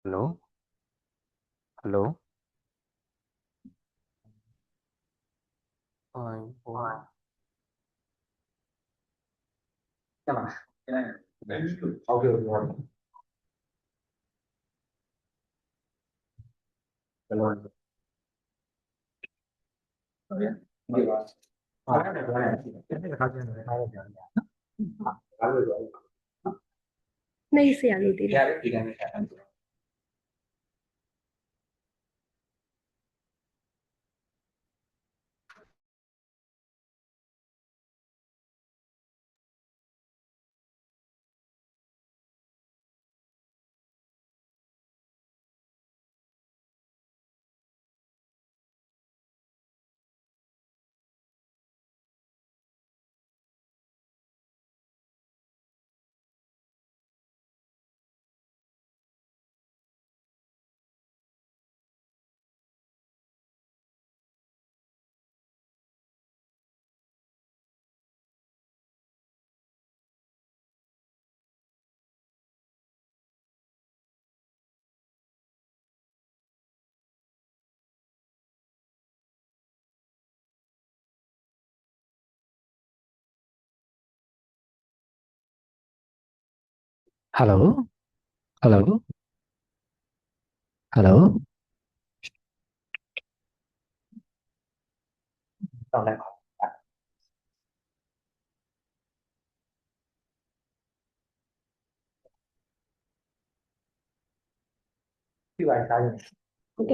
Hello, hello. Fine. Cái này, cái này. Ok, rồi. Rồi. Đi rồi. Cái này là sao chứ? नहीं से आलू दे Dạ, đi ra đây. Hello, hello, hello. Tao đang học. Cái bài sao vậy? ok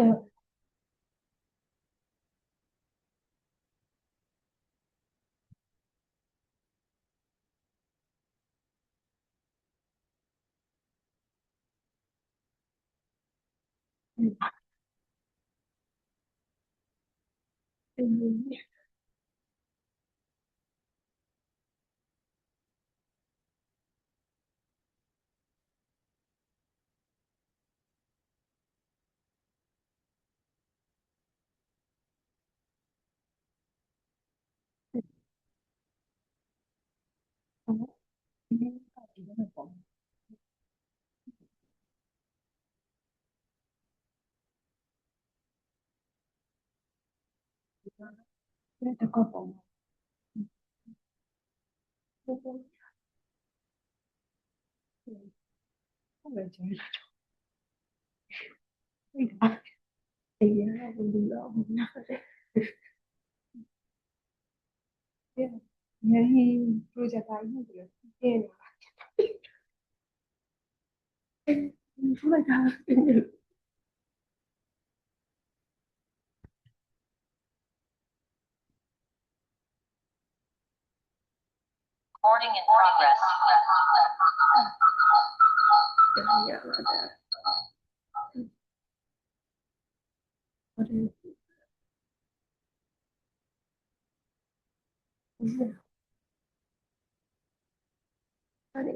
Kita kau pom. Iya, alhamdulillah, benar. Jadi project lainnya juga. Iya, sudah jalan. Recording in progress. Ya, ada. Ada. Iya, ada.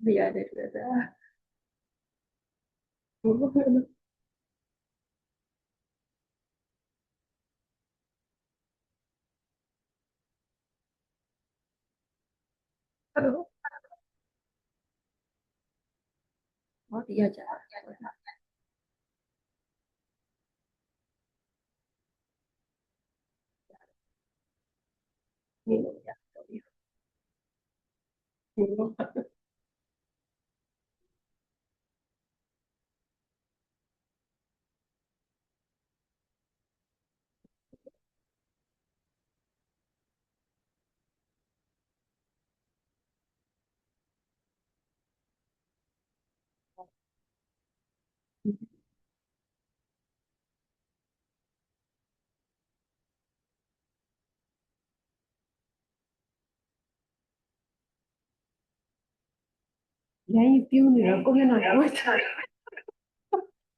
Biar ada. Aduh, mau dia jalan. Minum ya. Minum. Đấy, view nữa có cái nào đó trời.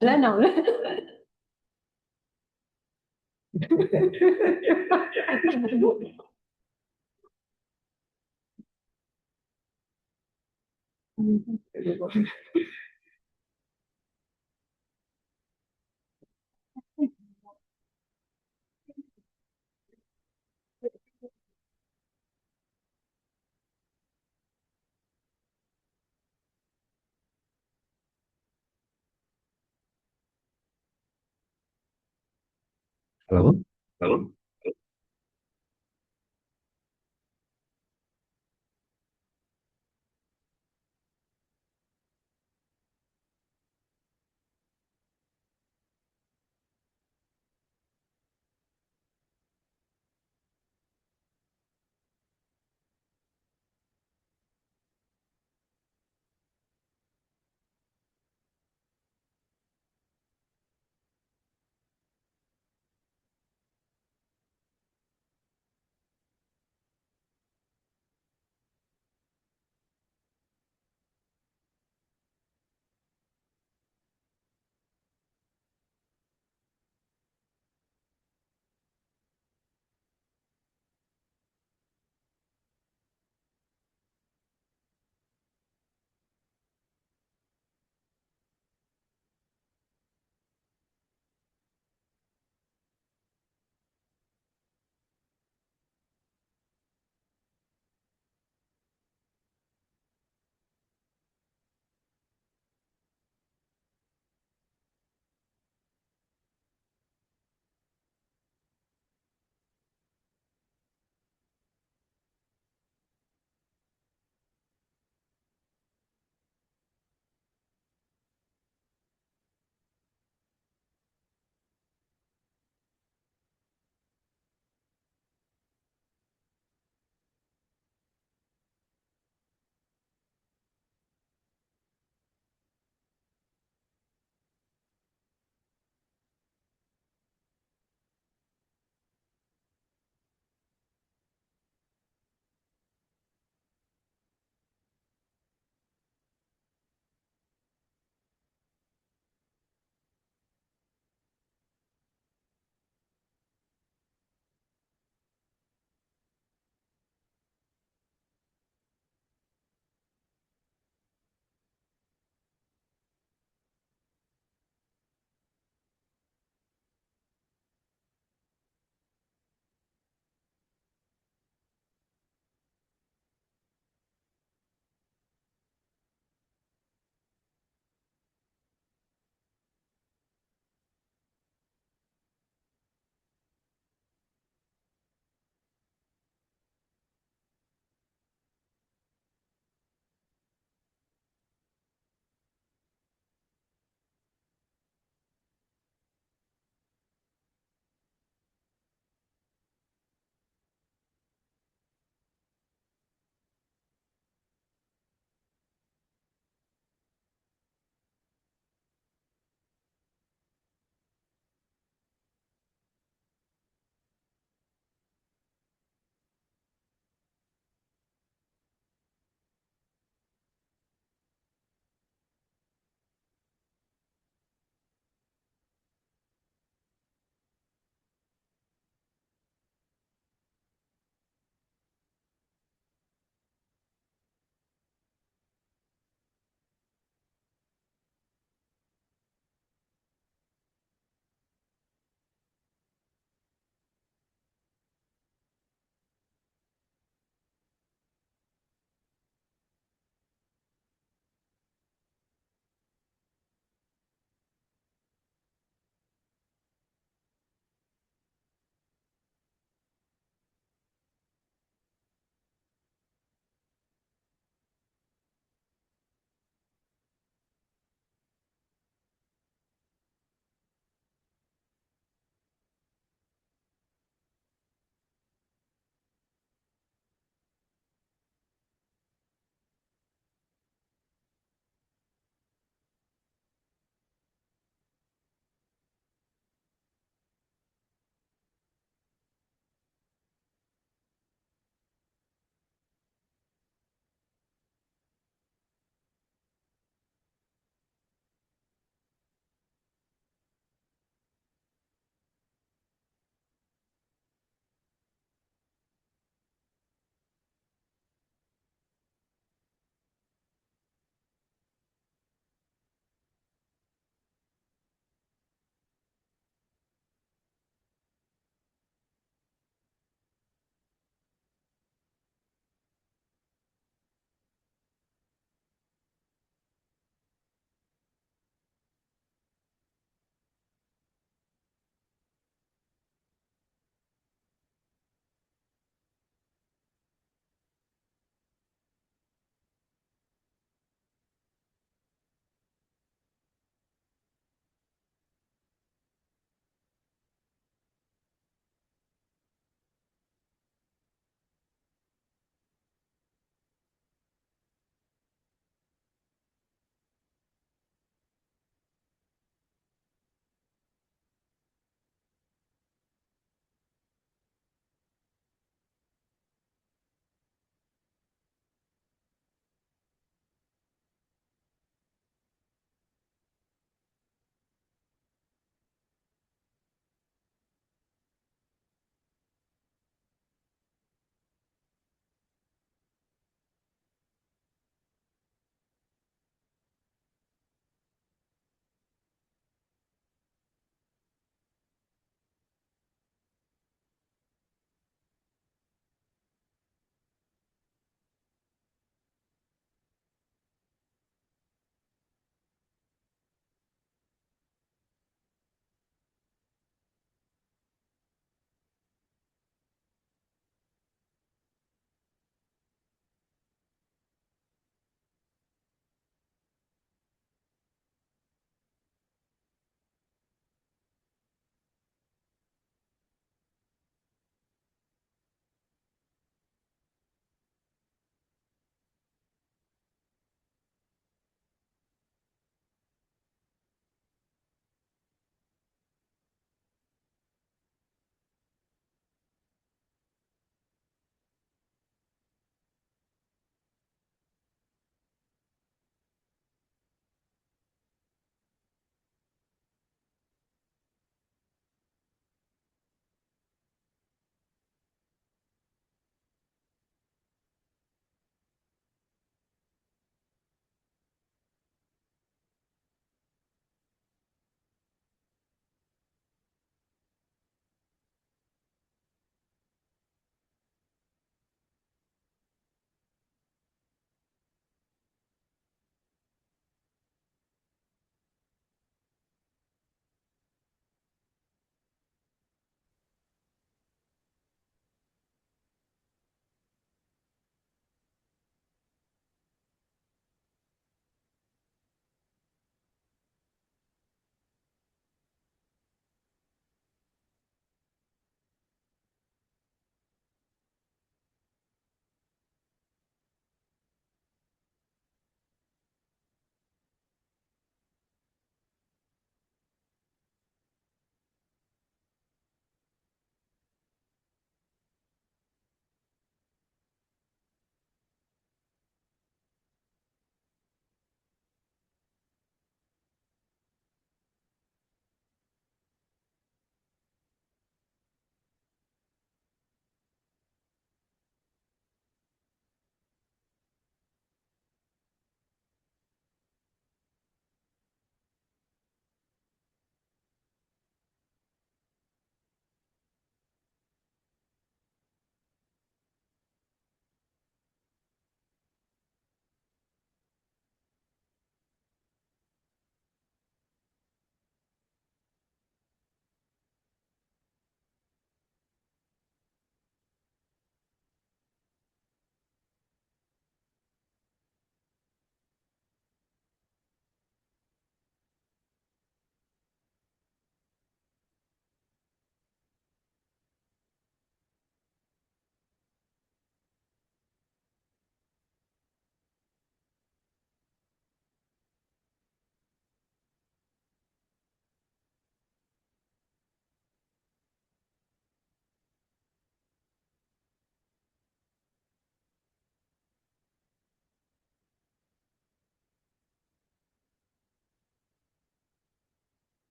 Lên nào lên. Hello?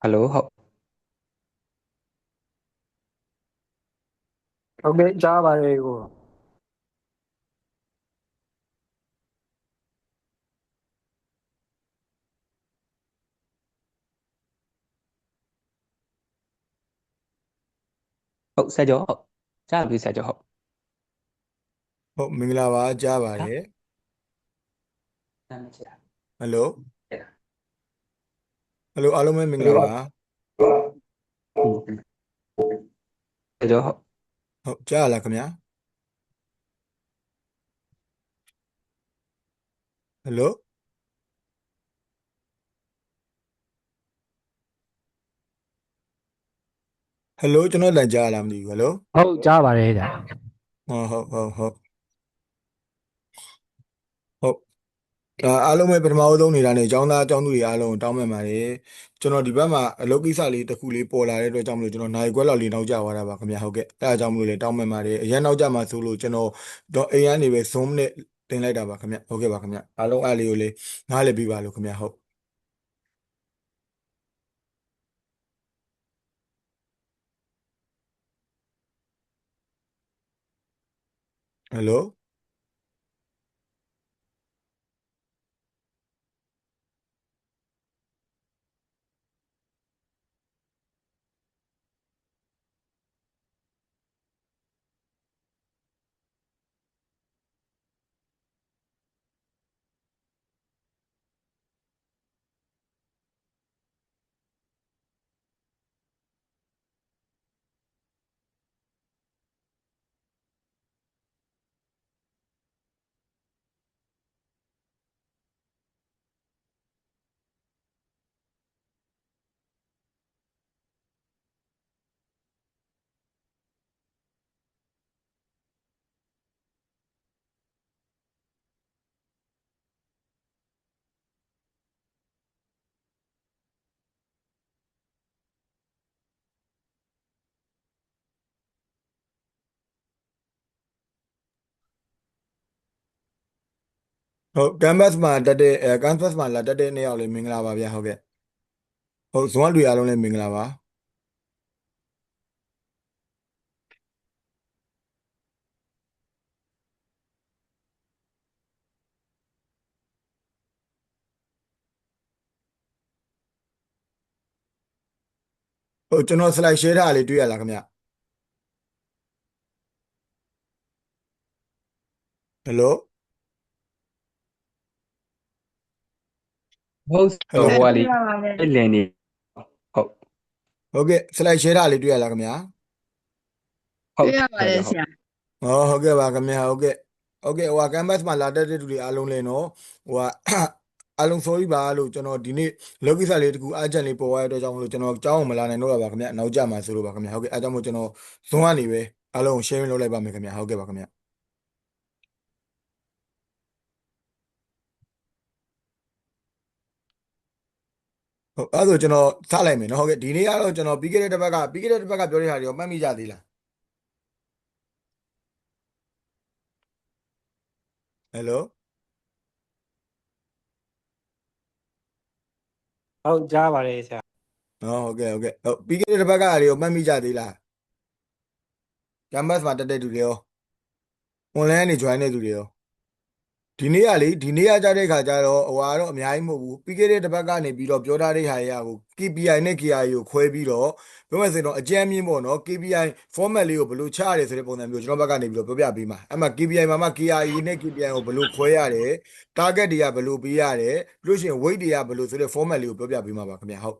ဟယ်လိုဟုတ်ကဲ့ကြားပါတယ်ကိုဟုတ်ဆက်ကြောဟုတ်ကြားပြီဆက်ကြောဟုတ် ဟုတ်မင်္ဂလာပါကြားပါတယ် နာမည်ချတာ ဟယ်လိုအားလုံးပဲမင်္ဂလာပါ ဆက်ကြောဟုတ် ဟုတ်ကြားရလားခင်ဗျာဟယ်လိုကျွန်တော်လမ်းကြားရလားမသိဘူးဟယ်လို ဟုတ်ကြားပါတယ်ဗျာ ဟုတ်အားလုံးပဲပထမဆုံးနေတာနဲ့ကျောင်းသားကျောင်းသူတွေအားလုံးကိုတောင်းပန်ပါတယ်ကျွန်တော်ဒီဘက်မှာအလုပ်ကိစ္စလေးတစ်ခုလေးပေါ်လာတဲ့အတွက်ကြောင့်မလို့ကျွန်တော်နိုင်ခွက်လောက်လေးနောက်ကျသွားတာပါခင်ဗျာဟုတ်ကဲ့အဲအကြောင်းမလို့လေတောင်းပန်ပါတယ်အရင်နောက်ကျမှာဆိုလို့ကျွန်တော်တော့အိမ်ကနေပဲ Zoom နဲ့တင်လိုက်တာပါခင်ဗျာဟုတ်ကဲ့ပါခင်ဗျာအားလုံးအားလေးကိုလေးနားလည်ပြီးပါလို့ခင်ဗျာဟုတ်ဟယ်လိုဟုတ် canvas မှာတက်တဲ့canvas မှာလာတက်တဲ့နှစ်ယောက်လေးမင်္ဂလာပါဗျာဟုတ်ကဲ့ဟုတ်ဇွန်လူအားလုံးလည်းမင်္ဂလာပါဟုတ်ကျွန်တော် slide share ထားလေးတွေ့ရလားခင်ဗျဟယ်လို ဟုတ် ဟယ်လို ဟိုကလေးအဲ့လင်းနေဟုတ် ဟုတ်ကဲ့ slide share ထားလေးတွေ့ရလားခင်ဗျာ ဟုတ် တွေ့ရပါတယ်ဆရာ ဟုတ်ကဲ့ပါခင်ဗျာဟုတ်ကဲ့ဟို canvas မှာလာတက်တဲ့သူတွေအားလုံးလည်းနော်ဟိုအားလုံး sorry ပါလို့ကျွန်တော်ဒီနေ့လောကိစ္စလေးတကူအားချက်လေးပေါ်ရတဲ့အတွက်ကြောင့်မလို့ကျွန်တော်ကြောင်းအောင်မလာနိုင်တော့ပါခင်ဗျာနောက်ကြမှာဆိုလို့ပါခင်ဗျာဟုတ်ကဲ့အားကြောင့်မို့ကျွန်တော်ဇွန်ကနေပဲအားလုံး sharing လုပ်လိုက်ပါမယ်ခင်ဗျာဟုတ်ကဲ့ပါခင်ဗျာဟုတ်အဲ့ဒါဆိုကျွန်တော်စလိုက်မယ်နော်ဟုတ်ကဲ့ဒီနေ့ကတော့ကျွန်တော်ပြီးခဲ့တဲ့တစ်ပတ်ကပြောတဲ့ဟာတွေရောမှတ်မိကြသေးလားဟယ်လို ဟုတ်ကြားပါတယ်ဆရာ ဟုတ်ကဲ့ဟုတ်ပြီးခဲ့တဲ့တစ်ပတ်ကအားတွေရောမှတ်မိကြသေးလား canvas မှာတက်တဲ့သူတွေရော online ကနေ join တဲ့သူတွေရောဒီနေ့ကကြားတဲ့ခါကျတော့ဟိုကတော့အများကြီးမဟုတ်ဘူးပြီးခဲ့တဲ့တစ်ပတ်ကနေပြီးတော့ပြောထားတဲ့ဟာတွေကို KPI နဲ့ KRI ကိုခွဲပြီးတော့ပြောမယ်ဆိုရင်တော့အကြမ်းမြင့်ပေါ့နော် KPI format လေးကိုဘယ်လိုချရတယ်ဆိုတဲ့ပုံစံမျိုးကျွန်တော်ဘက်ကနေပြီးတော့ပြောပြပေးမှာအဲ့မှာ KPI မှာမှ KRI နဲ့ KPI ကိုဘယ်လိုခွဲရတယ် target တွေကဘယ်လိုပေးရတယ်ပြီးလို့ရှိရင် weight တွေကဘယ်လိုဆိုတဲ့ format လေးကိုပြောပြပေးမှာပါခင်ဗျာဟုတ်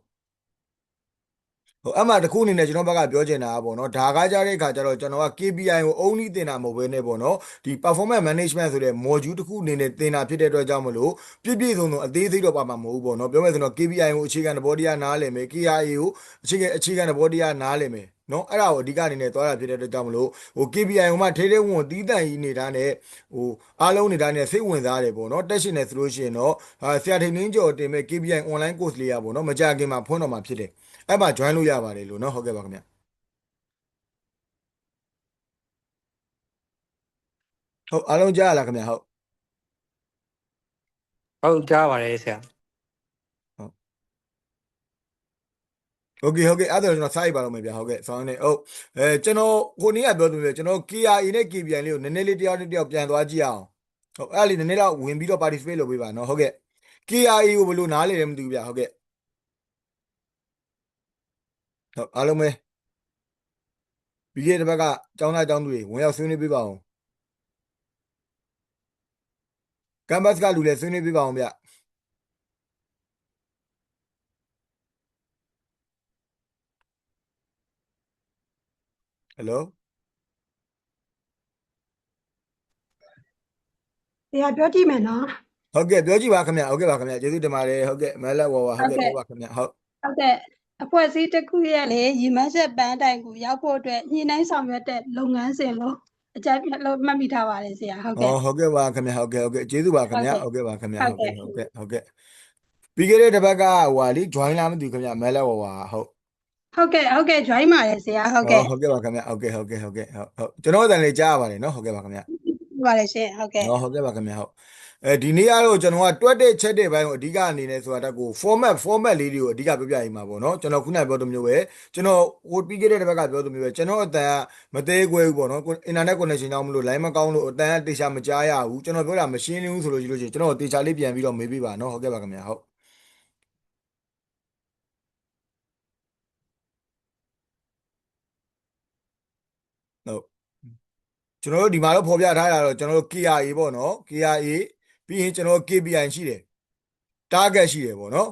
ဟိုအမှတခုအနေနဲ့ကျွန်တော်ဘက်ကပြောချင်တာပေါ့နော်ဒါကကြတဲ့အခါကျတော့ကျွန်တော်က KPI ကို only တင်တာမဟုတ်ဘဲနဲ့ပေါ့နော်ဒီ performance management ဆိုတဲ့ module တစ်ခုအနေနဲ့တင်တာဖြစ်တဲ့အတွက်ကြောင့်မလို့ပြည့်ပြည့်စုံစုံအသေးစိတ်တော့ပါမှာမဟုတ်ဘူးပေါ့နော်ပြောမယ်ဆိုတော့ KPI ကိုအခြေခံသဘောတရားနားလည်မယ် KRA ကိုအခြေခံသဘောတရားနားလည်မယ်နော်အဲ့ဒါကိုအဓိကအနေနဲ့သွားတာဖြစ်တဲ့အတွက်ကြောင့်မလို့ဟို KPI ကိုမှထဲထဲဝင်တီးတန့်ကြီးနေတာနဲ့ဟိုအားလုံးနေတာနဲ့စိတ်ဝင်စားတယ်ပေါ့နော်တက်ရှင်နေဆိုလို့ရှိရင်တော့ဆရာထိန်နှင်းကျော်တင်မဲ့ KPI online course လေးရပေါ့နော်မကြခင်မှာဖွင့်တော့မှာဖြစ်တယ်အဲ့မှာ join လို့ရပါတယ်လို့เนาะဟုတ်ကဲ့ပါခင်ဗျဟုတ်အားလုံးကြားရလားခင်ဗျဟုတ်ဟုတ်ကြားပါတယ်ဆရာဟုတ်ကဲ့ဟုတ်ကဲ့အဲ့ဒါကျွန်တော်စာရေးပါတော့မယ်ဗျာဟုတ်ကဲ့ဆောင်းနေဟုတ်ကျွန်တော်ကိုနေ့ကပြောသူမျိုးကျွန်တော် KRA နဲ့ KPI လေးကိုနည်းနည်းလေးတယောက်ပြန်သွားကြည့်အောင်ဟုတ်အဲ့ဒါလေးနည်းနည်းတော့ဝင်ပြီးတော့ participate လုပ်ပေးပါเนาะဟုတ်ကဲ့ KRA ကိုဘယ်လိုနားလဲလဲမသိဘူးဗျာဟုတ်ကဲ့ဟုတ်အားလုံးပဲပြီးခဲ့တဲ့ဘက်ကကျောင်းသားကျောင်းသူတွေဝင်ရောက်ဆွေးနွေးပေးပါအောင်ကမ်ပတ်ကလူလည်းဆွေးနွေးပေးပါအောင်ဗျဟယ်လို တရားပြောကြည့်မယ်နော်ဟုတ်ကဲ့ပြောကြည့်ပါခင်ဗျဟုတ်ကဲ့ပါခင်ဗျကျေးဇူးတင်ပါတယ်ဟုတ်ကဲ့မဲလက်ဝါဝါဟုတ်ကဲ့ပြောပါခင်ဗျဟုတ် ဟုတ်ကဲ့အဖွဲ့အစည်းတစ်ခုရဲ့လေရည်မှန်းချက်ပန်းတိုင်ကိုရောက်ဖို့အတွက်ညှိနှိုင်းဆောင်ရွက်တဲ့လုပ်ငန်းစဉ်လို့အကြမ်းပြလို့မှတ်မိထားပါတယ်ဆရာဟုတ်ကဲ့ ဟုတ်ကဲ့ပါခင်ဗျဟုတ်ကဲ့ကျေးဇူးပါခင်ဗျဟုတ်ကဲ့ပါခင်ဗျ ဟုတ် ဟုတ် ကဲ့ ကဲ့ဟုတ်ကဲ့ပြီးခဲ့တဲ့တစ်ပတ်ကဟိုဟာလေ join လာမသိဘူးခင်ဗျမဲလက်ဝါဝါဟုတ် ဟုတ်ကဲ့ join ပါတယ်ဆရာဟုတ်ကဲ့ ဟုတ်ကဲ့ပါခင်ဗျဟုတ်ကဲ့ကျွန်တော်အတန်လေးကြားရပါတယ်နော်ဟုတ်ကဲ့ပါခင်ဗျ ဟုတ်ပါတယ်ရှင်ဟုတ်ကဲ့ ဟုတ်ကဲ့ပါခင်ဗျဟုတ်ဒီနေ့ကတော့ကျွန်တော်ကတွက်တဲ့ချက်တဲ့ဘိုင်းကိုအဓိကအနေနဲ့ဆိုတာတက်ကို format လေးတွေကိုအဓိကပြောပြရမှာပေါ့နော်ကျွန်တော်ခုနပြောသမျိုးပဲကျွန်တော်ဟိုပြီးခဲ့တဲ့တစ်ပတ်ကပြောသမျိုးပဲကျွန်တော်အတန်ကမသေးခွဲဘူးပေါ့နော် internet connection ကြောင့်မလို့ line မကောင်းလို့အတန်ကတေချာမကြားရဘူးကျွန်တော်ပြောတာမရှင်းလင်းဘူးဆိုလို့ရှိရင်ကျွန်တော်တေချာလေးပြန်ပြီးတော့မေးပြပါနော်ဟုတ်ကဲ့ပါခင်ဗျဟုတ်ဟုတ်ကျွန်တော်တို့ဒီမှာတော့ဖော်ပြထားတာတော့ကျွန်တော်တို့ KRA ပေါ့နော် KRA ပြီးရင်ကျွန်တော် KPI ရှိတယ် target ရှိတယ်ပေါ့နော်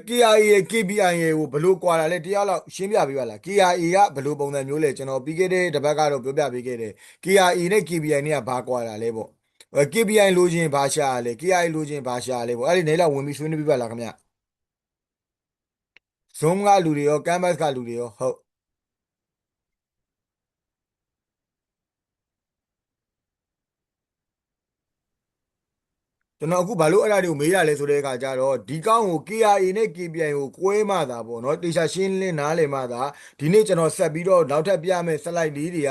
KRA ရဲ့ KPI ရဲ့ကိုဘယ်လိုကွာတာလဲတရားလောက်ရှင်းပြပေးပါလား KRA ကဘယ်လိုပုံစံမျိုးလဲကျွန်တော်ပြီးခဲ့တဲ့တစ်ပတ်ကတော့ပြောပြပေးခဲ့တယ် KRA နဲ့ KPI နဲ့ကဘာကွာတာလဲပေါ့KPI လိုချင်ဘာရှာလဲ KRA လိုချင်ဘာရှာလဲပေါ့အဲ့ဒီနေလောက်ဝင်ပြီးဆွေးနွေးပြပါလားခင်ဗျ Zoom ကလူတွေရော Canvas ကလူတွေရောဟုတ်ကျွန်တော်အခုဘာလို့အဲ့ဒါတွေကိုမေးရလဲဆိုတဲ့အခါကျတော့ဒီကောင်းကို KRA နဲ့ KPI ကိုကွဲမှသာပေါ့နော်တေချာရှင်းလင်းနားလည်မှသာဒီနေ့ကျွန်တော်ဆက်ပြီးတော့နောက်ထပ်ပြမယ့် slide လေးတွေက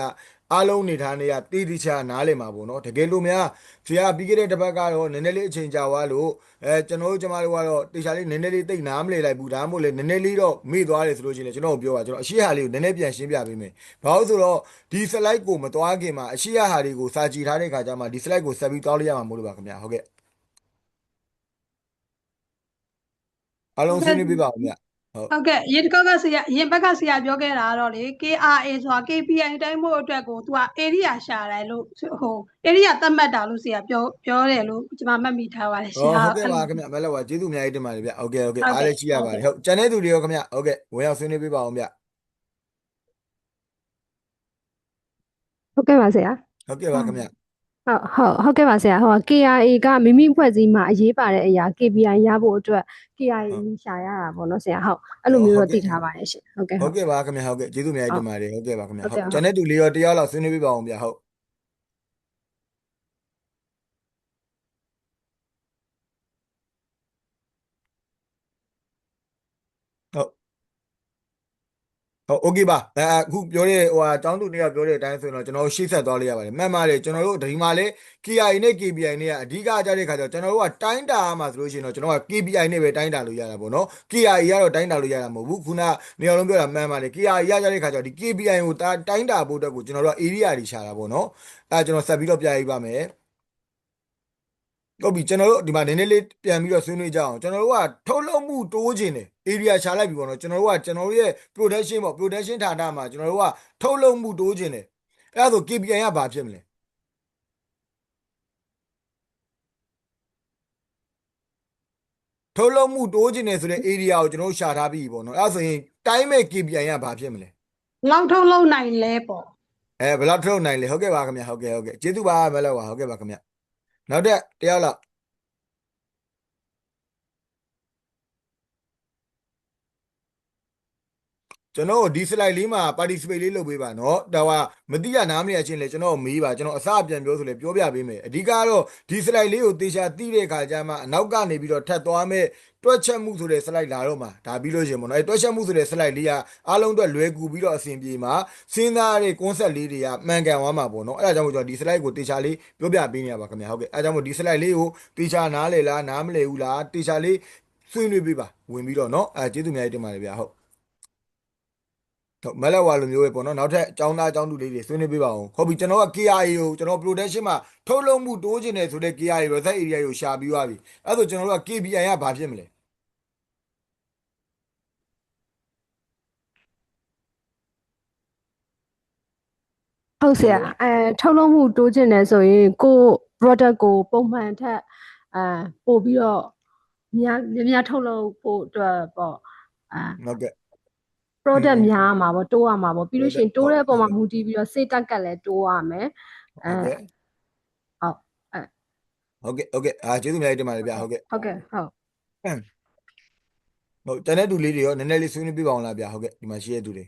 အားလုံးနေထားနေရတေးတိချာနားလည်မှာပေါ့နော်တကယ်လို့များဆရာပြီးခဲ့တဲ့တစ်ပတ်ကတော့နည်းနည်းလေးအချိန်ကြာသွားလို့ကျွန်တော်တို့ကျမတို့ကတော့တေချာလေးနည်းနည်းလေးသိနားမလည်လိုက်ဘူးဒါမှမဟုတ်လေနည်းနည်းလေးတော့မေ့သွားတယ်ဆိုလို့ရှိရင်ကျွန်တော်ပြောပါကျွန်တော်အရှိဟာလေးကိုနည်းနည်းပြန်ရှင်းပြပေးမယ်ဘာလို့ဆိုတော့ဒီ slide ကိုမသွားခင်မှာအရှိဟာတွေကိုစာကြည့်ထားတဲ့ခါကျမှဒီ slide ကိုဆက်ပြီးတောင်းလိုက်ရမှာမို့လို့ပါခင်ဗျာဟုတ်ကဲ့အားလုံးဆွေးနွေးပြပါဦးမြတ်ဟုတ်ကဲ့ရေတကောက်ကဆရာရင်ဘက်ကဆရာပြောခဲ့တာကတော့လေ KRA ဆိုတာ KPI တိုင်းဖို့အတွက်ကိုသူက area ရှာတယ်လို့ဟို area သတ်မှတ်တာလို့ဆရာပြောတယ်လို့ကျွန်မမှတ်မိထားပါတယ်ဆရာဟုတ်ကဲ့ပါခင်ဗျမလဲပါကျေးဇူးအများကြီးတင်ပါတယ်ဗျဟုတ်ကဲ့အားလည်းကြည့်ရပါတယ်ဟုတ်ကျန်တဲ့သူတွေရောခင်ဗျဟုတ်ကဲ့ဝင်ရောက်ဆွေးနွေးပြပါဦးမြတ်ဟုတ်ကဲ့ပါဆရာ ဟုတ်ကဲ့ပါခင်ဗျဟုတ်ကဲ့ပါဆရာဟို KRA ကမိမိဖွဲ့စည်းမှာအရေးပါတဲ့အရာ KPI ရဖို့အတွက် KRA ရှာရတာပေါ့နော်ဆရာဟုတ်အဲ့လိုမျိုးတော့သိထားပါတယ်ရှင်ဟုတ်ကဲ့ပါခင်ဗျဟုတ်ကဲ့ကျေးဇူးအများကြီးတင်ပါတယ်ဟုတ်ကဲ့ပါခင်ဗျဟုတ်ကျန်တဲ့သူတွေရောတရားလောက်ဆွေးနွေးပြပါဦးဗျဟုတ်ဟုတ်โอเคပါအခုပြောတဲ့ဟိုအကြောင်းသူတွေကပြောတဲ့အတိုင်းဆိုရင်တော့ကျွန်တော်တို့ရှေ့ဆက်သွားလိုက်ရပါတယ်မှန်ပါတယ်ကျွန်တော်တို့ဒီမှာလေ KRA နဲ့ KPI နဲ့ကအဓိကကြတဲ့ခါကျတော့ကျွန်တော်တို့ကတိုင်းတာမှာဆိုလို့ရှိရင်တော့ကျွန်တော်က KPI နဲ့ပဲတိုင်းတာလို့ရတာပေါ့နော် KRA ကတော့တိုင်းတာလို့ရတာမဟုတ်ဘူးခုနနေရာလုံးပြောတာမှန်ပါတယ် KRA ရကြတဲ့ခါကျတော့ဒီ KPI ကိုတိုင်းတာဖို့အတွက်ကိုကျွန်တော်တို့က area တွေရှာတာပေါ့နော်ကျွန်တော်ဆက်ပြီးတော့ပြရေးပါမယ်ဟုတ်ပြီကျွန်တော်တို့ဒီမှာနည်းနည်းလေးပြန်ပြီးတော့ဆွေးနွေးကြအောင်ကျွန်တော်တို့ကထုတ်လုပ်မှုတိုးခြင်းတယ် area ရှာလိုက်ပြီပေါ့နော်ကျွန်တော်တို့ရဲ့ production ပေါ့ production ဌာနမှာကျွန်တော်တို့ကထုတ်လုပ်မှုတိုးခြင်းတယ်အဲ့ဒါဆို KPI ကဘာဖြစ်မလဲ ထုတ်လုပ်မှုတိုးကျင်နေဆိုတဲ့ area ကိုကျွန်တော်ရှာထားပြီးပေါ့နော်အဲ့ဒါဆိုရင်တိုင်းမဲ့ KPI ကဘာဖြစ်မလဲ လောက်ထုံးလုံးနိုင်လဲပေါ့ ဘယ်လောက်ထုတ်လုပ်နိုင်လဲဟုတ်ကဲ့ပါခင်ဗျဟုတ်ကဲ့ကျေးဇူးပါမလောက်ပါဟုတ်ကဲ့ပါခင်ဗျနောက်တစ်တယောက်လောက်ကျွန်တော်ဒီ slide လေးမှာ participate လေးလုပ်ပေးပါเนาะဒါကမတိရနားမရချင်းလေကျွန်တော်မေးပါကျွန်တော်အစအပြန်ပြောဆိုလေပြောပြပေးမယ်အဓိကတော့ဒီ slide လေးကိုတေချာသိတဲ့ခါကျမှအနောက်ကနေပြီးတော့ထပ်သွားမဲ့တွက်ချက်မှုဆိုတဲ့ slide လာတော့မှာဒါပြီးလို့ရှိရင်ပေါ့နော်တွက်ချက်မှုဆိုတဲ့ slide လေးကအားလုံးအတွက်လွယ်ကူပြီးတော့အဆင်ပြေမှာစဉ်းစားတဲ့ concept လေးတွေကမှန်ကန်သွားမှာပေါ့နော်အဲ့ဒါကြောင့်မို့ကျွန်တော်ဒီ slide ကိုတေချာလေးပြောပြပေးနေရပါခင်ဗျဟုတ်ကဲ့အဲ့ဒါကြောင့်မို့ဒီ slide လေးကိုတေချာနားလေလားနားမလည်ဘူးလားတေချာလေးဆွေးနွေးပေးပါဝင်ပြီးတော့เนาะကျေးဇူးအများကြီးတင်ပါတယ်ဗျာဟုတ်မလက်ဝါလိုမျိုးပဲပေါ့နော်နောက်ထပ်အကြောင်းသားအကြောင်းသူလေးတွေဆွေးနွေးပေးပါအောင်ဟုတ်ပြီကျွန်တော်က KRA ကိုကျွန်တော် production မှာထုတ်လုပ်မှုတိုးကျင်တယ်ဆိုတဲ့ KRA research area ကိုရှာပြီးသွားပြီအဲ့ဒါဆိုကျွန်တော်တို့က KPI ကဘာဖြစ်မလဲဟုတ်ဆရာထုတ်လုပ်မှုတိုးကျင်တယ်ဆိုရင်ကို product ကိုပုံမှန်ထက်ပို့ပြီးတော့များထုတ်လုပ်ဖို့အတွက်ပေါ့ဟုတ်ကဲ့ product များရမှာပေါ့တိုးရမှာပေါ့ပြီးလို့ရှိရင်တိုးတဲ့ပုံမှာမူတည်ပြီးတော့စိတ်တက်ကလည်းတိုးရမယ်ဟုတ်ကဲ့ကျေးဇူးအများကြီးတင်ပါတယ်ဗျာဟုတ်ကဲ့ဟုတ်တန်းတဲ့သူလေးတွေရောနည်းနည်းလေးဆွေးနွေးပြပါအောင်လားဗျာဟုတ်ကဲ့ဒီမှာရှိတဲ့သူတွေ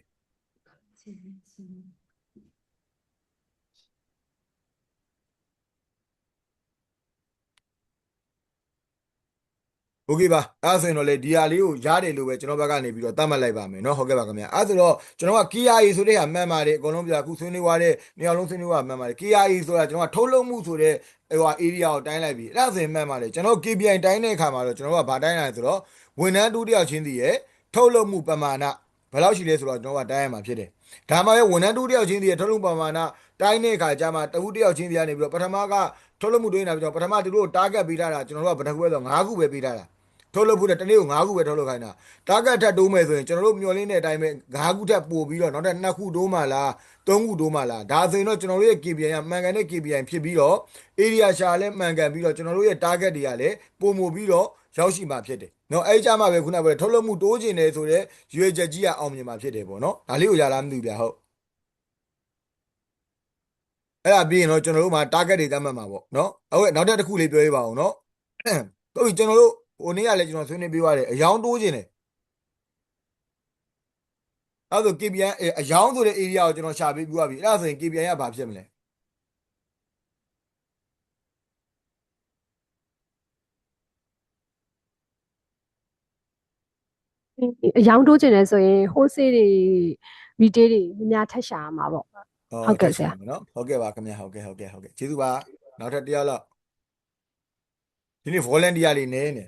โอเคပါအဲ့ဆိုရင်တော့လေဒီဟာလေးကိုရတယ်လို့ပဲကျွန်တော်ဘက်ကနေပြီးတော့တတ်မှတ်လိုက်ပါမယ်เนาะဟုတ်ကဲ့ပါခင်ဗျာအဲ့ဆိုတော့ကျွန်တော်က KRA ဆိုတဲ့ဟာမှန်ပါတယ်အကုန်လုံးပြအခုဆွေးနွေးသွားတဲ့နေရာလုံးဆွေးနွေးသွားမှန်ပါတယ် KRA ဆိုတာကျွန်တော်ကထုတ်လုပ်မှုဆိုတဲ့ဟို area ကိုတိုင်းလိုက်ပြီအဲ့ဒါဆိုရင်မှန်ပါတယ်ကျွန်တော် KPI တိုင်းတဲ့အခါမှာတော့ကျွန်တော်ကဘာတိုင်းလိုက်ဆိုတော့ဝန်ထမ်းတူတယောက်ချင်းစီရဲ့ထုတ်လုပ်မှုပမာဏဘယ်လောက်ရှိလဲဆိုတော့ကျွန်တော်ကတိုင်းရမှာဖြစ်တယ်ဒါမှပဲဝန်ထမ်းတူတယောက်ချင်းစီရဲ့ထုတ်လုပ်ပမာဏတိုင်းတဲ့အခါကျမှတဦးတယောက်ချင်းစီကနေပြီးတော့ပထမကထုတ်လုပ်မှုတွေးနေတာပြီးတော့ပထမသူတို့ target ပေးထားတာကျွန်တော်တို့ကဘယ်နှခုပဲဆို5ခုပဲပေးထားတာထုတ်လုပ်ဖို့တနေ့ကို5ခုပဲထုတ်လုပ်ခိုင်းတာတာဂက်ထပ်တိုးမယ်ဆိုရင်ကျွန်တော်တို့မျှော်လင့်တဲ့အတိုင်းပဲ5ခုထပ်ပို့ပြီးတော့နောက်ထပ်2ခုတိုးမှလား3ခုတိုးမှလားဒါဆိုရင်တော့ကျွန်တော်တို့ရဲ့ KPI ကမှန်ကန်တဲ့ KPI ဖြစ်ပြီးတော့ area ရှာလည်းမှန်ကန်ပြီးတော့ကျွန်တော်တို့ရဲ့ target တွေကလည်းပုံမှုပြီးတော့ရောက်ရှိမှာဖြစ်တယ်เนาะအဲ့ကြမှာပဲခုနကပြောထုတ်လုပ်မှုတိုးကျင်တယ်ဆိုတော့ရွေချက်ကြီးကအောင်မြင်မှာဖြစ်တယ်ပေါ့เนาะဒါလေးကိုရလားမသိဘူးဗျာဟုတ်အဲ့ဒါပြီးရင်တော့ကျွန်တော်တို့မှာ target တွေသတ်မှတ်မှာပေါ့เนาะဟုတ်ကဲ့နောက်ထပ်တစ်ခုလေးပြောပြပါအောင်เนาะဟုတ်ပြီကျွန်တော်တို့ဟိုနေ့ကလည်းကျွန်တော်ဆွေးနွေးပြသွားတယ်အယောင်တိုးခြင်းတယ်အဲ့ဒါဆို KPI အယောင်ဆိုတဲ့ area ကိုကျွန်တော်ရှာပေးပြသွားပြီအဲ့ဒါဆိုရင် KPI ကဘာဖြစ်မလဲအယောင်တိုးကျင်တယ်ဆိုရင် wholesale တွေ retail တွေများထက်ရှာရမှာပေါ့ဟုတ်ကဲ့ဆရာနော်ဟုတ်ကဲ့ပါခင်ဗျာဟုတ်ကဲ့ကျေးဇူးပါနောက်ထပ်တရားလောက်ဒီနေ့ volunteer လေးနေနေ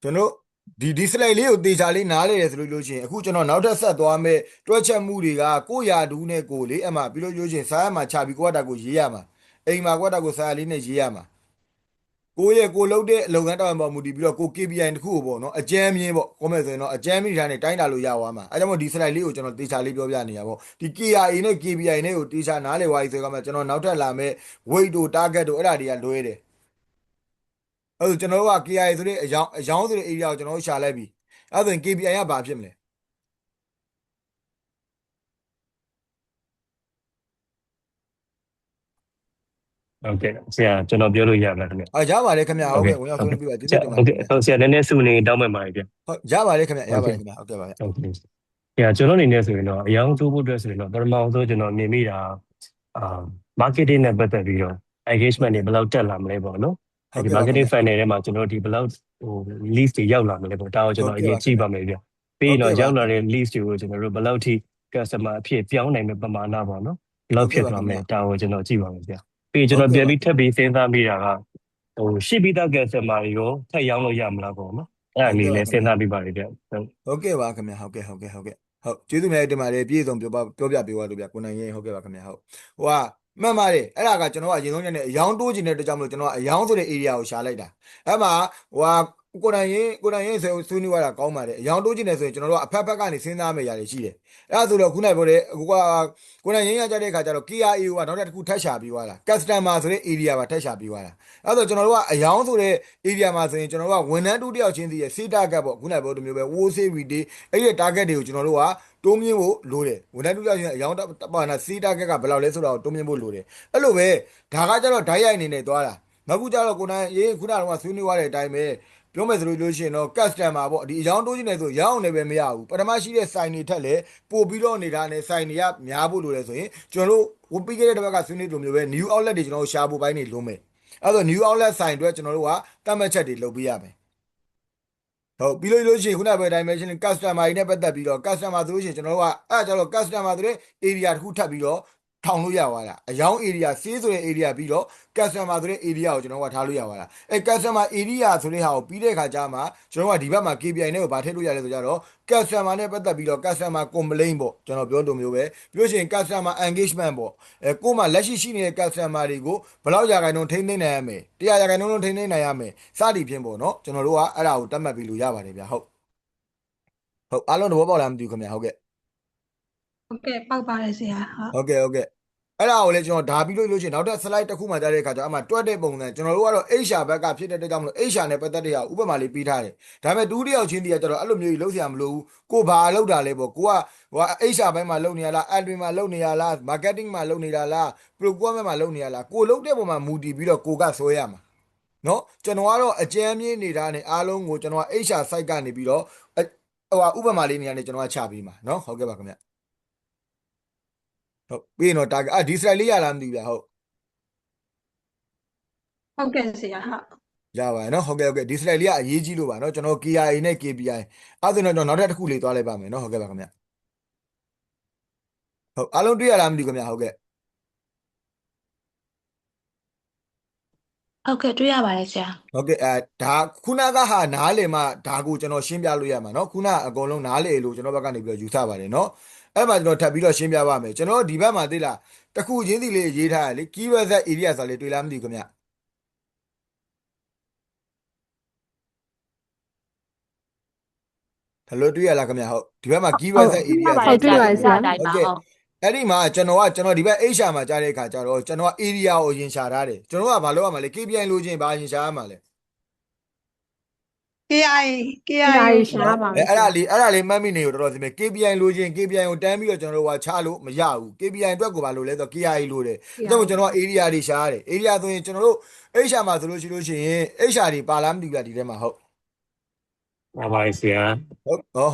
ကျွန်တော်ဒီ slide လေးကိုတေချာလေးနားလဲရဆိုလို့ရှိရင်အခုကျွန်တော်နောက်ထပ်ဆက်သွားမဲ့တွက်ချက်မှုတွေကကိုရာဒူးနဲ့ကိုလေးအမှပြီးလို့ရှိရင်စားရမှာခြာပြီးကိုကတာကိုရေးရမှာအိမ်မှာကိုကတာကိုစားရလေးနဲ့ရေးရမှာကိုလုပ်တဲ့အလုပ်ကမ်းတောင်းပေါ်မူတည်ပြီးတော့ကို KPI တခုကိုပေါ့နော်အကြမ်းမြင်ပေါ့ကောမယ်ဆိုရင်တော့အကြမ်းမြင်ထားနေတိုင်းတာလို့ရသွားမှာအဲကြောင့်မို့ဒီ slide လေးကိုကျွန်တော်တေချာလေးပြောပြနေရပါပေါ့ဒီ KRA နဲ့ KPI နဲ့ကိုတေချာနားလဲသွားပြီဆိုတော့ကျွန်တော်နောက်ထပ်လာမဲ့ weight တို့ target တို့အဲ့ဒါတွေကလွဲတယ်အဲ့ဒါကျွန်တော်တို့က KRA ဆိုတဲ့အယောင်ဆိုတဲ့ area ကိုကျွန်တော်တို့ရှာလိုက်ပြီအဲ့ဒါဆိုရင် KPI ကဘာဖြစ်မလဲဟုတ်ကဲ့ဆရာကျွန်တော်ပြောလို့ရပါလားခင်ဗျရပါတယ်ခင်ဗျဟုတ်ကဲ့ဝင်ရောက်ဆွေးနွေးပြပါကျေးဇူးတင်ပါဟုတ်ကဲ့ဆရာနည်းနည်းစုနေတောင်းမှပါတယ်ဗျဟုတ်ရပါတယ်ခင်ဗျရပါတယ်ခင်ဗျဟုတ်ကဲ့ပါဗျဟုတ်ကဲ့ဆရာကျွန်တော်အနေနဲ့ဆိုရင်တော့အယောင်တိုးဖို့အတွက်ဆိုရင်တော့ပထမဆုံးကျွန်တော်မြင်မိတာmarketing နဲ့ပတ်သက်ပြီးတော့ engagement တွေဘယ်လောက်တက်လာမလဲပေါ့နော်ဒီ marketing funnel ထဲမှာကျွန်တော်ဒီဘယ်လောက်list တွေရောက်လာမလဲပေါ့ဒါကိုကျွန်တော်အရင်ကြည့်ပါမယ်ဗျပြီးရင်တော့ရောက်လာတဲ့ list တွေကိုကျွန်တော်တို့ဘယ်လောက်ထိ customer အဖြစ်ပြောင်းနိုင်မယ့်ပမာဏပေါ့နော်ဘယ်လောက်ဖြစ်သွားမလဲဒါကိုကျွန်တော်ကြည့်ပါမယ်ဗျပြီးကျွန်တော်ပြန်ပြီးထပ်ပြီးစဉ်းစားမိတာကရှစ်ပြီးသား customer တွေကိုထပ်ရောင်းလို့ရမလားပေါ့နော်အဲ့ဒါလေးလည်းစဉ်းစားပြီးပါတယ်ဗျဟုတ်ကဲ့ပါခင်ဗျဟုတ်ကျေးဇူးများတင်ပါတယ်ပြည့်စုံပြောပြပေးသွားလို့ဗျကိုနိုင်ရင်ဟုတ်ကဲ့ပါခင်ဗျဟုတ်ဟိုကမှန်ပါတယ်အဲ့ဒါကကျွန်တော်ကအရင်ဆုံးညနေအယောင်တိုးခြင်းတဲ့အတွက်ကြောင့်မလို့ကျွန်တော်ကအယောင်ဆိုတဲ့ area ကိုရှာလိုက်တာအဲ့မှာဟိုက ကိုယ်တိုင်ရင်ဆွေးနွေးရတာကောင်းပါတယ်အယောင်တိုးချင်တယ်ဆိုရင်ကျွန်တော်တို့ကအဖက်ဖက်ကနေစဉ်းစားမယ့်ຢာတွေရှိတယ်အဲ့ဒါဆိုတော့ခုနကပြောတဲ့ကိုယ်တိုင်ရင်ရကြတဲ့အခါကျတော့ KIA ကနောက်တစ်ခုထပ်ရှာပြီးသွားတာ customer ဆိုတဲ့ area မှာထပ်ရှာပြီးသွားတာအဲ့တော့ကျွန်တော်တို့ကအယောင်ဆိုတဲ့ area မှာဆိုရင်ကျွန်တော်တို့ကဝန်ထမ်းတူတယောက်ချင်းစီရဲ့ state target ပေါ့ခုနကပြောတဲ့မျိုးပဲ wholesale retail အဲ့ဒီ target တွေကိုကျွန်တော်တို့ကတိုးမြင့်ဖို့လိုတယ်ဝန်ထမ်းတူတယောက်ချင်းအယောင်ပါနာ state target ကဘယ်လောက်လဲဆိုတာကိုတိုးမြင့်ဖို့လိုတယ်အဲ့လိုပဲဒါကကျတော့ဓာတ်ရိုက်အနေနဲ့သွားတာနောက်ခုကျတော့ကိုယ်တိုင်ရေးခုနကတော့ဆွေးနွေးရတဲ့အတိုင်းပဲပြောမယ်ဆိုလို့ရှိရင်တော့ customer ပေါ့ဒီအယောင်တိုးချင်တယ်ဆိုရောင်းအောင်လည်းပဲမရဘူးပထမရှိတဲ့ sign တွေထက်လည်းပို့ပြီးတော့နေတာနဲ့ sign တွေကများဖို့လိုတယ်ဆိုရင်ကျွန်တော်တို့ဝပြီးခဲ့တဲ့တစ်ပတ်ကဆွေးနွေးလိုမျိုးပဲ new outlet တွေကျွန်တော်တို့ရှာဖို့ပိုင်းနေလုံးမယ်အဲ့တော့ new outlet sign အတွက်ကျွန်တော်တို့ကတတ်မှတ်ချက်တွေလုပ်ပေးရမယ်ဟုတ်ပြီးလို့ရှိရင်ခုနကပြောတဲ့အတိုင်းပဲရှင် customer တွေနဲ့ပတ်သက်ပြီးတော့ customer ဆိုလို့ရှိရင်ကျွန်တော်တို့ကအဲ့ဒါကျတော့ customer ဆိုတဲ့ area တစ်ခုထပ်ပြီးတော့ထောင်လို့ရသွားတာအယောင် area ဆေးဆိုတဲ့ area ပြီးတော့ customer ဆိုတဲ့ area ကိုကျွန်တော်ကထားလို့ရသွားတာအဲ customer area ဆိုတဲ့ဟာကိုပြီးတဲ့အခါကျမှကျွန်တော်ကဒီဘက်မှာ KPI နဲ့ကိုဗာထည့်လို့ရတယ်ဆိုကြတော့ customer နဲ့ပတ်သက်ပြီးတော့ customer complaint ပေါ့ကျွန်တော်ပြောလိုမျိုးပဲပြီးလို့ရှိရင် customer engagement ပေါ့ကို့မှာလက်ရှိနေတဲ့ customer တွေကိုဘယ်လောက်ရာခိုင်နှုန်းထိန်းသိမ်းနိုင်ရမယ်100ရာခိုင်နှုန်းလုံးထိန်းသိမ်းနိုင်ရမယ်စသည်ဖြင့်ပေါ့နော်ကျွန်တော်တို့ကအဲ့ဒါကိုတတ်မှတ်ပြီးလို့ရပါတယ်ဗျဟုတ်အားလုံးသဘောပေါက်လားမသိဘူးခင်ဗျဟုတ်ကဲ့ ဟုတ်ကဲ့ပေါက်ပါတယ်ဆရာဟုတ် ဟုတ်ကဲ့အဲ့ဒါကိုလည်းကျွန်တော်ဒါပြီးလို့ရှိရင်နောက်ထပ် slide တစ်ခုမှကြားတဲ့အခါကျတော့အမှတွက်တဲ့ပုံစံကျွန်တော်တို့ကတော့ HR ဘက်ကဖြစ်တဲ့အတွက်ကြောင့်မလို့ HR နဲ့ပတ်သက်တဲ့ဟာဥပမာလေးပေးထားတယ်ဒါပေမဲ့တူတယောက်ချင်းတည်းကကျတော့အဲ့လိုမျိုးကြီးလုံးစရာမလိုဘူးကိုဘာလောက်တာလဲပေါ့ကိုကHR ဘက်မှာလုပ်နေရလား admin မှာလုပ်နေရလား marketing မှာလုပ်နေတာလား procurement မှာလုပ်နေရလားကိုလုပ်တဲ့ပုံမှာမူတည်ပြီးတော့ကိုကဆွဲရမှာနော်ကျွန်တော်ကတော့အကြမ်းမြင့်နေတာနဲ့အားလုံးကိုကျွန်တော်က HR site ကနေပြီးတော့ဥပမာလေးနေရာနဲ့ကျွန်တော်ကချပေးမှာနော်ဟုတ်ကဲ့ပါခင်ဗျဟုတ်ပြီးရင်တော့တာဒီ slide လေးရလားမသိဘူးဗျဟုတ် ဟုတ်ကဲ့ဆရာဟုတ် ရပါတယ်နော်ဟုတ်ကဲ့ဒီ slide လေးကအရေးကြီးလို့ပါနော်ကျွန်တော် KIA နဲ့ KPI အဲ့ဒါဆိုတော့ကျွန်တော်နောက်ထပ်တစ်ခုလေးသွားလိုက်ပါမယ်နော်ဟုတ်ကဲ့ပါခင်ဗျဟုတ်အားလုံးတွေ့ရလားမသိဘူးခင်ဗျဟုတ်ကဲ့ ဟုတ်ကဲ့တွေ့ရပါတယ်ဆရာ ဟုတ်ကဲ့ဒါခုနကဟာနားလည်မှဒါကိုကျွန်တော်ရှင်းပြလို့ရမှာနော်ခုနအကုန်လုံးနားလည်လို့ကျွန်တော်ဘက်ကနေပြီးတော့ယူဆပါတယ်နော်အဲ့မှာကျွန်တော်ထပ်ပြီးတော့ရှင်းပြပါမယ်ကျွန်တော်ဒီဘက်မှာသိလားတစ်ခုချင်းစီလေးရေးထားရလေ keyword set area ဆိုလေးတွေ့လားမသိဘူးခင်ဗျဒါလို့တွေ့ရလားခင်ဗျဟုတ်ဒီဘက်မှာ keyword set area ဟုတ်တွေ့ပါတယ်ဆရာ တိုင်းပါဟုတ် အဲ့ဒီမှာကျွန်တော်ဒီဘက် HR မှာကြားတဲ့အခါကျတော့ကျွန်တော်က area ကိုရင်ရှာထားတယ်ကျွန်တော်ကဘာလုပ်ရမှာလဲ KPI လိုချင်ဘာရင်ရှာရမှာလဲ KIA ရှာပါမယ် အဲ့ဒါလေးမှတ်မိနေကိုတော်တော်စီမယ် KPI လိုချင် KPI ကိုတန်းပြီးတော့ကျွန်တော်တို့ကချလို့မရဘူး KPI အတွက်ကိုဘာလို့လဲဆိုတော့ KIA လိုတယ်ဒါကြောင့်ကျွန်တော်က area တွေရှာရတယ် area ဆိုရင်ကျွန်တော်တို့ HR မှာဆိုလို့ရှိရင် HR တွေပါလားမသိဘူးဗျဒီထဲမှာဟုတ် ပါပါဆရာ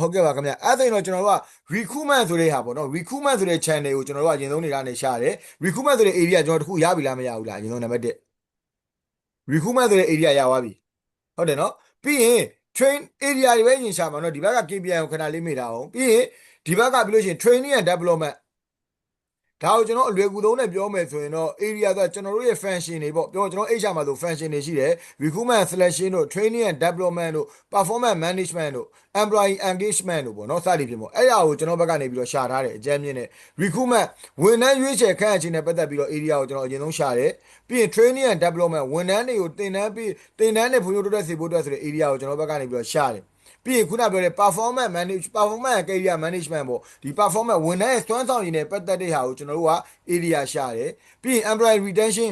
ဟုတ်ကဲ့ပါခင်ဗျအဲ့ဒါဆိုရင်တော့ကျွန်တော်တို့က recruitment ဆိုတဲ့ဟာပေါ့နော် recruitment ဆိုတဲ့ channel ကိုကျွန်တော်တို့ကအရင်ဆုံးနေလာနေရှာတယ် recruitment ဆိုတဲ့ area ကျွန်တော်တို့တခုရပြီလားမရဘူးလားအရင်ဆုံးနံပါတ်1 recruitment ဆိုတဲ့ area ရသွားပြီဟုတ်တယ်နော်ပြီးရင် train area တွေပဲရင်ရှာမှာနော်ဒီဘက်က KPI ကိုခဏလေးမေ့တာအောင်ပြီးရင်ဒီဘက်ကပြီးလို့ရှိရင် training and development ဒါကိုကျွန်တော်အလွယ်ကူဆုံးနဲ့ပြောမယ်ဆိုရင်တော့ area ဆိုကျွန်တော်တို့ရဲ့ function တွေပေါ့ပြောကျွန်တော် HR မှာဆို function တွေရှိတယ် recruitment selection တို့ training and development တို့ performance management တို့ employee engagement တို့ပေါ့နော်စသည်ဖြင့်ပေါ့အဲ့ဒါကိုကျွန်တော်ဘက်ကနေပြီးတော့ရှာထားတယ်အကြမ်းမြင့်နဲ့ recruitment ဝန်ထမ်းရွေးချယ်ခန့်အပ်ခြင်းနဲ့ပတ်သက်ပြီးတော့ area ကိုကျွန်တော်အရင်ဆုံးရှာတယ်ပြီးရင် training and development ဝန်ထမ်းတွေကိုသင်တန်းနဲ့ဖွံ့ဖြိုးတိုးတက်စေဖို့အတွက်ဆိုတဲ့ area ကိုကျွန်တော်ဘက်ကနေပြီးတော့ရှာတယ်ပြီးရင်ခုနပြောတဲ့ performance career management ပေါ့ဒီ performance ဝန်ထမ်းရဲ့စွမ်းဆောင်ရည်နဲ့ပတ်သက်တဲ့ဟာကိုကျွန်တော်တို့က area ရှာတယ်ပြီးရင် employee retention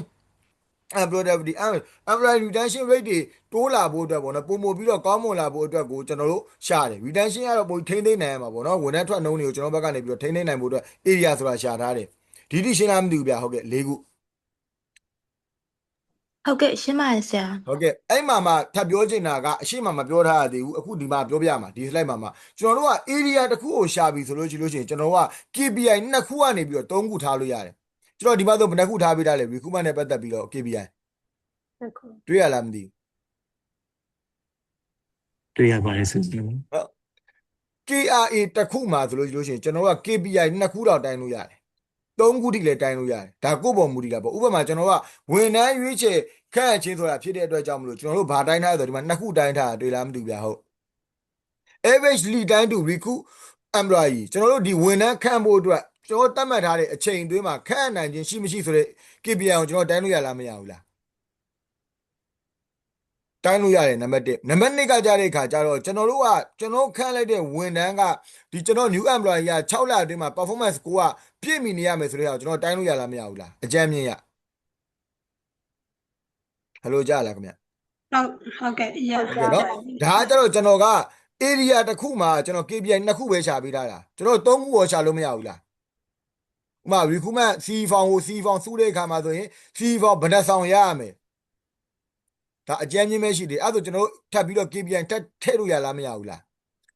employee retention rate တွေတိုးလာဖို့အတွက်ပေါ့နော်ပုံပြီးတော့ကောင်းမွန်လာဖို့အတွက်ကိုကျွန်တော်တို့ရှာတယ် retention ကတော့ပုံထိန်းသိမ်းနိုင်ရမှာပေါ့နော်ဝန်ထမ်းထွက်နှုန်းတွေကိုကျွန်တော်ဘက်ကနေပြီးတော့ထိန်းသိမ်းနိုင်ဖို့အတွက် area ဆိုတာရှာထားတယ်ဒီတိရှင်းလားမသိဘူးဗျဟုတ်ကဲ့၄ခု ဟုတ်ကဲ့ရှင်းပါတယ်ဆရာ ဟုတ်ကဲ့အဲ့မှာထပ်ပြောချင်တာကအရှိမပြောထားရသေးဘူးအခုဒီမှာပြောပြမှာဒီ slide မှာကျွန်တော်တို့က area တစ်ခုကိုရှာပြီဆိုလို့ရှိရင်ကျွန်တော်တို့က KPI 2ခုကနေပြီးတော့3ခုထားလို့ရတယ်ကျွန်တော်ဒီမှာဆိုဘယ်နှခုထားပေးထားလဲ recruitment နဲ့ပတ်သက်ပြီးတော့ KPI တွေ့ရလားမသိဘူး တွေ့ရပါတယ်ဆရာ KRA တစ်ခုမှာဆိုလို့ရှိရင်ကျွန်တော်တို့က KPI 2ခုတော့တိုင်းလို့ရတယ်3ခုထိလည်းတိုင်းလို့ရတယ်ဒါကိုယ့်ပေါ်မူတည်တာပေါ့ဥပမာကျွန်တော်ကဝန်ထမ်းရွေးချယ်ခန့်အပ်ခြင်းဆိုတာဖြစ်တဲ့အတွက်ကြောင့်မလို့ကျွန်တော်တို့ဘာတိုင်းထားရဆိုဒီမှာ2ခုတိုင်းထားတာတွေ့လားမသိဘူးဗျဟုတ် average lead time to recruit employee ကျွန်တော်တို့ဒီဝန်ထမ်းခန့်ဖို့အတွက်ကျွန်တော်တတ်မှတ်ထားတဲ့အချိန်အတွင်းမှာခန့်အပ်နိုင်ခြင်းရှိမရှိဆိုတဲ့ KPI ကိုကျွန်တော်တိုင်းလို့ရလားမရဘူးလား တိုင်းလို့ရတယ်နံပါတ်1နံပါတ်2ကကြတဲ့ခါကျတော့ကျွန်တော်ခန့်လိုက်တဲ့ဝန်ထမ်းကဒီကျွန်တော် new employee က6လအတွင်းမှာ performance ကိုကပြည့်မီနေရမယ်ဆိုတဲ့ဟာကိုကျွန်တော်တိုင်းလို့ရလားမရဘူးလားအကြမ်းမြင်ရဟယ်လိုကြားလားခင်ဗျ ဟုတ်ကဲ့ရ ဟုတ်ကဲ့နော်ဒါကကြတော့ကျွန်တော်က area တစ်ခုမှာကျွန်တော် KPI 2ခုပဲရှာပေးထားတာကျွန်တော်3ခုရောရှာလို့မရဘူးလားဥပမာ recruitment C form ကို C form စုတဲ့အခါမှာဆိုရင် C form ဘယ်နှဆောင်ရရမယ်ဒါအကြမ်းမြင်ပဲရှိတယ်အဲ့ဒါဆိုကျွန်တော်ထပ်ပြီးတော့ KPI ထည့်လို့ရလားမရဘူးလား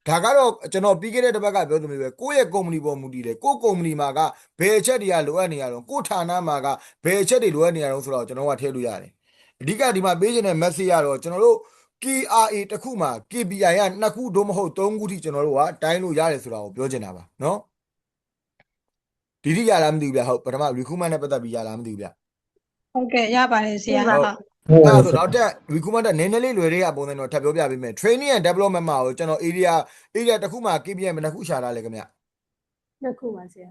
ဒါကတော့ကျွန်တော်ပြီးခဲ့တဲ့တစ်ပတ်ကပြောသလိုပဲကိုယ့်ရဲ့ company ပေါ်မူတည်တယ်ကိုယ့် company မှာကဘယ်အချက်တွေကလိုအပ်နေရတော့ကိုယ့်ဌာနမှာကဘယ်အချက်တွေလိုအပ်နေရတော့ဆိုတော့ကျွန်တော်ကထည့်လို့ရတယ်အဓိကဒီမှာပေးချင်တဲ့ message ကတော့ကျွန်တော်တို့ KRA တစ်ခုမှာ KPI က2ခုသို့မဟုတ်3ခုထိကျွန်တော်တို့ကတိုင်းလို့ရတယ်ဆိုတာကိုပြောချင်တာပါနော်ဒီထိရလားမသိဘူးဗျဟုတ်ပထမ recruitment နဲ့ပတ်သက်ပြီးရလားမသိဘူးဗျ ဟုတ်ကဲ့ရပါတယ်ဆရာ ဟုတ် ဟုတ် အဲ့ဒါဆိုနောက်တက် recruitment တက်နည်းနည်းလေးလွယ်တဲ့ပုံစံတော့ထပ်ပြောပြပေးမယ် training and development မှာကိုကျွန်တော် area တစ်ခုမှာ KPI ဘယ်နှခုရှာတာလဲခင်ဗျ နှစ်ခုပါဆရာ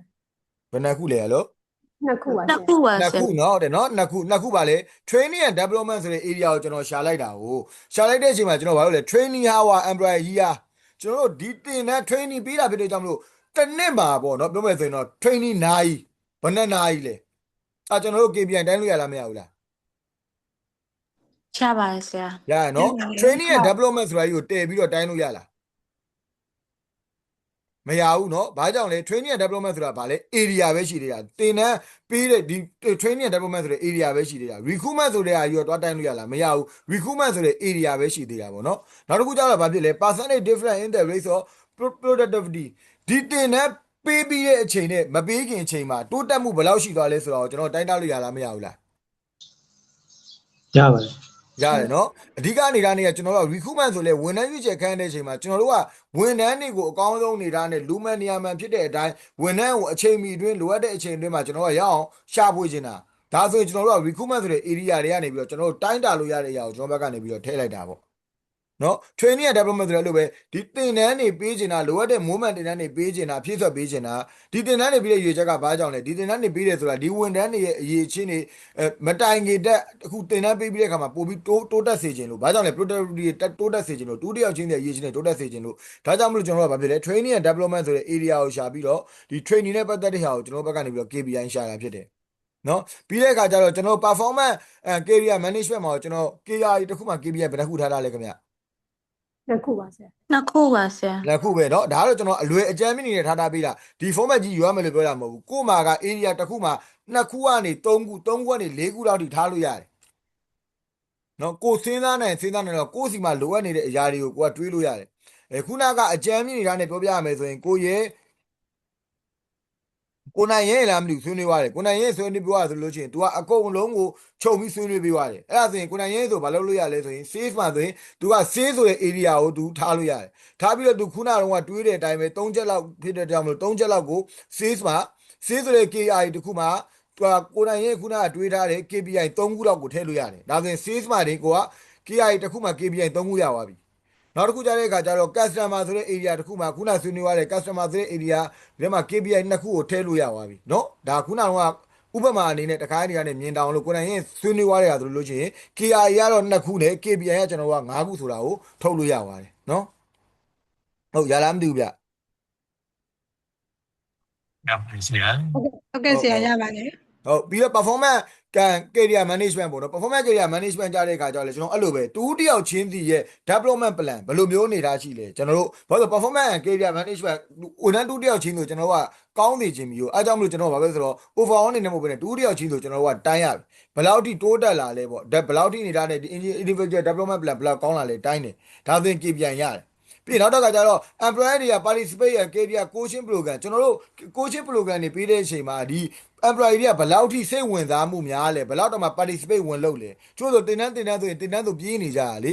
ဘယ်နှခုလဲလို့ နှစ်ခုပါဆ နှစ် ရာ ခုပါ နှစ် ဆရာ ခုเนาะတဲ့เนาะနှစ်ခုပါလေ training and development ဆိုတဲ့ area ကိုကျွန်တော်ရှာလိုက်တာကိုရှာလိုက်တဲ့အချိန်မှာကျွန်တော်ဘာလို့လဲ training hour employee year ကျွန်တော်တို့ဒီတင်တဲ့ training ပေးတာဖြစ်တဲ့ကြောင့်မလို့တစ်နှစ်မှာပေါ့เนาะပြောမယ်ဆိုရင်တော့ training နိုင်ဘယ်နှစ်နာရီလဲကျွန်တော်တို့ KPI တိုင်းလို့ရလားမရဘူးလား ချပါတယ်ဆရာ ရရเนาะ training and development ဆိုတာကြီးကိုတည်ပြီးတော့တိုင်းလို့ရလားမရဘူးเนาะဘာကြောင့်လဲ training and development ဆိုတာဘာလဲ area ပဲရှိသေးတာတင်တန်းပေးတဲ့ဒီ training and development ဆိုတဲ့ area ပဲရှိသေးတာ recruitment ဆိုတဲ့ဟာကြီးတော့တွားတိုင်းလို့ရလားမရဘူး recruitment ဆိုတဲ့ area ပဲရှိသေးတာပေါ့เนาะနောက်တစ်ခုကျတော့ဘာဖြစ်လဲ percentage difference in the rate of productivity ဒီတင်တန်းပေးပြီးတဲ့အချိန်နဲ့မပေးခင်အချိန်မှာတိုးတက်မှုဘယ်လောက်ရှိသွားလဲဆိုတော့ကျွန်တော်တိုင်းတာလို့ရလားမရဘူးလား ရပါတယ် ရတယ်နော်အဓိကနေတာနေကကျွန်တော်တို့ recruitment ဆိုလဲဝန်ထမ်းရွေးချယ်ခန့်တဲ့အချိန်မှာကျွန်တော်တို့ကဝန်ထမ်းတွေကိုအကောင်းဆုံးနေတာနဲ့လူမှန်နေရာမှန်ဖြစ်တဲ့အတိုင်းဝန်ထမ်းကိုအချိန်မီအတွင်းလိုအပ်တဲ့အချိန်အတွင်းမှာကျွန်တော်တို့ကရအောင်ရှာဖွေနေတာဒါဆိုရင်ကျွန်တော်တို့က recruitment ဆိုတဲ့ area တွေကနေပြီးတော့ကျွန်တော်တို့တိုင်းတာလို့ရတဲ့အရာကိုကျွန်တော်ဘက်ကနေပြီးတော့ထည့်လိုက်တာပေါ့နော် training and development ဆိုတဲ့လို့ပဲဒီသင်တန်းတွေပေးချင်တာလိုအပ်တဲ့ moment သင်တန်းတွေပေးချင်တာဖြည့်ဆွတ်ပေးချင်တာဒီသင်တန်းတွေပေးတဲ့ရွေချက်ကဘာကြောင့်လဲဒီသင်တန်းတွေပေးတယ်ဆိုတာဒီဝန်ထမ်းတွေရဲ့အရေးချင်းတွေမတိုင်ခင်တက်အခုသင်တန်းပေးပြီးတဲ့အခါမှာပို့ပြီးတိုးတက်စေခြင်းလို့ဘာကြောင့်လဲ productivity တိုးတက်စေခြင်းလို့တူတယောက်ချင်းရဲ့အရေးချင်းတွေတိုးတက်စေခြင်းလို့ဒါကြောင့်မလို့ကျွန်တော်တို့ကဘာဖြစ်လဲ training and development ဆိုတဲ့ area ကိုရှာပြီးတော့ဒီ training နဲ့ပတ်သက်တဲ့ဟာကိုကျွန်တော်တို့ဘက်ကနေပြီးတော့ KPI ရှာတာဖြစ်တယ်နော်ပြီးတဲ့အခါကျတော့ကျွန်တော် performance career management မှာကျွန်တော် KRI တစ်ခုမှ KPI ဘယ်နှခုထားတာလဲခင်ဗျ နှစ်ခုပါဆရာ နှစ်ခုပါဆရာ လက်ခုပဲเนาะဒါကတော့ကျွန်တော်အလွယ်အကြမ်းမြင့်နေတဲ့ထားပေးတာဒီ format ကြီးယူရမယ်လို့ပြောတာမဟုတ်ဘူးကို့မှာက area တစ်ခုမှာ2ခုကနေ3ခု3ခုကနေ4ခုလောက်ထိထားလို့ရတယ်เนาะကိုစဉ်းစားနိုင်တော့ကို့စီမှာလိုအပ်နေတဲ့အရာတွေကိုကိုကတွေးလို့ရတယ်ခုနကအကြမ်းမြင့်နေတာနဲ့ပြောပြရမယ်ဆိုရင်ကိုရဲ့ကိုနိုင်ရဲလားမသိဘူးဆွေးနွေးသွားတယ်ကိုနိုင်ရဲဆွေးနွေးပြောရဆိုလို့ရှိရင် तू ကအကုန်လုံးကိုချုပ်ပြီးဆွေးနွေးပေးသွားတယ်အဲ့ဒါဆိုရင်ကိုနိုင်ရဲဆိုဘာလုပ်လို့ရလဲဆိုရင် save မှာဆိုရင် तू က save ဆိုတဲ့ area ကို तू ထားလို့ရတယ်ထားပြီးတော့ तू ခုနကတော့တွေးတဲ့အတိုင်းပဲ3ချက်လောက်ဖြစ်တဲ့ကြောင့်မလို့3ချက်လောက်ကို save မှာ save ဆိုတဲ့ KI တခုမှာ तू ကိုနိုင်ရဲခုနကတွေးထားတဲ့ KPI 3ခုလောက်ကိုထည့်လို့ရတယ်ဒါဆိုရင် save မှာတင်ကိုက KI တခုမှာ KPI 3ခုရသွားပြီနောက်တစ်ခုကြတဲ့အခါကျတော့ customer ဆိုတဲ့ area တစ်ခုမှာခုနဆွေးနွေးရတဲ့ customer ဆိုတဲ့ area ဒီမှာ KPI နှစ်ခုကိုထည့်လို့ရသွားပြီเนาะဒါခုနကဥပမာအနေနဲ့တခါနေကနေမြင်တောင်လို့ကိုယ်တိုင်ရင်ဆွေးနွေးရတဲ့ဟာဆိုလို့ရှိရင် KRI ကတော့2ခုနဲ့ KPI ကကျွန်တော်က5ခုဆိုတာကိုထုတ်လို့ရပါတယ်เนาะဟုတ်ရလားမသိဘူးဗျ ရပါတယ်ဆရာ ဟုတ်ကဲ့ဆရာရပါတယ် ဟုတ်ပြီးတော့ performance career management ပေါ့နော် performance career management ကြတဲ့အခါကျတော့လေကျွန်တော်အဲ့လိုပဲတူတယောက်ချင်းစီရဲ့ development plan ဘယ်လိုမျိုးနေတာရှိလဲကျွန်တော်တို့ဘာလို့ performance and career management ဝန်ထမ်းတူတယောက်ချင်းဆိုကျွန်တော်တို့ကကောင်းနေခြင်းမျိုးအဲကြောင့်မလို့ကျွန်တော်ဘာပဲဆိုတော့ overall အနေနဲ့မဟုတ်ဘဲနဲ့တူတယောက်ချင်းဆိုကျွန်တော်တို့ကတိုင်းရပြီဘယ်လောက်ထိတိုးတက်လာလဲပေါ့ဘယ်လောက်ထိနေတာနဲ့ဒီ individual development plan ဘယ်လောက်ကောင်းလာလဲတိုင်းတယ်ဒါဆိုရင် KPI ရတယ်ပြီးနောက်တော့ကကြတော့ employee တွေက participate ရ career coaching program ကျွန်တော်တို့ coaching program တွေပေးတဲ့အချိန်မှာဒီ employee တွေကဘယ်လောက်ထိစိတ်ဝင်စားမှုများလဲဘယ်လောက်တော့မှ participate ဝင်လုပ်လဲကျို့ဆိုတင်တန်းဆိုရင်တင်တန်းဆိုပြေးနေကြတာလေ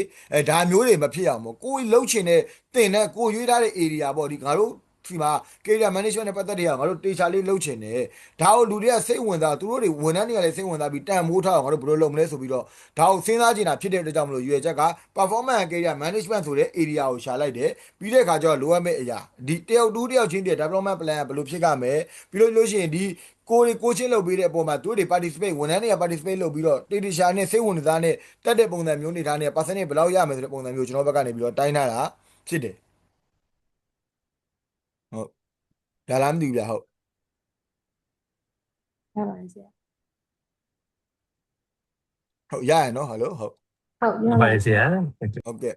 ဒါမျိုးတွေမဖြစ်အောင်ပေါ့ကိုယ်လှုပ်ချင်တဲ့တင်တန်းကိုရွေးထားတဲ့ area ပေါ့ဒီငါတို့ဒီမှာ career management နဲ့ပတ်သက်တဲ့ဟာငါတို့တေချာလေးလှုပ်ချင်တယ်ဒါကိုလူတွေကစိတ်ဝင်စားသူတို့တွေဝန်ထမ်းတွေကလည်းစိတ်ဝင်စားပြီးတန်မိုးထားအောင်ငါတို့ဘယ်လိုလုပ်မလဲဆိုပြီးတော့ဒါကိုစဉ်းစားကြည့်တာဖြစ်တဲ့အတွက်ကြောင့်မလို့ရွေချက်က performance career management ဆိုတဲ့ area ကိုရှာလိုက်တယ်ပြီးတဲ့အခါကျတော့လိုအပ်မဲ့အရာဒီတယောက်ချင်းတည်း development plan ဘယ်လိုဖြစ်ကြမလဲပြီးလို့ရှိရင်ဒီ ကိုချင်းလုပ်ပေးတဲ့အပေါ်မှာသူတို့တွေ participate ဝန်ထမ်းတွေက participate လုပ်ပြီးတော့တေတီရှာနဲ့စိတ်ဝင်စားနဲ့တက်တဲ့ပုံစံမျိုးနေထားနဲ့ percentage ဘယ်လောက်ရမယ်ဆိုတဲ့ပုံစံမျိုးကျွန်တော်ဘက်ကနေပြီးတော့တိုင်းထားတာဖြစ်တယ်ဟုတ်ဒါလားမသိဘူးဗျဟုတ် ရပါတယ်ဆရာ ဟုတ်ရရနော်ဟယ်လိုဟုတ် ဟုတ်ရ ဟုတ် ပါ ပါ တ တယ် ယ်ဆရာ ဟုတ်ကဲ့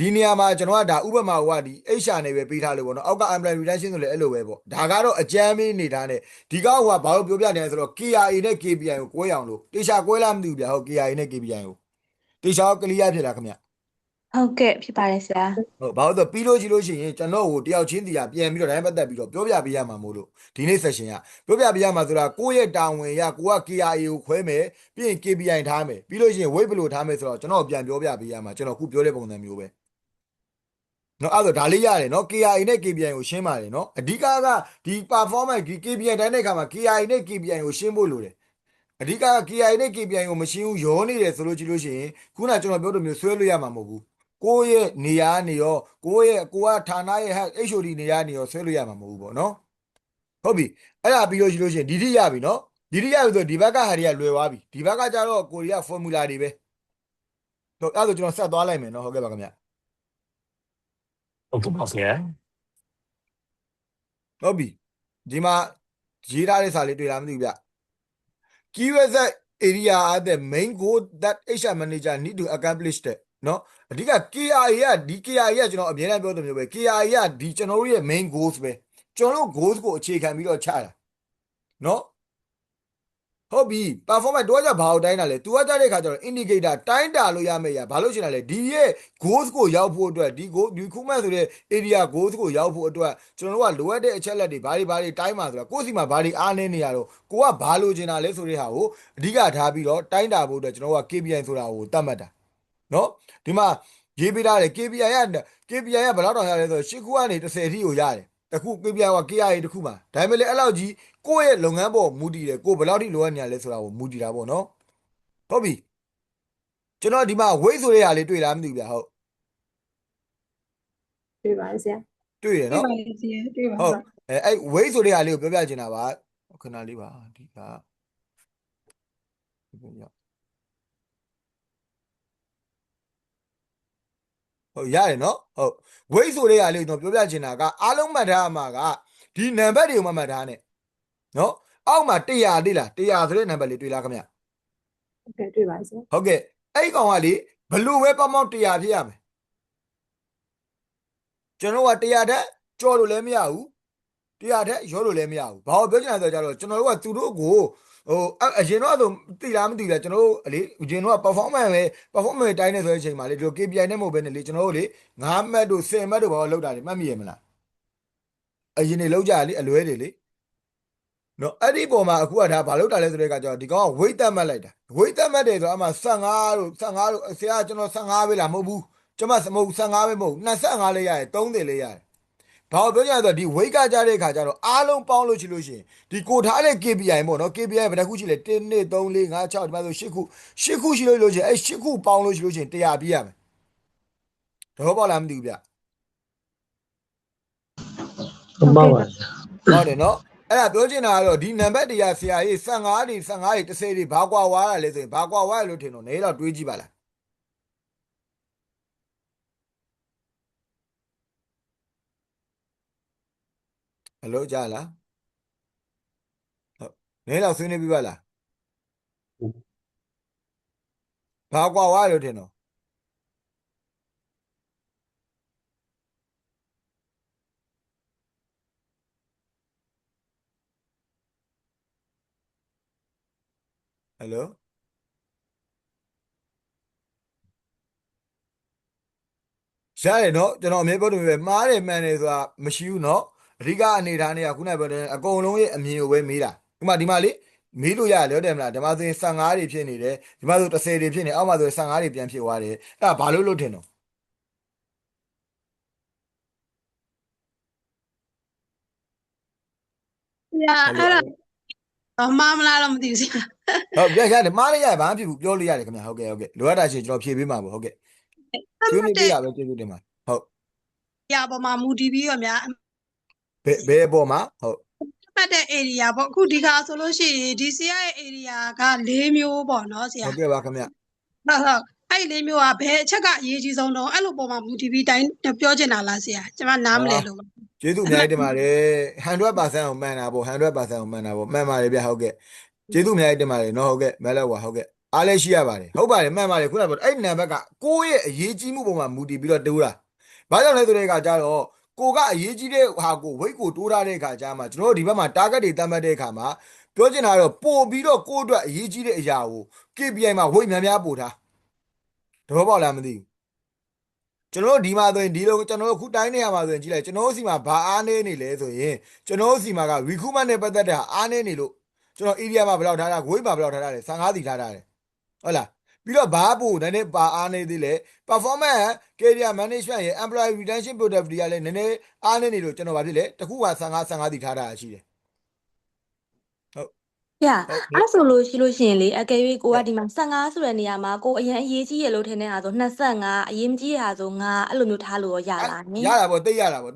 ဒီနေရာမှာကျွန်တော်ကဒါဥပမာဟိုကဒီ HR နဲ့ပဲပေးထားလို့ပေါ့နော်အောက်က employee relation ဆိုလည်းအဲ့လိုပဲပေါ့ဒါကတော့အကြမ်းမင်းနေထားတဲ့ဒီကောက်ဟိုကဘာလို့ပြောပြနေလဲဆိုတော့ KRA နဲ့ KPI ကိုကွဲအောင်လို့တေချာကွဲလားမသိဘူးဗျဟုတ် KRA နဲ့ KPI ကိုတေချာကလီးယားဖြစ်လားခင်ဗျ ဟုတ်ကဲ့ဖြစ်ပါတယ်ဆရာ ဟုတ်ဘာလို့ဆိုပြီးလို့ရှိရင်ကျွန်တော်ကိုတယောက်ချင်းစီကပြန်ပြီးတော့တိုင်းပတ်သက်ပြီးတော့ပြောပြပေးရမှာမို့လို့ဒီနေ့ session ကပြောပြပေးရမှာဆိုတာကိုယ့်ရဲ့တာဝန်ရကိုက KRA ကိုခွဲမယ်ပြီးရင် KPI ထားမယ်ပြီးလို့ရှိရင် weight ဘယ်လိုထားမယ်ဆိုတော့ကျွန်တော်ပြန်ပြောပြပေးရမှာကျွန်တော်ခုပြောတဲ့ပုံစံမျိုးပဲနော်အဲ့ဒါဒါလေးရတယ်နော် KRA နဲ့ KPI ကိုရှင်းပါတယ်နော်အဓိကကဒီ performance ဒီ KPI တိုင်းတဲ့အခါမှာ KRA နဲ့ KPI ကိုရှင်းဖို့လိုတယ်အဓိက KRA နဲ့ KPI ကိုမရှင်းဘူးရောနေတယ်ဆိုလို့ကြည့်လို့ရှိရင်ခုနကျွန်တော်ပြောတဲ့မျိုးဆွဲလို့ရမှာမဟုတ်ဘူးကိုယ့်ရဲ့နေရာနေရောကိုကဌာနရဲ့ HOD နေရာနေရောဆွဲလို့ရမှာမဟုတ်ဘူးပေါ့နော်ဟုတ်ပြီအဲ့ဒါပြီးလို့ရှိလို့ရှိရင်ဒီတိရပြီနော်ဒီတိရပြီဆိုဒီဘက်ကဟာတွေကလွယ်သွားပြီဒီဘက်ကကျတော့ကိုရီးယား formula တွေပဲဟုတ်အဲ့ဒါဆိုကျွန်တော်ဆက်သွားလိုက်မယ်နော်ဟုတ်ကဲ့ပါခင်ဗျ ဟုတ်ကဲ့ပါဆရာ ဟုတ်ပြီဒီမှာရေးထားတဲ့စာလေးတွေ့လားမသိဘူးဗျ Keywords area are the main goal that HR manager need to accomplish တဲ့နော်အဓိက KRA ကဒီ KRA ကကျွန်တော်အမြဲတမ်းပြောတဲ့မျိုးပဲ KRA ကဒီကျွန်တော်တို့ရဲ့ main goals ပဲကျွန်တော်တို့ goals ကိုအခြေခံပြီးတော့ချတာနော်ဟုတ်ပြီ performance တော့ကြဘာကိုတိုင်းတာလဲ तू ကကြတဲ့ခါကျတော့ indicator တိုင်းတာလို့ရမယ့်ရဘာလို့ရှင်းတာလဲဒီရဲ့ goals ကိုရောက်ဖို့အတွက်ဒီ goal ဒီခုမှဆိုတဲ့ area goals ကိုရောက်ဖို့အတွက်ကျွန်တော်တို့ကလိုအပ်တဲ့အချက်လက်တွေဘာတွေတိုင်းမှာဆိုတာကိုယ့်စီမှာဘာတွေအားနည်းနေရတော့ကိုကဘာလို့ချင်တာလဲဆိုတဲ့ဟာကိုအဓိကထားပြီးတော့တိုင်းတာဖို့အတွက်ကျွန်တော်တို့က KPI ဆိုတာကိုသတ်မှတ်တာနော်ဒီမှာရေးပေးထားတယ် KPI ကဘယ်လောက်တောင်ရလဲဆိုတော့10ခုကနေ30အထိကိုရတယ်တခု KPI က KRA တခုမှာဒါပေမဲ့လည်းအဲ့လောက်ကြီးကိုယ့်ရဲ့လုပ်ငန်းပေါ်မူတည်တယ်ကိုဘယ်လောက်ထိလိုအပ်နေရလဲဆိုတာကိုမူတည်တာပေါ့နော်ဟုတ်ပြီကျွန်တော်ဒီမှာ weight ဆိုတဲ့ဟာလေးတွေ့လားမသိဘူးဗျဟုတ် တွေ့ပါတယ်ဆရာ တွေ့ရ တွေ့ နော် ပါလေစီတွေ့ပါ ဟုတ်အဲ့ weight ဆိုတဲ့ဟာလေးကိုပြောပြချင်တာပါခဏလေးပါဒီကဟုတ်ရတယ်နော်ဟုတ် weight ဆိုတဲ့ဟာလေးကိုကျွန်တော်ပြောပြချင်တာကအားလုံးမှတ်ထားမှာကဒီနံပါတ်တွေကိုမှတ်ထားနဲ့နော်အောက်မှာ100လေးလား100ဆိုတဲ့နံပါတ်လေးတွေ့လားခင်ဗျ ဟုတ်ကဲ့တွေ့ပါတယ်ဆရာ ဟုတ်ကဲ့အဲ့ဒီကောင်ကလေဘလို့ပဲပေါင်းပေါင်း100ဖြစ်ရမယ်ကျွန်တော်က100တက်ကြော်လို့လည်းမရဘူး100တက်ရောလို့လည်းမရဘူးဘာလို့ပြောချင်လဲဆိုတော့ကျွန်တော်တို့ကသူတို့ကိုဟိုအရင်တော့ဆိုသိလားမသိလားကျွန်တော်တို့လေအရင်တော့ performance တိုင်းနေဆိုတဲ့အချိန်မှာလေဒီ KPI နဲ့မဟုတ်ဘဲနဲ့လေကျွန်တော်တို့လေ9မှတ်တို့10မှတ်တို့ဘာလို့လောက်တာလေမှတ်မိရမလားအရင်နေလောက်ကြလေအလွဲတွေလေနော်အဲ့ဒီပုံမှာအခုကဒါဘာလို့တာလဲဆိုတဲ့အခါကျတော့ဒီကောင်က weight သတ်မှတ်လိုက်တာ weight သတ်မှတ်တယ်ဆိုတော့အမှ15တို့ဆရာကျွန်တော်15ပဲလားမဟုတ်ဘူးကျွန်မမဟုတ်15ပဲမဟုတ်25လေးရတယ်30လေးရတယ်ဘာလို့ပြောကြလဲဆိုတော့ဒီ weight ကကြတဲ့အခါကျတော့အားလုံးပေါင်းလို့ရှိလို့ရှိရင်ဒီကိုထားတဲ့ KPI ပေါ့နော် KPI ဘယ်နှခုရှိလဲ1 2 3 4 5 6ဒီမှာဆို8ခုရှိလို့ရှိရင်အဲ့8ခုပေါင်းလို့ရှိလို့ရှိရင်100ပြည့်ရမယ်တော့ပေါ့လားမသိဘူးဗျ ဟုတ်ပါပါ ဟုတ်တယ်နော်အဲ့ဒါပြောချင်တာကတော့ဒီနံပါတ်တရားဆရာကြီး15တွေ30တွေဘာကွာဝါတာလဲဆိုရင်ဘာကွာဝါရလို့ထင်တော့နေတော့တွေးကြည့်ပါလားဟယ်လိုကြားလားဟုတ်နေတော့ဆွေးနွေးပြပါလားဘာကွာဝါရလို့ထင်တော့ဟယ်လိုရတယ်နော်ကျွန်တော်အမြဲပြောတယ်ပဲမှားတယ်မှန်တယ်ဆိုတာမရှိဘူးနော်အဓိကအနေထားနေကခုနကပြောတဲ့အကုန်လုံးရဲ့အမြင်ကိုပဲမေးတာဒီမှာလေမေးလို့ရတယ်ဟုတ်တယ်မလားဒီမှာဆိုရင်15တွေဖြစ်နေတယ်ဒီမှာဆို30တွေဖြစ်နေအောက်မှာဆို15တွေပြန်ဖြစ်သွားတယ်အဲ့ဒါဘာလို့ထင်တော့ ဆရာအဲ့ဒါမမလားတော့မသိဘူးဆရာ ဟုတ်ရတယ်မားလေးရဘာမှဖြစ်ဘူးပြောလို့ရတယ်ခင်ဗျာဟုတ်ကဲ့လိုအပ်တာရှိကျွန်တော်ဖြည့်ပေးမှာပေါ့ဟုတ်ကဲ့ဆွေးနွေးပြရပဲကျေးဇူးတင်ပါဟုတ် ဆရာပေါ်မှာမူတည်ပြီးတော့များ ဘယ်အပေါ်မှာဟုတ် တ မှတ်တဲ့ area ပေါ့အခုဒီခါဆိုလို့ရှိရင်ဒီဆရာရဲ့ area က၄မျိုးပေါ့နော်ဆရာ ဟုတ်ကဲ့ပါခင်ဗျ ဟုတ်အဲ့၄မျိုးကဘယ်အချက်ကအရေးကြီးဆုံးတော့အဲ့လိုပုံမှာမူတည်ပြီးတိုင်းပြောချင်တာလားဆရာကျွန်မနားမလဲလို့ပါ ကျေးဇူးအများကြီးတင်ပါတယ်100%ကိုမှန်တာပေါ့100%ကိုမှန်တာပေါ့မှန်ပါတယ်ဗျဟုတ်ကဲ့ကျေးဇူးအများကြီးတင်ပါတယ်နော်ဟုတ်ကဲ့မဲလောက်ပါဟုတ်ကဲ့အားလည်းရှိရပါတယ်ဟုတ်ပါတယ်မှန်ပါတယ်ခုနကပြောအဲ့နံပါတ်ကကိုယ့်ရဲ့အရေးကြီးမှုပုံမှာမူတည်ပြီးတော့တိုးတာဘာကြောင့်လဲဆိုတဲ့အခါကျတော့ကိုကအရေးကြီးတဲ့ဟာကိုဝိတ်ကိုတိုးထားတဲ့အခါကျမှကျွန်တော်တို့ဒီဘက်မှာ target တွေသတ်မှတ်တဲ့အခါမှာပြောချင်တာတော့ပို့ပြီးတော့ကိုယ့်အတွက်အရေးကြီးတဲ့အရာကို KPI မှာဝိတ်များများပို့ထားတဘောပေါက်လားမသိဘူးကျွန်တော်တို့ဒီမှာဆိုရင်ဒီလိုကျွန်တော်တို့ခုတိုင်းနေရမှာဆိုရင်ကြည့်လိုက်ကျွန်တော်တို့စီမှာဘာအားနေနေလဲဆိုရင်ကျွန်တော်တို့စီမှာက recruitment နဲ့ပတ်သက်တဲ့အားနေနေလို့ကျွန်တော် area မှာဘယ်လောက်ထားတာဝိတ်မှာဘယ်လောက်ထားတာလဲ15စီထားတာတယ်ဟုတ်လားပြီးတော့ဘာပို့နည်းနည်းပါအားနေသေးလဲ performance career management ရဲ့ employee retention productivity ကလည်းနည်းနည်းအားနေနေလို့ကျွန်တော်ဗာဖြစ်လေတခုက15စီထားတာရှိတယ် ဗျာ ဟုတ် အဲ့ဆိုလို့ရှိရင်လေအကယ်၍ကိုကဒီမှာ15ဆိုတဲ့နေရာမှာကိုအရင်အရေးကြီးရလို့ထင်တဲ့ဟာဆို25အရေးမကြီးရဟာဆို5အဲ့လိုမျိုးထားလို့ရလားနင် ရတာပေါ့တိတ်ရတာပေါ့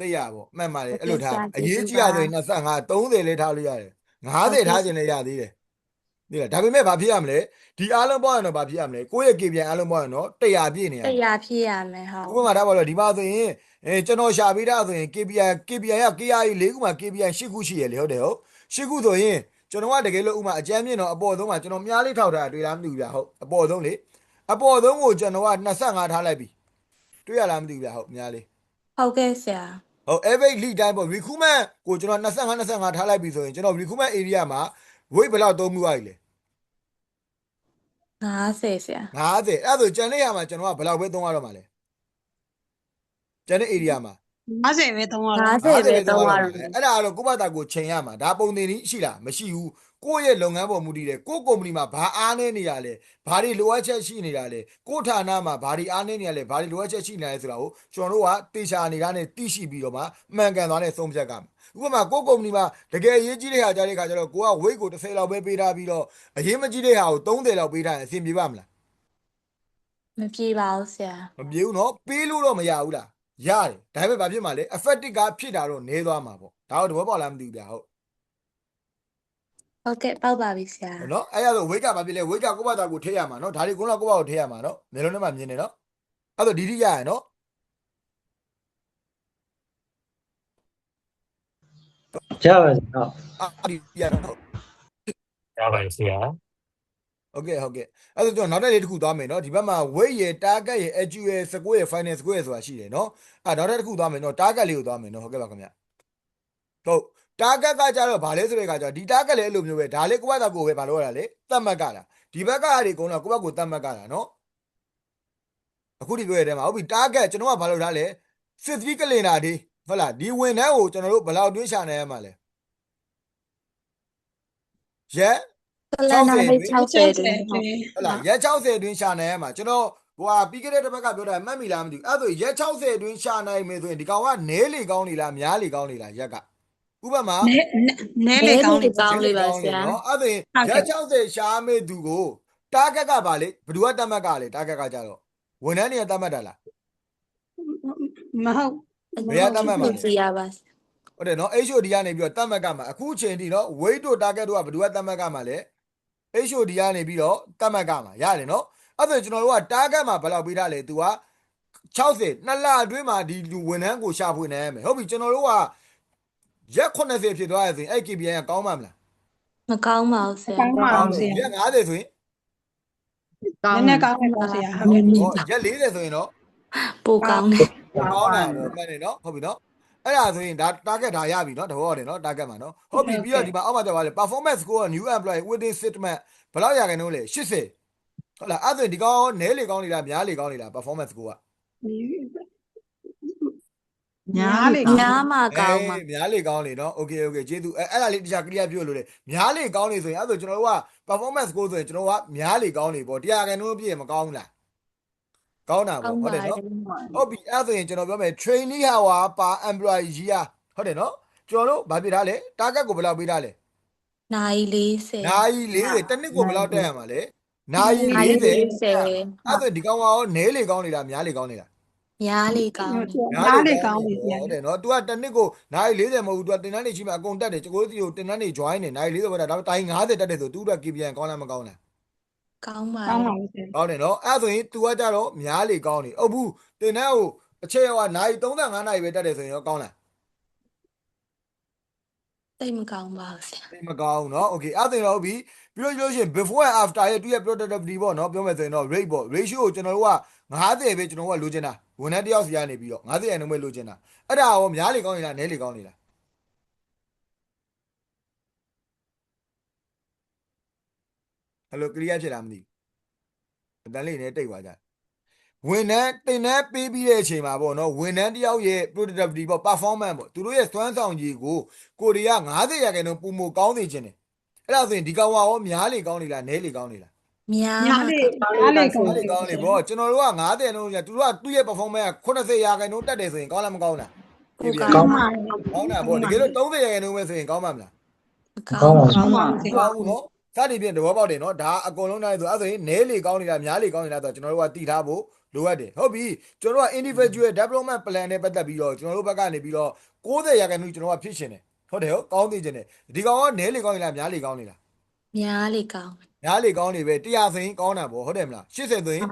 မှန်ပါတယ်အဲ့လိုထားအရေးကြီးရဆိုရင်25 30လေးထားလို့ရတယ်50ထားခြင်းလည်းရသေးတယ်ဒီလားဒါပေမဲ့ဘာဖြစ်ရမလဲဒီအားလုံးပေါ့ရတော့ဘာဖြစ်ရမလဲကိုယ့်ရဲ့ KPI အားလုံးပေါ့ရတော့100ပြည့်နေရ တရားဖြစ်ရမယ်ဟုတ် ဥပမာထားပါတော့ဒီမှာဆိုရင်ကျွန်တော်ရှာပေးတာဆိုရင် KPI က KRE ၄ခုမှာ KPI 8ခုရှိရလေဟုတ်တယ်ဟုတ်8ခုဆိုရင်ကျွန်တော်ကတကယ်လို့ဥပမာအကြမ်းမြင့်တော့အပေါ်ဆုံးမှာကျွန်တော်မြားလေးထောက်ထားတာတွေ့လားမသိဘူးဗျဟုတ်အပေါ်ဆုံးလေအပေါ်ဆုံးကိုကျွန်တော်က25ထားလိုက်ပြီတွေ့ရလားမသိဘူးဗျဟုတ်မြားလေး ဟုတ်ကဲ့ဆရာ ဟုတ် average lead time ပေါ့ recruitment ကိုကျွန်တော်25ထားလိုက်ပြီဆိုရင်ကျွန်တော် recruitment area မှာ weight ဘယ်လောက်သုံးမှုရည်လဲ 50ဆရာ 50အဲ့ဒါဆိုကျန်တဲ့နေရာမှာကျွန်တော်ကဘယ်လောက်ပဲသုံးရတော့မှာလဲကျန်တဲ့ area မှာ 50ပဲသုံးရတော့ 50ပဲသုံးရတော့ အဲ့ဒါကတော့ကိုယ့်ဘာသာကိုချိန်ရမှာဒါပုံသင်နည်းရှိလားမရှိဘူးကိုယ့်ရဲ့လုပ်ငန်းပေါ်မူတည်တယ်ကိုယ့်ကုမ္ပဏီမှာဘာအားနေနေရလဲဘာတွေလိုအပ်ချက်ရှိနေတာလဲကိုယ့်ဌာနမှာဘာတွေအားနေနေရလဲဘာတွေလိုအပ်ချက်ရှိနေလဲဆိုတာကိုကျွန်တော်တို့ကတေချာနေတာနဲ့သိရှိပြီးတော့မှမှန်ကန်သွားတဲ့ဆုံးဖြတ်ကဥပမာကိုယ့်ကုမ္ပဏီမှာတကယ်အရေးကြီးတဲ့ဟာကြားတဲ့ခါကျတော့ကိုက weight ကို30လောက်ပဲပေးထားပြီးတော့အရေးမကြီးတဲ့ဟာကို30လောက်ပေးထားရင်အဆင်ပြေပါမလား မပြေပါဘူးဆရာ မပြေဘူးเนาะပေးလို့တော့မရဘူးလားရတယ်ဒါပေမဲ့ဘာဖြစ်မှာလဲ effective ကဖြစ်တာတော့နည်းသွားမှာပေါ့ဒါတော့တဘောပေါက်လားမသိဘူးဗျာဟုတ် ဟုတ်ကဲ့ပေါက်ပါပြီဆရာ เนาะအဲ့ဒါဆိုဝိတ်ကဘာဖြစ်လဲဝိတ်ကကိုယ့်ဘာသာကိုထည့်ရမှာเนาะဒါတွေကိုယ့်ဘာကိုထည့်ရမှာเนาะမျက်လုံးထဲမှာမြင်နေเนาะအဲ့ဒါဒီတိရရเนาะ ရပါစေဟုတ် ဒီရเนาะ ရပါပြီဆရာ ဟုတ်ကဲ့အဲ့ဒါကျွန်တော်နောက်တစ်လေးတစ်ခုသွားမယ်เนาะဒီဘက်မှာ weight ရယ် target ရယ် HU ရယ် score ရယ် final score ရယ်ဆိုတာရှိတယ်เนาะအဲ့နောက်တစ်ခုသွားမယ်เนาะ target လေးကိုသွားမယ်เนาะဟုတ်ကဲ့ပါခင်ဗျဟုတ် target ကကြတော့ဗာလဲဆိုတဲ့အခါကျတော့ဒီ target လေးအဲ့လိုမျိုးပဲဒါလေးကိုယ့်ဘာသာကိုပဲဗာလို့ရတာလေသတ်မှတ်ကြတာဒီဘက်ကအားတွေကုန်တော့ကိုယ့်ဘက်ကိုသတ်မှတ်ကြတာเนาะအခုဒီပြောရတဲ့မှာဟုတ်ပြီ target ကျွန်တော်ကဘာလို့ထားလဲ 63 ကလင်တာဒီဟုတ်လားဒီဝင်နှန်းကိုကျွန်တော်တို့ဘယ်လောက်တွင်းရှာနိုင်ရမှာလဲရက် ကလန်နာလေး60တွင်ဟုတ် ဟုတ်လားရက်60တွင်းရှာနိုင်ရမှာကျွန်တော်ဟိုဟာပြီးခဲ့တဲ့တစ်ပတ်ကပြောတာမှတ်မိလားမသိဘူးအဲ့ဒါဆိုရက်60တွင်းရှာနိုင်မယ်ဆိုရင်ဒီကောင်ကနဲလေကောင်းနေလားများလေကောင်းနေလားရက်ကဥပမာ နဲလေကောင်းလေ ကောင်းလေးပါဆရာ เนาะအဲ့ဒါရက်60ရှာမဲ့သူကို target ကပါလေဘယ်သူကတတ်မှတ်ကလေ target ကကြတော့ဝန်ထမ်းတွေကတတ်မှတ်တာလား မဟုတ် ဘယ်ကတတ်မှတ်မှာလဲ စီရပါ ဟုတ်တယ်เนาะ HOD ကနေပြီးတော့တတ်မှတ်ကမှာအခုချိန်ထိเนาะ weight တို့ target တို့ကဘယ်သူကတတ်မှတ်ကမှာလဲ HOD ကနေပြီးတော့တတ်မှတ်ကမှာရတယ်เนาะအဲ့ဒါကျွန်တော်တို့က target မှာဘယ်လောက်ပေးထားလဲ तू က60နှစ်လအတွင်းမှာဒီလူဝန်ထမ်းကိုရှာဖွေနိုင်ရမယ်ဟုတ်ပြီကျွန်တော်တို့ကရက်80ဖြစ်သွားရဆိုရင်အဲ့ KPI ကကောင်းမှာမလား မကောင်းပါဘူးဆရာ ကောင်းပါဘူးဆရာ ရက်50ဆိုရင် နည်းနည်းကောင်းတယ်ပါဆရာဟုတ်ကဲ့ ဟောရက်40ဆိုရင်တော့ ပိုကောင်းတယ် ကောင်းတာတော့မှန်တယ်เนาะဟုတ်ပြီเนาะအဲ့ဒါဆိုရင်ဒါ target ဒါရပြီเนาะတဘောရတယ်เนาะ target မှာเนาะဟုတ်ပြီပြီးတော့ဒီမှာအောက်မှာကြောက်ပါလေ performance score new employee within statement ဘယ်လောက်ရခိုင်နှုန်းလဲ80ဟုတ်လားအဲ့ဒါဒီကောင်နဲလေကောင်းနေလားများလေကောင်းနေလား performance score က ညားလေ ညားမှကောင်းမှာ များလေကောင်းလေเนาะ okay ကျေးဇူးအဲ့ဒါလေးတရား clear ပြောလို့လေများလေကောင်းနေဆိုရင်အဲ့ဒါကျွန်တော်တို့က performance score ဆိုရင်ကျွန်တော်ကများလေကောင်းနေပေါ့တရားခိုင်နှုန်းပြည့်မကောင်းဘူးလားကောင်းတာပေါ့ဟုတ်တယ်เนาะဟုတ်ပြီအဲ့ဒါဆိုရင်ကျွန်တော်ပြောမယ် trainee hour per employee year ဟုတ်တယ်เนาะကျွန်တော်တို့ဗာပြထားလဲ target ကိုဘယ်လောက်ပေးထားလဲ နိုင်40 နိုင်40တစ်နှစ်ကိုဘယ်လောက်တက်ရမှာလဲနိုင်40 40 အဲ့ဒါဒီကောင်ကရောနဲလေကောင်းနေလားများလေကောင်းနေလား များလေကောင်းတယ် နားလေကောင်းပြီဆရာ ဟုတ်တယ်နော် तू ကတစ်နှစ်ကိုနိုင်40မဟုတ်ဘူး तू ကတင်တန်းနေရှိမှအကုန်တက်တယ်ကိုစီကိုတင်တန်းနေ join နေနိုင်40ပဲဒါတိုင်း50တက်တယ်ဆို तू တို့ KPI ကောင်းလားမကောင်းလား ကောင်းပါ ကောင်းပါ လေ ဘူးဆရာ ကောင်းတယ်နော်အဲ့ဆိုရင် तू ကကြတော့များလေကောင်းနေဟုတ်ဘူးတင်တန်းကိုအချက်ရောနိုင်35နိုင်ပဲတက်တယ်ဆိုရင်ရောကောင်းလား တိတ်မကောင်းပါဘူးဆရာ မကောင်းเนาะ okay အဲ့ဒါတော့ဟုတ်ပြီပြီးလို့ရှိရင် before and after ရဲ့သူရဲ့ productivity ပေါ့เนาะပြောမယ်ဆိုရင်တော့ rate ပေါ့ ratio ကိုကျွန်တော်တို့က50ပဲကျွန်တော်တို့ကလိုချင်တာဝန်ထမ်းတစ်ယောက်စီကနေပြီးတော့50ရာခိုင်နှုန်းပဲလိုချင်တာအဲ့ဒါရောများလေကောင်းနေလားနည်းလေကောင်းနေလားဟယ်လို clear ဖြစ်လားမသိဘူးအတန်းလေးနဲ့တိတ်သွားကြဝန်ထမ်းတင်တန်းပေးပြီးတဲ့အချိန်မှာပေါ့เนาะဝန်ထမ်းတစ်ယောက်ရဲ့ productivity ပေါ့ performance ပေါ့သူတို့ရဲ့စွမ်းဆောင်ရည်ကိုကိုရီးယား50ရာခိုင်နှုန်းပုံမကောင်းနေခြင်းတယ်အဲ့ဒါဆိုရင်ဒီကောင်ကရောများလေကောင်းနေလားနည်းလေကောင်းနေလား များ ညာ မှာ လေ ကောင်း နားလေကောင်း အားလေကောင်းလေဗောကျွန်တော်တို့က90နှုန်းကျသူတို့ကသူ့ရဲ့ performance က80ရာခိုင်နှုန်းတက်တယ်ဆိုရင်ကောင်းလားမကောင်းလား ပို ကော ကော င်း င်း ပါ ကောင်းတာဗောတကယ်လို့30ရာခိုင်နှုန်းပဲဆိုရင်ကောင်းမှာမလား မကောင်းပါ ကောင်းပါ မကောင်းဘူးနော်စသည်ဖြင့်သဘောပေါက်တယ်နော်ဒါအကုန်လုံးနိုင်ဆိုအဲ့ဆိုရင်နည်းလေကောင်းနေတာများလေကောင်းနေတာဆိုကျွန်တော်တို့ကတည်ထားဖို့လိုအပ်တယ်ဟုတ်ပြီကျွန်တော်တို့က individual development plan နဲ့ပတ်သက်ပြီးတော့ကျွန်တော်တို့ဘက်ကနေပြီးတော့90ရာခိုင်နှုန်းကျွန်တော်ကဖြစ်ရှင်တယ်ဟုတ်တယ်ဟုတ်ကောင်းသိခြင်းတယ်ဒီကောင်ကနည်းလေကောင်းနေလားများလေကောင်းနေလား များလေကောင်း များလေကောင်းနေပဲ100ဆိုရင်ကောင်းတာဗောဟုတ်တယ်မလား80ဆိုရင်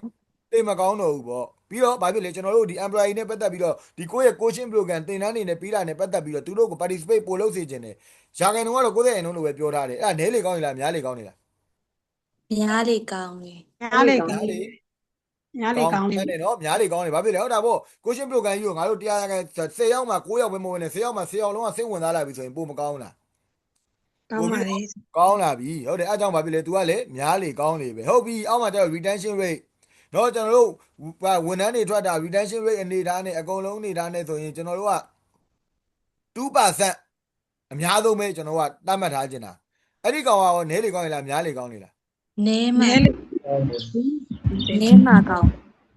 တိတ်မကောင်းတော့ဘူးဗောပြီးတော့ဘာဖြစ်လဲကျွန်တော်တို့ဒီ employee နဲ့ပတ်သက်ပြီးတော့ဒီကိုယ့်ရဲ့ coaching program သင်တန်းတွေနဲ့ပြီးတာနဲ့ပတ်သက်ပြီးတော့သူတို့ကို participate ပို့လို့စေခြင်းတယ်ရာခိုင်နှုန်းကတော့90ရာခိုင်နှုန်းလို့ပဲပြောထားတယ်အဲ့ဒါနည်းလေကောင်းနေလားများလေကောင်းနေလား များလေကောင်းလေ ညာလေကော များ င်း လေ ညာလေကောင်းလေ တယ်နော်များလေကောင်းလေဘာဖြစ်လဲဟုတ်တာဗော coaching program ကြီးကိုငါတို့100ရာခိုင်10ယောက်မှ9ယောက်ပဲမဝင်နဲ့10ယောက်မှ10ယောက်လုံးကစိတ်ဝင်စားလာပြီဆိုရင်ပိုမကောင်းလား ကောင်းပါလေ ကောင်းလာပြီဟုတ်တယ်အဲ့ကြောင့်ဘာဖြစ်လဲ तू ကလည်းများလေကောင်းလေပဲဟုတ်ပြီအောက်မှာကျတော့ retention rate တော့ကျွန်တော်တို့ဝန်ထမ်းတွေထွက်တာ retention rate အနေထားနဲ့အကုန်လုံးအနေထားနဲ့ဆိုရင်ကျွန်တော်တို့က 2% အများဆုံးပဲကျွန်တော်ကတတ်မှတ်ထားခြင်းတာအဲ့ဒီကောင်ကရောနည်းလေကောင်းနေလားများလေကောင်းနေလား နဲမှာ နဲလေ နဲမှာကောင်း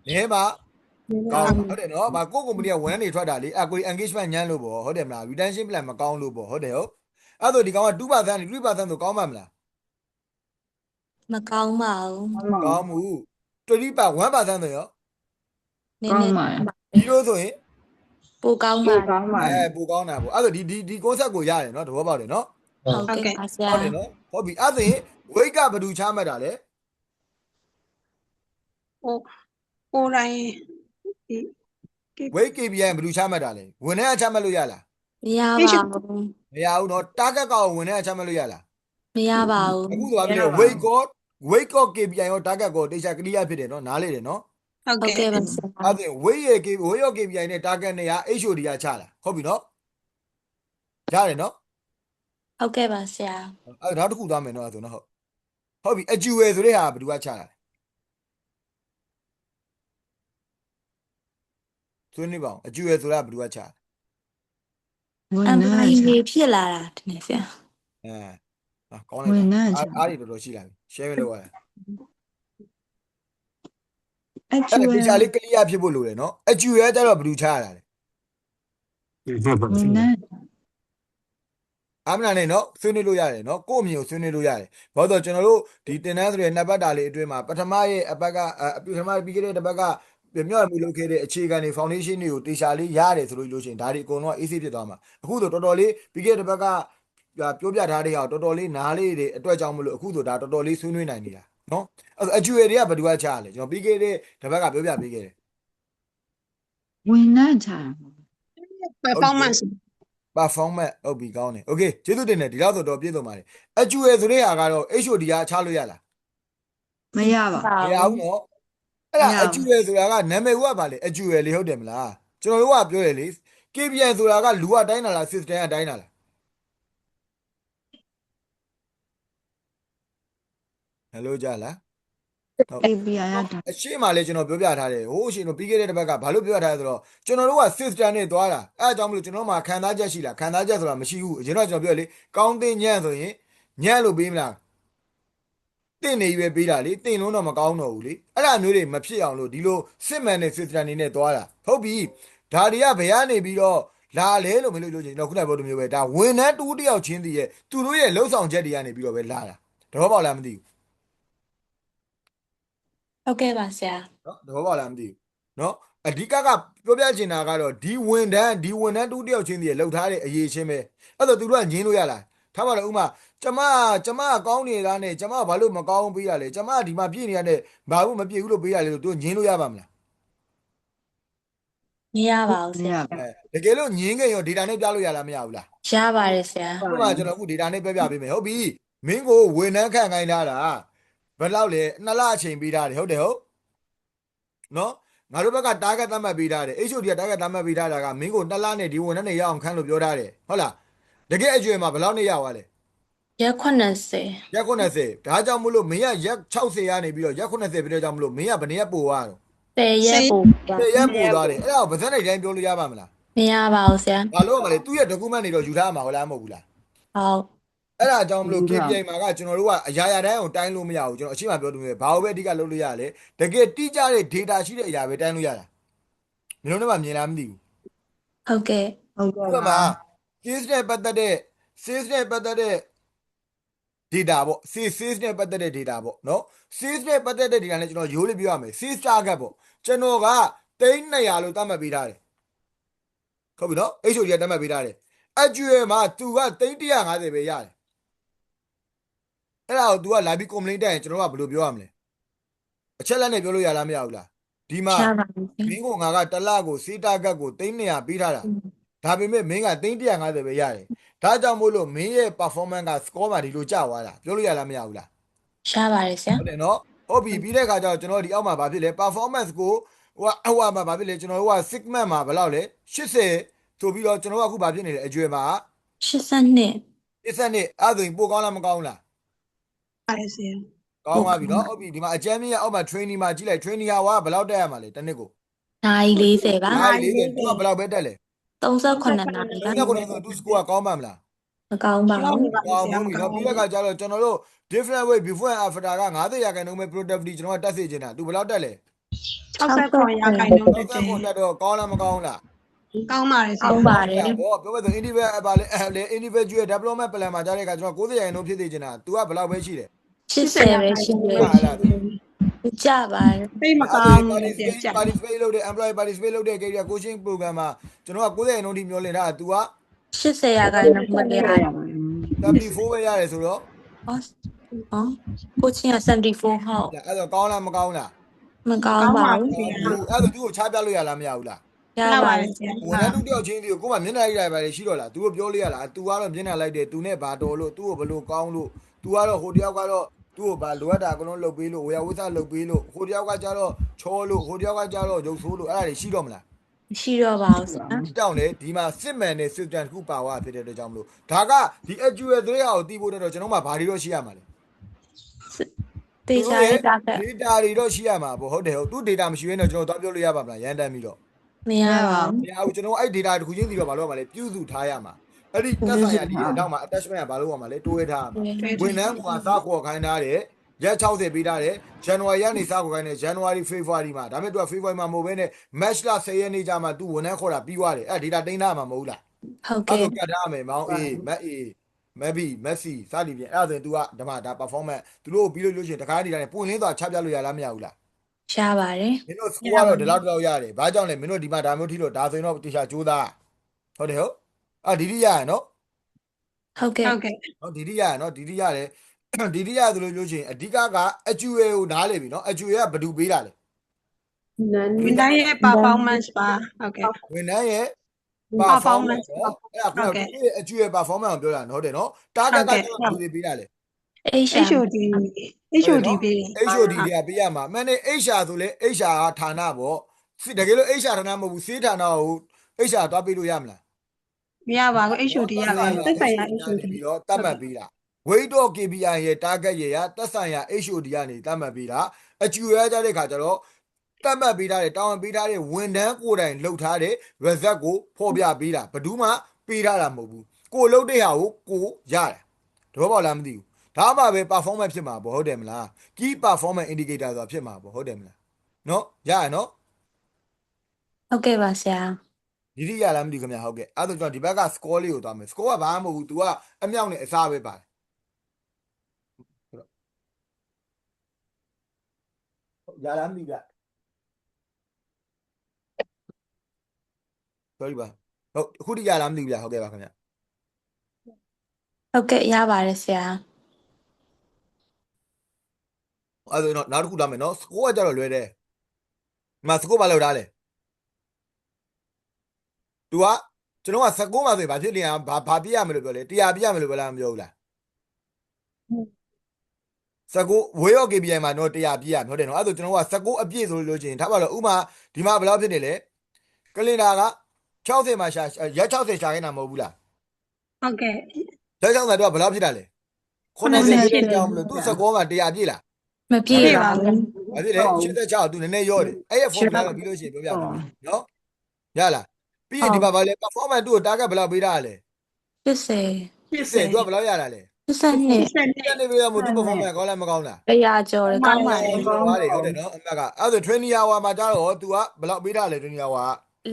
နည်းပါကောင်းဟုတ်တယ်နော်ဗာကိုယ့် company ကဝန်ထမ်းတွေထွက်တာလေအကို engagement ညံ့လို့ပေါ့ဟုတ်တယ်မလား retention plan မကောင်းလို့ပေါ့ဟုတ်တယ်ဟုတ်အဲ့ဆိုဒီကောင်က 2% နဲ့ 3% ဆိုကောင်းမှာမလား မကောင်းပါဘူး ကောင်းမှု1% ဆိုရော နည်းနည်း ဒီလိုဆိုရင် ပိုကောင်းပါ ပိုကောင်းတာပေါ့အဲ့ဒါဒီ concept ကိုရတယ်နော်သဘောပေါက်တယ်နော် ဟုတ်ကဲ့ပါဆရာ ဟုတ်တယ်နော်ဟုတ်ပြီအဲ့ဒါရင် weight ကဘယ်သူချမှတ်တာလဲ ကိုတိုင်းဒီ weight KPI ဘယ်သူချမှတ်တာလဲဝင်ထဲကချမှတ်လို့ရလား မရပါဘူး မရဘူးနော် target ကောဝင်ထဲကချမှတ်လို့ရလား မရပါဘူး အခုဆိုပါပြီလေ weight ကော KPI ရော target ကောတေချာ clear ဖြစ်တယ်နော်နားလေတယ်နော် ဟုတ် ဟုတ် ကဲ့ ကဲ့ပါဆရာ အဲ့ဒါ weight ရော KPI နဲ့ target နဲ့က HOD ကချလာဟုတ်ပြီနော်ရတယ်နော် ဟုတ်ကဲ့ပါဆရာ အဲ့နောက်တစ်ခုသွားမယ်နော်အဲ့ဆိုနော်ဟုတ်ပြီအကျူဝယ်ဆိုတဲ့ဟာဘယ်သူကချလာလဲဆွေးနွေးပါအောင်အကျူဝယ်ဆိုတာဘယ်သူကချလာ အမ်ပလိုင်နေဖြစ်လာတာတကယ်ဆရာ ကောင်းလိုက်တာအားတွေတော်တော်ရှိလာပြီ share လုပ်ရတာအဲ့ဒါတေချာလေး clear ဖြစ်ဖို့လိုတယ်နော်အကျူဝယ်ကျတော့ဘယ်သူချရတာလဲအမနာနဲ့နော်ဆွေးနွေးလို့ရတယ်နော်ကို့အမြင်ကိုဆွေးနွေးလို့ရတယ်ဘာလို့ဆိုကျွန်တော်တို့ဒီတင်တန်းဆိုတဲ့နှစ်ပတ်တာလေးအတွင်းမှာပထမရဲ့အပတ်ကပထမပြီးခဲ့တဲ့တစ်ပတ်ကမြောက်မှုလုပ်ခဲ့တဲ့အခြေခံတွေ foundation တွေကိုတေချာလေးရတယ်ဆိုလို့ရှိရင်ဒါတွေအကုန်လုံး AC ဖြစ်သွားမှာအခုဆိုတော်တော်လေးပြီးခဲ့တဲ့တစ်ပတ်ကပြောပြထားတဲ့ဟာတော်တော်လေးနားလေးတွေအတွက်ကြောင့်မလို့အခုဆိုဒါတော်တော်လေးဆွေးနွေးနိုင်နေတာနော်အဲ့အကျူရတွေကဘယ်သူကချရလဲကျွန်တော်ပြီးခဲ့တဲ့တစ်ပတ်ကပြောပြပေးခဲ့တယ် ဝန်ထမ်းချတာ performance performance ဟုတ်ပြီကောင်းတယ်โอเคကျေးဇူးတင်တယ်ဒီလောက်ဆိုတော့ပြည့်စုံပါတယ်အကျူရဆိုတဲ့ဟာကတော့ HOD ကချလို့ရလား မရပါ မရဘူးနော်အဲ့ဒါအကျူရဆိုတာကနာမည်ကပါလေအကျူရလေဟုတ်တယ်မလားကျွန်တော်တို့ကပြောရလေ KPI ဆိုတာကလူကတိုင်းတာလား system ကတိုင်းတာလားဟယ်လိုကြလား KPI ရတာ အရှိမလေးကျွန်တော်ပြောပြထားတယ်ဟိုးအရှိတို့ပြီးခဲ့တဲ့တစ်ပတ်ကဘာလို့ပြောထားလဲဆိုတော့ကျွန်တော်တို့က system နဲ့သွားတာအဲအကြောင်းမလို့ကျွန်တော်တို့မှာခံစားချက်ရှိလားခံစားချက်ဆိုတာမရှိဘူးအရင်တော့ကျွန်တော်ပြောလေကောင်းတင်ညံ့ဆိုရင်ညံ့လို့ပေးမလားတင့်နေရွယ်ပေးတာလေတင့်လုံးတော့မကောင်းတော့ဘူးလေအဲ့ဒါမျိုးတွေမဖြစ်အောင်လို့ဒီလိုစစ်မှန်တဲ့ system နေနဲ့သွားတာဟုတ်ပြီဒါတွေကဘယ်ကနေပြီးတော့လာလဲလို့မလို့လို့ချင်းတော့ခုနကပြောလိုမျိုးပဲဒါဝန်ထမ်းတူတယောက်ချင်းတည်းရဲ့သူတို့ရဲ့လှုပ်ဆောင်ချက်တွေကနေပြီးတော့ပဲလာတာတော့ပေါ့လားမသိဘူး ဟုတ်ကဲ့ပါဆရာ နော်သဘောပေါက်လားမသိဘူးနော် အဓိကပြောပြချင်တာကတော့ဒီဝန်ထမ်းတူတယောက်ချင်းတည်းလောက်ထားတဲ့အရေးချင်းပဲအဲ့တော့သူတို့ကညင်းလို့ရလားထားပါတော့ဥမာကျမကောင်းနေတာနဲ့ကျမဘာလို့မကောင်းပေးရလဲကျမဒီမှာပြည့်နေရတဲ့ဘာလို့မပြည့်ဘူးလို့ပေးရလဲလို့သူညင်းလို့ရပါမလား မရပါဘူး မ ဆ ရ ရာ ပါ တကယ်လို့ညင်းခင်ရော data နဲ့ပြလို့ရလားမရဘူးလား ရပါတယ်ဆရာ ဥပမာကျွန်တော်အခု data နဲ့ပြပေးမယ်ဟုတ်ပြီမင်းကိုဝန်ထမ်းခန့်ခိုင်းထားတာဘယ်လောက်လဲ2လအချိန်ပေးထားတယ်ဟုတ်တယ်ဟုတ်နော်ငါတို့ဘက်က target သတ်မှတ်ပေးထားတယ် HOD က target သတ်မှတ်ပေးထားတာကမင်းကို2လနဲ့ဒီဝန်ထမ်းတွေရအောင်ခန့်လို့ပြောထားတယ်ဟုတ်လားတကယ်အကျွေးမှာဘယ်လောက်နဲ့ရသွားလဲ ရက်80 ရက် 80ဒါကြောင့်မို့လို့မင်းကရက်60ကနေပြီးတော့ရက်80ပြီးတော့ကြောင့်မလို့မင်းကဘယ်နှစ်ရက်ပို့သွားတော့ 10ရက်ပို့ပါ 10ရက်ပို့သွားတယ်အဲ့ဒါကိုဗဇက်နိုင်တိုင်းပြောလို့ရပါမလား မရပါဘူးဆရာ ဘာလို့မလဲသူ့ရဲ့ document တွေတော့ယူထားမှာဟုတ်လားမဟုတ်ဘူးလား ဟုတ် အဲ့ဒါကြောင့်မလို့ KPI မှာကကျွန်တော်တို့ကအရာရာတိုင်းအောင်တိုင်းလို့မရဘူးကျွန်တော်အရှိမပြောလို့ဘာလို့ပဲအဓိကလုပ်လို့ရလဲတကယ်တိကျတဲ့ data ရှိတဲ့အရာပဲတိုင်းလို့ရတာမျိုးလုံးထဲမှာမြင်လားမသိဘူး ဟုတ်ကဲ့ ဟုတ်ကဲ့ ဥပမာ sales နဲ့ပတ်သက်တဲ့ data ပေါ့ sales နဲ့ပတ်သက်တဲ့ data ပေါ့နော် sales နဲ့ပတ်သက်တဲ့ data နဲ့ကျွန်တော်ရိုးလေးပြောရမယ် sales target ပေါ့ကျွန်တော်က300လို့သတ်မှတ်ပေးထားတယ်ဟုတ်ပြီနော် HOD ကသတ်မှတ်ပေးထားတယ်အကျွေမှာသူက350ပဲရတယ်အဲ့ဒါကို तू ကလာပြီး complaint တက်ရင်ကျွန်တော်ကဘယ်လိုပြောရမလဲအချက်လက်နဲ့ပြောလို့ရလားမရဘူးလားဒီမှာ ရပါဘူးဆရာ မင်းကငါကတစ်လကိုစေးတာကတ်ကို300ပေးထားတာဒါပေမဲ့မင်းက350ပဲရတယ်ဒါကြောင့်မို့လို့မင်းရဲ့ performance က score မှာဒီလိုကျသွားတာပြောလို့ရလားမရဘူးလား ရပါတယ်ဆရာ ဟုတ်တယ်နော်ဟုတ်ပြီပြီးတဲ့အခါကျတော့ကျွန်တော်ဒီအောက်မှာဘာဖြစ်လဲ performance ကိုဟိုမှာဘာဖြစ်လဲကျွန်တော်တို့က segment မှာဘယ်လောက်လဲ80ဆိုပြီးတော့ကျွန်တော်ကအခုဘာဖြစ်နေလဲအကျွေးမှာ 82 12အဲ့ဒါဆိုရင်ပိုကောင်းလားမကောင်းလား ပါတယ်ဆရာ ကောင်းပါပြီနော်ဟုတ်ပြီဒီမှာအကျမ်းမြင့်ရအောက်မှာ training မှာကြည့်လိုက် training ဟာဘယ်လောက်တက်ရမှာလဲတစ်နှစ်ကို နိုင်40ပါ နိုင်40သူကဘယ်လောက်ပဲတက်လဲ 38နာရီ ဒီကကိုတော့သူ score ကကောင်းပါမလား မကောင်းပါ ကောင်း ဘူး နေပါ ကောင်း ဆရာ ပြီနော်ပြီးတဲ့အခါကျတော့ကျွန်တော်တို့ different way before and after က90ရာခိုင်နှုန်းပဲ productivity ကျွန်တော်ကတက်စေချင်တာ तू ဘယ်လောက်တက်လဲ 69ရာခိုင်နှုန်းတက်တယ် 60တက်တော့ကောင်းလားမကောင်းလား ကောင်းပါတယ်ဆရာ ကောင်းပါတယ် ဘောပြောမယ်ဆို individual ဘာလဲ individual development plan မှာကြားတဲ့အခါကျွန်တော်90ရာခိုင်နှုန်းဖြစ်စေချင်တာ तू ကဘယ်လောက်ပဲရှိတယ် 80ပဲရှိတယ် ဟုတ်လား ကြပါတယ် သိမကောင်းဘူးဆရာ participate လုပ်တဲ့ employee participate လုပ်တဲ့ career coaching program မှာကျွန်တော်က90ရာခိုင်နှုန်းထိမျှော်လင့်ထားတာ तू က80ရာခိုင်နှုန်းမရဘူး 74ပဲရတယ်ဆိုတော့ ဟောကိုချင်းက74ဟုတ် အဲ့တော့ကောင်းလားမကောင်းလား မကောင်းပါဘူး အဲ့တော့ तू ကိုချပြလို့ရလားမရဘူးလား ရ ရ ပါ ပါ တ တယ် ယ်ဆရာ ဝန်ထမ်းတို့တယောက်ချင်းဒီကိုမှမျက်နှာလိုက်ပါလေရှိတော့လား तू ကိုပြောလို့ရလား तू ကတော့မျက်နှာလိုက်တယ် तू နဲ့ဘာတော်လို့ तू ကိုဘယ်လိုကောင်းလို့ तू ကတော့ဟိုတယောက်ကတော့ तू ကိုဘာလိုအပ်တာအကုန်လုံးလုပ်ပေးလို့ဝေယဝိသလုပ်ပေးလို့ဟိုတယောက်ကကြတော့ချောလို့ဟိုတယောက်ကကြတော့ရုပ်ဆိုးလို့အဲ့ဒါတွေရှိတော့မလား ရှိတော့ပါဘူးဆရာ ဒီတောင်းလေဒီမှာစစ်မှန်တဲ့ system တစ်ခုပါသွားဖြစ်တဲ့အတွက်ကြောင့်မလို့ဒါကဒီ actual တွေဟာကိုတီးဖို့တော့ကျွန်တော်မှဘာတွေတော့ရှိရမှာလဲ တေချာရတာက data တွေတော့ရှိရမှာပေါ့ဟုတ်တယ်ဟုတ်သူ data မရှိရင်တော့ကျွန်တော်သွားပြောလို့ရပါမလားရန်တမ်းပြီးတော့ မရပါဘူး မရဘူးကျွန်တော်အဲ့ data တစ်ခုချင်းစီတော့ဘာလို့ရမှာလဲပြုစုထားရမှာအဲ့ဒီတက်ဆိုင်ရာဒီအနောက်မှာ attachment ကဘာလို့ရမှာလဲတိုးရထားရမှာဝန်ထမ်းကစားခေါ်ခိုင်းထားတယ်ရက်60ပေးထားတယ် January ကနေစားခေါ်ခိုင်းတယ် January February မှာဒါပေမဲ့သူက February မှာမဟုတ်ဘဲနဲ့ March လ10ရက်နေ့ကျမှသူဝန်ထမ်းခေါ်တာပြီးသွားတယ်အဲ့ data တင်ထားမှာမဟုတ်လား ဟုတ် အဲ့ ကဲ့ လိုကတ်ထားမယ်မောင် A မက် A မက် B မက် C စသည်ဖြင့်အဲ့ဒါဆိုရင် तू ကဓမ္မဒါ performance သူတို့ပြီးလို့ရှိရင်တခါတည်းဒါနဲ့ပွင့်လင်းသွားချပြလို့ရလားမရဘူးလား ရပါတယ် မင်းတို့ score ကတော့ဒီလောက်ရတယ်ဘာကြောင့်လဲမင်းတို့ဒီမှာဒါမျိုးထိလို့ဒါဆိုရင်တော့တေချာကြိုးစားဟုတ်တယ်ဟုတ်အာဒီဒီရရနော် ဟုတ်ကဲ့ ဟုတ်ကဲ့ နော်ဒီဒီရရနော်ဒီဒီရတယ်ဒီဒီရဆိုလို့ပြောချင်အဓိကကအကျူရဲကိုနားလေပြီနော်အကျူရဲကဘယ်သူပေးတာလဲ ဝန်ထမ်းရဲ့ performance ပါဟုတ်ကဲ့ ဝန်ထမ်းရဲ့ performance နော်အဲ့ဒါကသူ့ရဲ့အကျူရဲ performance ကိုပြောတာနော်ဟုတ်တယ်နော် target ကကျွန်တော်ဘယ်သူပေးတာလဲ HOD HOD ပေးတယ် HOD တွေကပေးရမှာမှန်တယ် HR ဆိုလဲ HR ဌာနပေါ့တကယ်လို့ HR ဌာနမဟုတ်ဘူးစေးဌာနကို HR သွားပေးလို့ရမလား မရပါဘူး HOD ရပါဘူးသက်ဆိုင်ရာ HOD ပြီးတော့တတ်မှတ်ပေးတာ weight of KPI ရဲ့ target ရဲ့သက်ဆိုင်ရာ HOD ကနေတတ်မှတ်ပေးတာအကျူရကြတဲ့ခါကျတော့တတ်မှတ်ပေးထားတဲ့တောင်းပေးထားတဲ့ဝန်ထမ်းကိုယ်တိုင်လှုပ်ထားတဲ့ result ကိုဖော်ပြပေးတာဘယ်သူမှပေးထားတာမဟုတ်ဘူးကိုလှုပ်တဲ့ဟာကိုကိုရတယ်တော့ပေါ့လားမသိဘူးဒါမှပဲ performance ဖြစ်မှာပေါ့ဟုတ်တယ်မလား key performance indicator ဆိုတာဖြစ်မှာပေါ့ဟုတ်တယ်မလားနော်ရရနော် ဟုတ်ကဲ့ပါဆရာ ဒီဒီရလားမသိဘူးခင်ဗျာဟုတ်ကဲ့အဲ့ဒါကျွန်တော်ဒီဘက်က score လေးကိုသွားမယ် score ကဘာမှမဟုတ်ဘူး तू ကအမြောက်နဲ့အစားပဲပါတယ်ဟုတ်ရလားမသိဘူး sorry ပါဟုတ်အခုတိရလားမသိဘူးဗျာဟုတ်ကဲ့ပါခင်ဗျ ဟုတ်ကဲ့ရပါတယ်ဆရာ အဲ့ဒါတော့နောက်တစ်ခုလာမယ်နော်စကိုကကြတော့လွယ်တယ်ဒီမှာစကိုဘာလောက်ထားလဲသူကကျွန်တော်ကစကိုမှာဆိုရင်ဘာဖြစ်နေရဘာပြရမလို့ပြောလဲတရားပြရမလို့ပြောလားမပြောဘူးလားစကိုဝေးရော KPI မှာတော့တရားပြရဟုတ်တယ်နော်အဲ့ဒါကျွန်တော်ကစကိုအပြည့်ဆိုလို့ချင်းထားပါတော့ဥမာဒီမှာဘယ်လောက်ဖြစ်နေလဲကလင်ဒါက60မှာရှာရက်60ရှာနေတာမဟုတ်ဘူးလား ဟုတ်ကဲ့ ရက်60တော့ဘယ်လောက်ဖြစ်တာလဲ90ဖြစ်တယ်ကြောင်းမလို့သူစကိုမှာတရားပြည့်လား မပြေပါဘူး ဘာဖြစ်လဲ86သူနည်းနည်းရောတယ်အဲ့ရ formula ကပြီးလို့ရှိရင်ပြောပြမယ်နော်ရလားပြီးရင်ဒီမှာဗာလဲ performance သူ့ကို target ဘယ်လောက်ပေးထားရလဲ 80 သူကဘယ်လောက်ရတာလဲ 82 တက်နေပြီတော့သူ performance ကောင်းလားမကောင်းလား 100ကျော်တယ်ကောင်းပါလေ ဟုတ်တယ်ဟုတ်တယ်နော်အမကအဲ့ဒါ training hour မှာကြတော့ तू ကဘယ်လောက်ပေးထားလဲ training hour က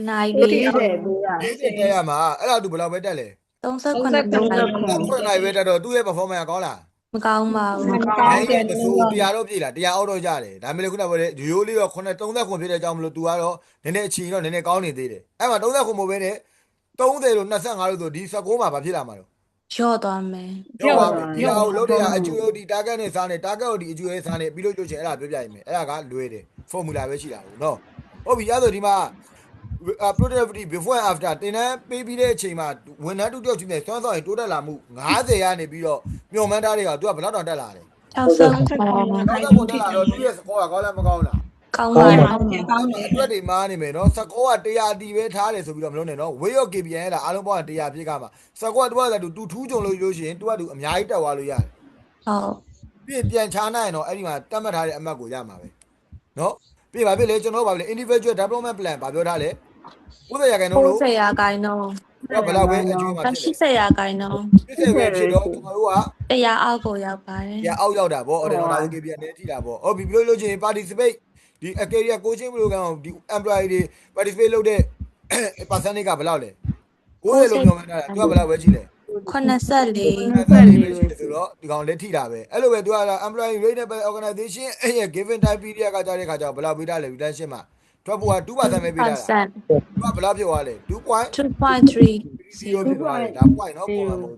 နိုင် 40 ပြီ 40တက်ရမှာအဲ့ဒါ तू ဘယ်လောက်ပဲတက်လဲ 39နိုင် 9နိုင်ပဲတက်တော့သူ့ရဲ့ performance ကောင်းလား မကောင်းပါဘူး နိုင်တယ်မစိုးတရားတော့ပြည့်လားတရားအောက်တော့ကြတယ်ဒါပေမဲ့ခုနကပြောတဲ့ရိုးလေးတော့9 30ခွန်ဖြစ်တဲ့အကြောင်းမလို့ तू ကတော့နည်းနည်းအချိန်တော့နည်းနည်းကောင်းနေသေးတယ်အဲ့မှာ30ခွန်မဟုတ်ဘဲနဲ့30လို့25လို့ဆိုဒီ19မှာဘာဖြစ်လာမှာတော့ ရော့သွားမယ် ပြောပါမယ်ဒီအောင်လို့တဲ့အကျိုးဒီ target နဲ့စားနေ target ကိုဒီအကျိုးရဲ့စားနေပြီးလို့ကျိုးချင်အဲ့ဒါပြောပြရင်မယ်အဲ့ဒါကလွယ်တယ် formula ပဲရှိတာဘူးနော်ဟုတ်ပြီအဲ့ဒါဒီမှာ productivity before and after တင်တန်းပေးပြီးတဲ့အချိန်မှာဝန်ထမ်းတူတယောက်ချင်းနဲ့စွမ်းဆောင်ရင်တိုးတက်လာမှု90ရာနေပြီးတော့မျှော်မှန်းထားတဲ့က तू ကဘယ်လောက်တောင်တက်လာလဲ 60 90ကိုတက်လာတော့သူ့ရဲ့ score ကကောင်းလားမကောင်းလား ကောင်းပါတယ် အတွက်တွေမားနေမယ်နော်စကောက100တီပဲထားတယ်ဆိုပြီးတော့မလုပ်နဲ့နော်ဝေးရော့ KPN ရဲ့လားအားလုံးပေါင်း100ပြည့်ကမှာစကောကတူကလည်းတူထူးကြုံလို့ရှိရင်တူကတူအများကြီးတက်သွားလို့ရတယ် ဟုတ် ပြီးပြန်ချားနိုင်ရင်တော့အဲ့ဒီမှာတတ်မှတ်ထားတဲ့အမှတ်ကိုရမှာပဲနော်ပြီးပါပြီလေကျွန်တော်ပါပြီလေ individual development plan ဘာပြောထားလဲ90ရာခိုင်နှုန်းလို့ 60ရာခိုင်နှုန်း တော့ဘယ်လောက်ပဲအကျိုးမှာဖြစ်လဲ 80ရာခိုင်နှုန်း 80ပဲဖြစ်တော့ကျွန်တော်တို့က 100အောက်ကိုရောက်ပါတယ် ရအောက်ရောက်တာဗောဟုတ်တယ်နော်ဒါကို KPN နဲ့ထိတာဗောဟုတ်ပြီပြောလို့ချင်း participate ဒီ career coaching program ဒီ employee တွေ participate လုပ်တဲ့ percentage ကဘယ်လောက်လဲ90လို့ပြောမှန်းတာသူကဘယ်လောက်ပဲရှိလဲ 84 ဆိုတော့ဒီကောင်လက်ထိတာပဲအဲ့လိုပဲသူက employee readable organization ရဲ့ given time period ကကြားတဲ့ခါကျတော့ဘယ်လောက်ပေးထားလဲ retention မှာထွက်ဖို့က 2% ပဲပေးထားတာသူကဘယ်လောက်ဖြစ်သွားလဲ 2.3 0ဖြစ်သွားတယ်ဒါ point နော်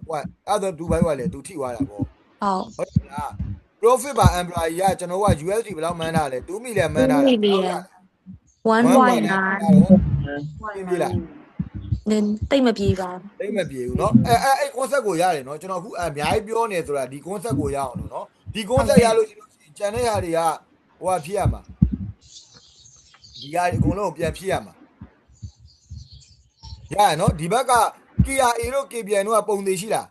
point အဲ့တော့2ဘိုင်းကလည်းသူထိသွားတာပေါ့ ဟုတ် ဟုတ်လား profit ပါ employee ကကျွန်တော်က USD ဘယ်လောက်မှန်းထားလဲ2 million မှန်းထားတာ 1.9 ပြီလား နင်တိတ်မပြေပါ တိတ်မပြေဘူးเนาะအဲ့ concept ကိုရတယ်เนาะကျွန်တော်အခုအများကြီးပြောနေဆိုတာဒီ concept ကိုရအောင်လို့เนาะဒီ concept ရလို့ရှိလို့ကျန်တဲ့ဟာတွေကဟိုဟာဖြစ်ရမှာဒီဟာအကုန်လုံးကိုပြန်ဖြစ်ရမှာရရเนาะဒီဘက်က KRA တို့ KPN တို့ကပုံသေးရှိလား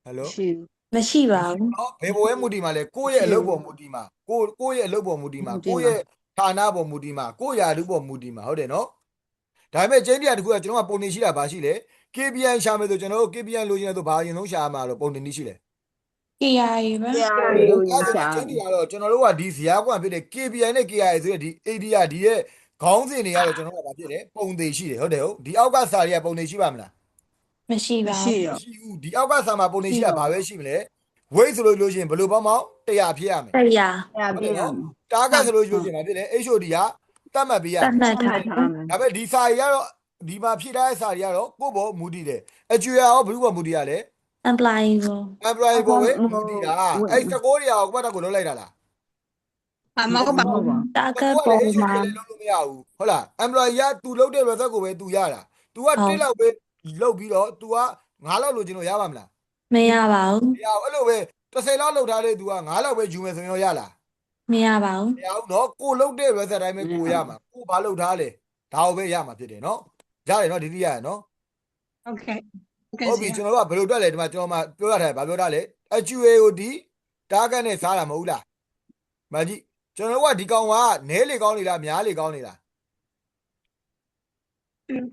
ဟယ်လို ရှိ မရှိပါဘူး เนาะဘယ်ဘဝဲမူတီမှာလဲကိုယ့်ရဲ့အလုပ်ပေါ်မူတီမှာကိုယ့်ရဲ့အလုပ်ပေါ်မူတီမှာကိုယ့်ရဲ့ဌာနပေါ်မူတီမှာကိုယ့်ရာထူးပေါ်မူတီမှာဟုတ်တယ်เนาะဒါပေမဲ့ကျင်းတရားတခုကကျွန်တော်ကပုံနေရှိတာဘာရှိလဲ KPN ရှာမယ်ဆိုကျွန်တော်တို့ KPN လိုချင်တယ်ဆိုဘာရင်ဆုံးရှာမှာတော့ပုံနေနည်းရှိလဲ KRA ပဲ အဲ့ဒါကျင်းတရားတော့ကျွန်တော်တို့ကဒီဇာတ်ကွန်ဖြစ်တဲ့ KPN နဲ့ KRA ဆိုတဲ့ဒီ ADR ဒီရဲ့ခေါင်းစဉ်တွေကတော့ကျွန်တော်တို့ကဘာဖြစ်လဲပုံသေးရှိတယ်ဟုတ်တယ်ဟုတ်ဒီအောက်ကစာတွေကပုံသေးရှိပါမလား မရှိပါ ရှိ ဘူး ရော ရှိဘူးဒီအောက်ကစာမှာပုံသေးရှိတာဘာပဲရှိမလဲ weight ဆိုလို့ရှိရင်ဘယ်လိုပေါင်းပေါင်း100ဖြစ်ရမယ် 100 ဟုတ်တယ်နော် target ဆိုလို့ရှိရင်ဘာဖြစ်လဲ HOD ကတတ်မှတ်ပေးရ တတ်မှတ်ထား ဒါပေမဲ့ဒီစာတွေကတော့ဒီမှာဖြည့်ထားတဲ့စာတွေကတော့ကိုယ့်ဘောမူတည်တယ်အကျွေရောဘယ်လိုဘောမူတည်ရလဲ employee ကို employee ဘောပဲမူတည်တာအဲ့စကောတွေရောကိုယ့်ဘက်ကိုလုံးလိုက်တာလား မဟုတ်ပါဘူး target ပုံမှာ လုံးလို့မရဘူးဟုတ်လား employee က तू လုပ်တဲ့ result ကိုပဲ तू ရတာ तू က1လောက်ပဲလုပ်ပြီးတော့ तू က9လောက်လိုချင်လို့ရပါမလား မရပါဘူး မရဘူးအဲ့လိုပဲ30လောက်လုပ်ထားတဲ့ तू က9လောက်ပဲယူမယ်ဆိုရင်ရလား မရပါဘူး မရဘူးเนาะကိုလုပ်တဲ့ result တိုင်းပဲကိုရမှာကိုဘာလုပ်ထားလဲဒါကိုပဲရမှာဖြစ်တယ်เนาะရတယ်เนาะဒီတိရရเนาะ ဟုတ်ကဲ့ ဟုတ်ပြီကျွန်တော်တို့ကဘယ်လိုတွက်လဲဒီမှာကျွန်တော်မှပြောရထားတယ်ဗာပြောထားလဲ HUA ကိုဒီ target နဲ့စားတာမဟုတ်လားမကြီးကျွန်တော်တို့ကဒီကောင်ကနဲလေကောင်းနေလားများလေကောင်းနေလား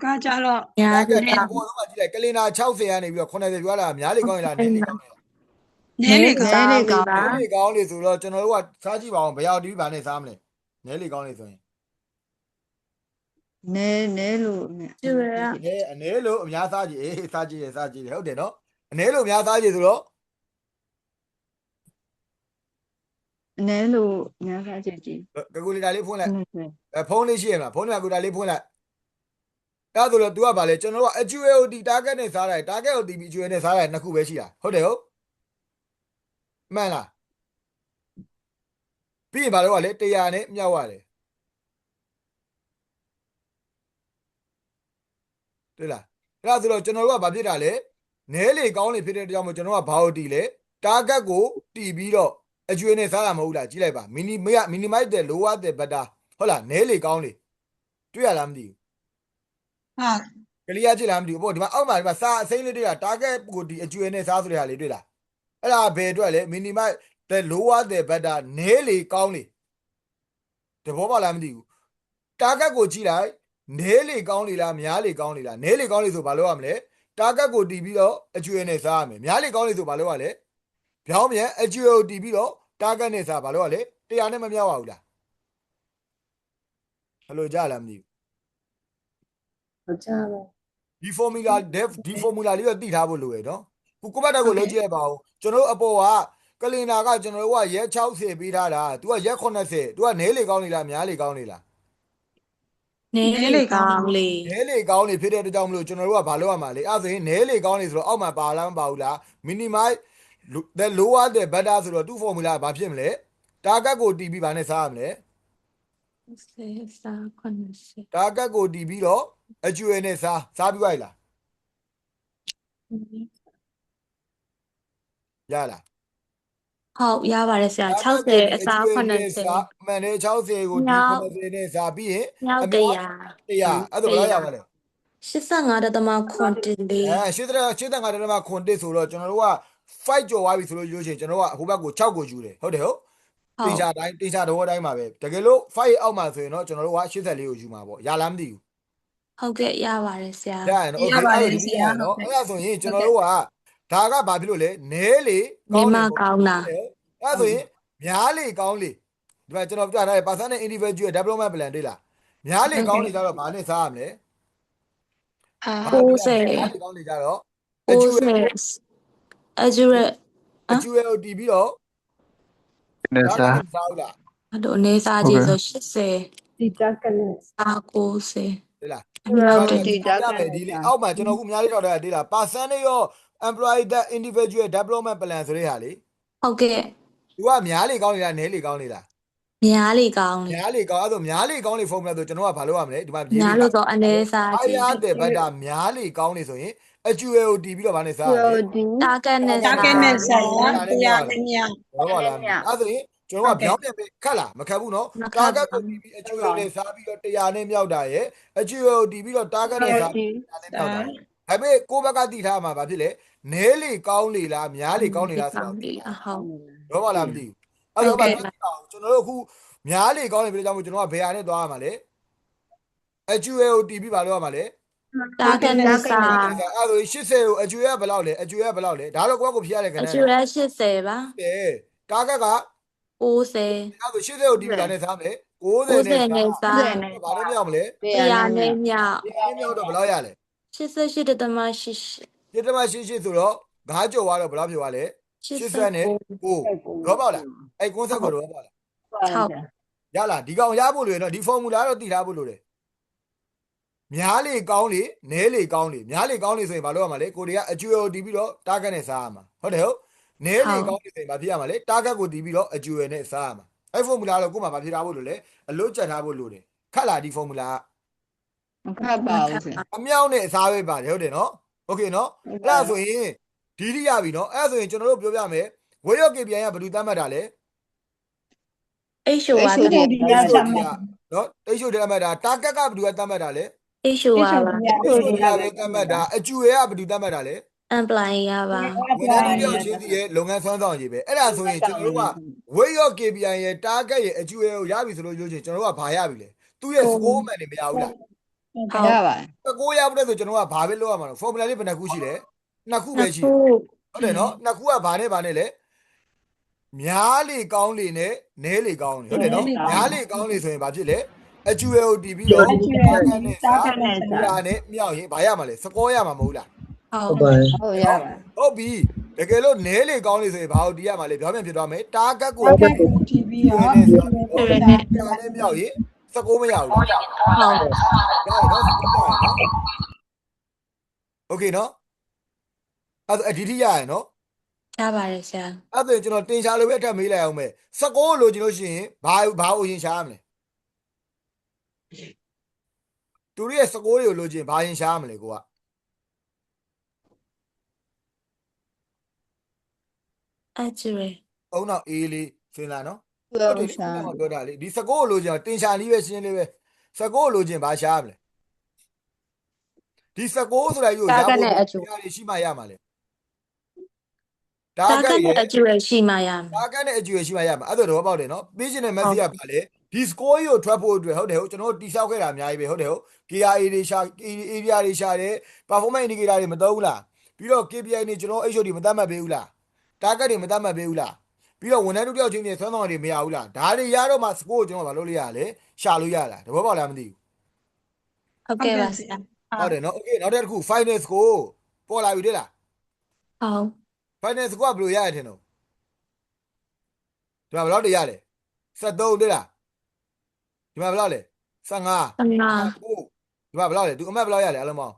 ကကြတော့ ညာ target တယ် ကဘောလုံးကကြည့်လိုက်ကလင်နာ60ကနေပြီးတော့80ပြောလာများလေကောင်းနေလားနဲလေကောင်းနေလား နည်းလေက စားပြီပါ နဲလေကောင်းနေဆိုတော့ကျွန်တော်တို့ကစားကြည့်ပါအောင်ဘယ်ရောက်ဒီဘာနဲ့စားမလဲနဲလေကောင်းနေဆိုရင် နဲလို့ ကျွေရ အနေလို့အများစားကြည့်အေးစားကြည့်ရစားကြည့်တယ်ဟုတ်တယ်နော်အနေလို့အများစားကြည့်ဆိုတော့ အနည်းလို့များစားချက်ကြီး ကယ်ကူလေတာလေးဖွင့်လိုက် 20 ဖုန်းလေးရှိရမလားဖုန်းလေးကယ်ကူတာလေးဖွင့်လိုက်အဲ့ဒါဆိုတော့ तू ကဗာလဲကျွန်တော်တို့ကအကျွေကိုတီ target နဲ့စားတယ် target ကိုတီပြီးအကျွေနဲ့စားတယ်နှစ်ခုပဲရှိတာဟုတ်တယ်ဟုတ်မှန်လားပြီးရင်ဗာတော့ကလေ100နဲ့မြောက်ရတယ်တွေ့လားအဲ့ဒါဆိုတော့ကျွန်တော်တို့ကဗာဖြစ်တာလေနဲလေကောင်းလေဖြစ်တဲ့အတွက်ကြောင့်မို့ကျွန်တော်ကဘာကိုတီလဲ target ကိုတီပြီးတော့အကျွေနဲ့စားတာမဟုတ်လားကြည့်လိုက်ပါminimize the lower the better ဟုတ်လားနဲလေကောင်းလေတွေ့ရလားမသိဘူး ဟာ ကလေးရကြည့်လားမသိဘူးပေါ့ဒီမှာအောက်မှာဒီမှာစားအစိမ့်လေးတွေက target ကိုဒီအကျွေနဲ့စားဆိုတဲ့ဟာလေးတွေ့လားအဲ့ဒါဘယ်အတွက်လဲ minimize the lower the better နဲလေကောင်းလေတဘောပါလားမသိဘူး target ကိုကြည့်လိုက်နဲလေကောင်းလေလားများလေကောင်းလေလားနဲလေကောင်းလေဆိုဘာလုပ်ရမလဲ target ကိုတီးပြီးတော့အကျွေနဲ့စားရမယ်များလေကောင်းလေဆိုဘာလုပ်ရလဲပြောင်းပြန်အကျွေကိုတီးပြီးတော့ target နဲ့စားဘာလုပ်ရလဲ100နဲ့မမြောက်ပါဘူးလားဘယ်လိုကြလားမသိဘူး ဟုတ်ကြပါ ဒီ formula ဒီ formula လေးတော့သိထားဖို့လိုရယ်နော်ခုကိုဘတ်တက်ကိုလုံးကြည့်ရပါဦးကျွန်တော်တို့အပေါ်ကကလင်နာကကျွန်တော်တို့ကရက်60ပေးထားတာ तू ကရက်80 तू ကနဲလေကောင်းနေလားများလေကောင်းနေလား နေလေကောင်းလေ နဲလေကောင်းနေဖြစ်တဲ့အတွက်ကြောင့်မလို့ကျွန်တော်တို့ကဘာလုပ်ရမှာလဲအဲ့ဆိုရင်နဲလေကောင်းနေဆိုတော့အောက်မှာပါလားမပါဘူးလား minimize the lower the better ဆိုတော့သူ့ formula ဘာဖြစ်မလဲ target ကိုတီးပြီးဘာနဲ့စားရမလဲ စေစာခွန်စေ target ကိုတီးပြီးတော့အကျွေနဲ့စားပြီးသွားပြီလားရလား ဟုတ်ရပါတယ်ဆရာ60အစား80 မှန်တယ်60ကိုဒီ90နဲ့စားပြီးရင် မြောက် 100အဲ့ဒါဘယ်လောက်ရပါလဲ 85.4လေး 85တမခွန်တစ်ဆိုတော့ကျွန်တော်တို့က5ကျော်သွားပြီဆိုလို့ရိုးချင်းကျွန်တော်တို့ကဟိုဘက်ကို6ကိုယူတယ်ဟုတ်တယ်ဟုတ်တေချာတော့တိုင်းမှာပဲတကယ်လို့5အောက်မှာဆိုရင်တော့ကျွန်တော်တို့က84ကိုယူမှာပေါ့ရလားမသိဘူး ဟုတ်ကဲ့ရပါတယ်ဆရာ ရရင်โอเคအဲ့ဒါနော်အဲ့ဒါဆိုရင်ကျွန်တော်တို့ကဒါကဘာဖြစ်လို့လဲနဲလေ နေမကောင်းတာ အဲ့ဒါဆိုရင်များလေကောင်းလေဒီမှာကျွန်တော်ပြထားတယ် personal individual development plan တွေ့လားများလေကောင်းလေကြတော့ဘာနဲ့စားရမလဲ အာ 90 များလေကောင်းလေကြတော့အကျူ အကျူရ အကျူကိုတီးပြီးတော့ နဲ့စား စားဦးလား အဲ့လိုအနေစားကြီးဆို80 ဒီတက်ကနဲ့ စား90 တွေ့လား ဟုတ်တယ် ဒီတာက ဒီလေအောက်မှာကျွန်တော်ခုများလေးတော့တယ်တွေ့လား percentage ရော employee that individual development plan ဆိုတဲ့ဟာလေ ဟုတ်ကဲ့ သူကများလေကောင်းလေလားနဲလေကောင်းလေလား များလေကောင်းလေ များလေကောင်းအဲ့ဆိုများလေကောင်းလေ formula ဆိုကျွန်တော်ကဘာလုပ်ရမလဲဒီမှာ များလို့ဆိုအနေစား အား ကြီး ရတဲ့ဘက်တာများလေကောင်းလေဆိုရင်အကျူကိုတီးပြီးတော့ဗာနဲ့စားရမယ် ဒီ တာကက်နဲ့ တာ စား ကက်နဲ့ဆိုင်တရားနဲ့မြောက် ဘောပါလားအဲ့ဆိုရင်ကျွန်တော်ကပြောင်းပြန်ခက်လားမခက်ဘူးနော်တာဂက်ကိုတီးပြီးအကျူကိုနဲ့စားပြီးတော့100နဲ့မြောက်တာရဲ့အကျူကိုတီးပြီးတော့တာဂက်နဲ့စားပြီး100နဲ့မြောက်တာဒါပေမဲ့ကိုယ့်ဘက်ကတီးထားမှာဗာဖြစ်လေနဲလေကောင်းလေလားများလေကောင်းလေလားဆိုတော့ ဟုတ် ဘောပါလားမသိဘူးအဲ့တော့ဗာကျွန်တော်တို့အခုများလေကောင်းလေပြတဲ့ကြောင့်ကျွန်တော်ကဘယ်ဟာနဲ့သွားရမှာလဲအကျူကိုတီးပြီးဗာလုပ်ရမှာလဲ တာကက်နဲ့စား အဲ့ဒါ80ကိုအကျွေးရဘယ်လောက်လဲအကျွေးရဘယ်လောက်လဲဒါတော့ကိုယ့်ကိုဖြေရတဲ့ခဏ အကျူရ80ပါ တယ်ကားကက 90 အဲ့ဒါ80ကိုဒီပြတာနဲ့စားမယ်90နဲ့စားဘာလို့မရမလဲ 100နဲ့မြောက် ဒီမြောက်တော့ဘယ်လောက်ရလဲ 88.88 ဒီတမရှိဆိုတော့ငါးကျော်သွားတော့ဘယ်လောက်ဖြစ်သွားလဲ80နဲ့9တော့ပေါ့လားအဲ့90ကိုတော့ပေါ့လား 6 ရလားဒီကောင်ရဖို့လို့ရတော့ဒီ formula တော့တည်ထားဖို့လို့တယ်များလေကောင်းလေနဲလေကောင်းလေများလေကောင်းလေဆိုရင်ဘာလုပ်ရမှာလဲကိုတွေကအကျွေးကိုတီးပြီးတော့ target နဲ့စားရမှာဟုတ်တယ်ဟုတ်နဲလေကောင်းလေဆိုရင်ဘာဖြစ်ရမှာလဲ target ကိုတီးပြီးတော့အကျွေးနဲ့စားရမှာအဲ့ formula တော့ကိုယ်မှဘာဖြစ်ထားဖို့လို့လဲအလို့ကျက်ထားဖို့လို့တယ်ခက်လာဒီ formula မခတ်ပါဘူးဆရာ အမြောက်နဲ့အစားပဲပါတယ်ဟုတ်တယ်နော်โอเคနော်အဲ့ဒါဆိုရင်ဒီရပြီနော်အဲ့ဒါဆိုရင်ကျွန်တော်တို့ပြောပြမယ်ဝေရော့ KPI ကဘယ်သူသတ်မှတ်တာလဲ HO ပါ နော်တိတ်ရှုတယ်မှတ်တာ target ကဘယ်သူကသတ်မှတ်တာလဲ HO ပါ HO ကပဲသတ်မှတ်တာအကျူရကဘယ်သူသတ်မှတ်တာလဲ employee ရပါ ဝန်ထမ်းတွေချင်းစီရဲ့လုပ်ငန်းဆွမ်းဆောင်ရေးပဲအဲ့ဒါဆိုရင်ကျွန်တော်တို့ကဝေရော့ KPI ရဲ့ target ရဲ့အကျူရကိုရပြီဆိုလို့ပြောချင်ကျွန်တော်တို့ကဘာရပြီလဲသူ့ရဲ့ score မှန်နေမရဘူးလား ရပါ score ရဖို့လဲဆိုကျွန်တော်ကဘာပဲလုပ်ရမှာလဲ formula လေးဘယ်နှခုရှိလဲနှစ်ခုပဲရှိတယ်ဟုတ်တယ်နော်နှစ်ခုကဘာနဲ့လဲများလေကောင်းလေနဲ့နဲလေကောင်းလေဟုတ်တယ်နော်များလေကောင်းလေဆိုရင်ဘာဖြစ်လဲအကျူကိုတီးပြီးတော့target နဲ့မြောက်ရင်ဘာရမှာလဲ score ရမှာမဟုတ်လား ဟုတ် ဟုတ်ပါတယ် ဟုတ်ရပါ ဟုတ်ပြီ တကယ်လို့နဲလေကောင်းနေဆိုရင်ဘာလို့တီးရမှာလဲပြောင်းပြန်ဖြစ်သွားမယ်တာကတ်ကို target ကိုတီးပြီးတော့ နဲ့မြောက်ရင်16မရဘူး Recording in progress. โอเคနော်အဲ့ဒီထိရရင်နော် ရပါတယ်ဆရာ အဲ့ဒါကျွန်တော်တင်ရှာလို့ပဲအထက်မေးလိုက်အောင်မယ်16လို့ကျွန်လို့ရှိရင်ဘာကိုရင်ရှားရမလဲသူတို့ရဲ့16တွေကိုလို့ချင်းဘာရင်ရှားရမလဲကိုက accurate အုံနောက်အေးလေးစဉ်းစားနော် ဟုတ် ဒီ ရှာ ပြောတာလေဒီ16ကိုလို့ချင်းတင်ရှာလေးပဲရှင်းလေးပဲ16ကိုလို့ချင်းဘာရှားရမလဲဒီ16ဆိုတာယူရဖို့ရရှိမှရမှာလေ target နဲ့ accurate ရှိမှရမယ် တာကတ်နဲ့အကျွေးရှိမှရမှာအဲ့ဒါတော့ပေါက်တယ်နော်ပေးခြင်းနဲ့ message ကပါလေဒီ score ကိုထွက်ဖို့အတွက်ဟုတ်တယ်ဟုတ်ကျွန်တော်တိဆောက်ခဲ့တာအများကြီးပဲဟုတ်တယ်ဟုတ် KRA တွေရှာ area တွေရှာတယ် performance indicator တွေမသုံးဘူးလားပြီးတော့ KPI တွေကျွန်တော် HOD မသတ်မှတ်ပေးဘူးလား target တွေမသတ်မှတ်ပေးဘူးလားပြီးတော့ဝန်ထမ်းတို့တယောက်ချင်းချင်းဆွမ်းဆောင်တွေမရဘူးလားဒါတွေရတော့မှ score ကိုကျွန်တော်မလုပ်လို့ရလဲရှာလို့ရလားတဘောပေါက်လားမသိဘူး ဟုတ်ကဲ့ပါဆရာ ဟုတ်တယ်နော် okay နောက်တစ်ခု final score ပေါ်လာပြီတဲ့လား ဟုတ် final score ကဘယ်လိုရရထင်တော့ဒီမှာဘယ်လောက်တရလဲ73တဲ့လားဒီမှာဘယ်လောက်လဲ15 15 ဒီမှာဘယ်လောက်လဲသူအမှတ်ဘယ်လောက်ရလဲအလုံးပေါင်း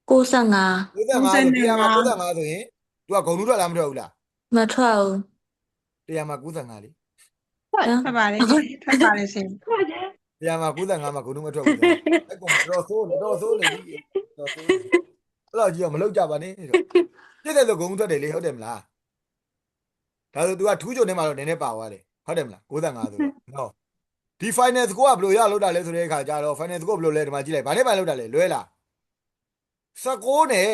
95 95ဆိုတရားမှာ95ဆိုရင်သူကဂုံလူထွက်လားမထွက်ဘူးလား မထွက်ဘူး တရားမှာ95လေ ထွက်ပါလေထွက်ပါလေရှင် တရားမှာ95မှာဂုံလူမထွက်ဘူးလားအဲ့ကောင်တော့ဆိုးလေတော့ဆိုးလေကြီးတော့ဆိုးအဲ့တော့ကြီးကမလောက်ကြပါနဲ့ပြည့်တယ်ဆိုဂုံထွက်တယ်လေဟုတ်တယ်မလားဒါဆို तू ကထူးကြုံထဲမှာတော့နည်းနည်းပါသွားတယ်ဟုတ်တယ်မလား95ဆိုတော့နော်ဒီ final score ကဘယ်လိုရလောက်တာလဲဆိုတဲ့အခါကျတော့ final score ဘယ်လိုလဲဒီမှာကြည့်လိုက်ဘာနဲ့ပါလောက်တာလဲလွဲလား16နဲ့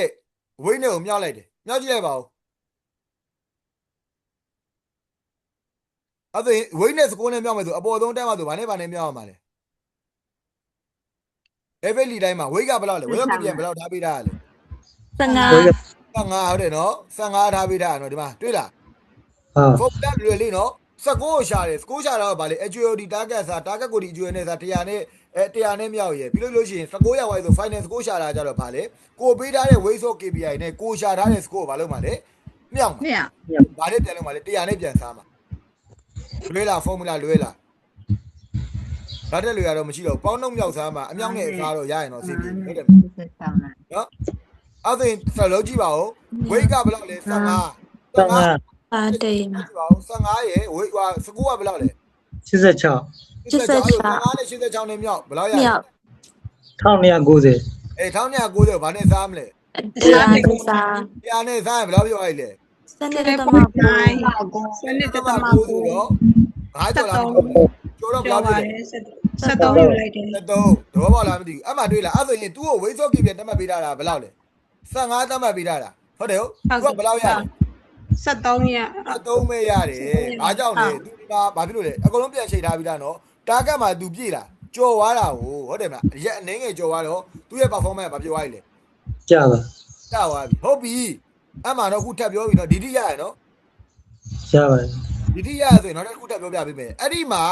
weight နဲ့ကိုမြောက်လိုက်တယ်မြောက်ကြည့်လိုက်ပါဦးအဲ့ဒါ weight နဲ့ score နဲ့မြောက်မယ်ဆိုအပေါ်ဆုံးတက်မှာဆိုဘာနဲ့မြောက်ရမှာလဲ every တိုင်းမှာ weight ကဘယ်လောက်လဲ weight ကပြန်ဘယ်လောက်ထားပေးထားရလဲ 15 15ဟုတ်တယ်နော်15ထားပေးထားရနော်ဒီမှာတွေ့လား ဟုတ် formula လွယ်လေးနော်16ကိုရှာတယ် score ရှာတော့ဗာလေ HOD target စာ target ကိုဒီ HOD နဲ့စာ100နဲ့100နဲ့မြောက်ရယ်ပြီးလို့ရှိရင်16ရောက်သွားဆို final score ရှာတာကြတော့ဗာလေကိုပေးထားတဲ့ weight so KPI နဲ့ကိုရှာထားတဲ့ score ကိုဗာလုပ်မှာလေမြောက်မှာ မြတ် ဗာနဲ့ပြန်လုပ်မှာလေ100နဲ့ပြန်စားမှာလွယ်လား formula လွယ်လားဒါတက်လွယ်ရတော့မရှိတော့ပေါင်းနှုတ်မြောက်စားမှာအမြောက်နဲ့စားတော့ရရင်တော့အဆင်ပြေဟုတ်တယ်နော်အဲ့ဒါဆက်လို့ကြည့်ပါဦး weight ကဘယ်လောက်လဲ15 ပါတယ် 15ရယ်ဝေးဟိုစကူကဘယ်လောက်လဲ 86 15နဲ့86နဲ့မြောက်ဘယ်လောက်ရလဲ မြောက် 1290 အေး1990ဘာနဲ့စားမလဲ တရားနဲ့စား တရားနဲ့စားရင်ဘယ်လောက်ပြောရလဲ စနစ်တမ 9စနစ်တသမ 9ဆိုတော့9ကျော်လားကျော်တော့ဘယ် ပြော လောက် ပါ ဖြစ် လေ လဲ 73ယူလိုက်တယ် 73တော့ဘာလားမသိဘူးအဲ့မှာတွေ့လားအဲ့ဆိုရင် तू ကိုဝိသောကိပြတက်မှတ်ပေးထားတာဘယ်လောက်လဲ15တက်မှတ်ပေးထားတာဟုတ်တယ်ဟုတ် तू ကဘယ်လောက်ရလဲ 73ရ 73ပဲရတယ်ဘာကြောင့်လဲ तू ဒီမှာဘာဖြစ်လို့လဲအကုန်လုံးပြန်ချိန်ထားပြီးသားနော်တာဂက်မှာ तू ပြည့်လားကြော်သွားတာဟုတ်တယ်မလားရက်အနှင်းငယ်ကြော်သွားတော့သူ့ရဲ့ performance ကဘာဖြစ်သွားလဲ ကြာပါ တာသွားပြီဟုတ်ပြီအဲ့မှာတော့ခုထပ်ပြောပြီနော်ဒီတိရရနော် ရပါတယ် ဒီတိရဆိုရင်နောက်တစ်ခုထပ်ပြောပြပေးမယ်အဲ့ဒီမှာ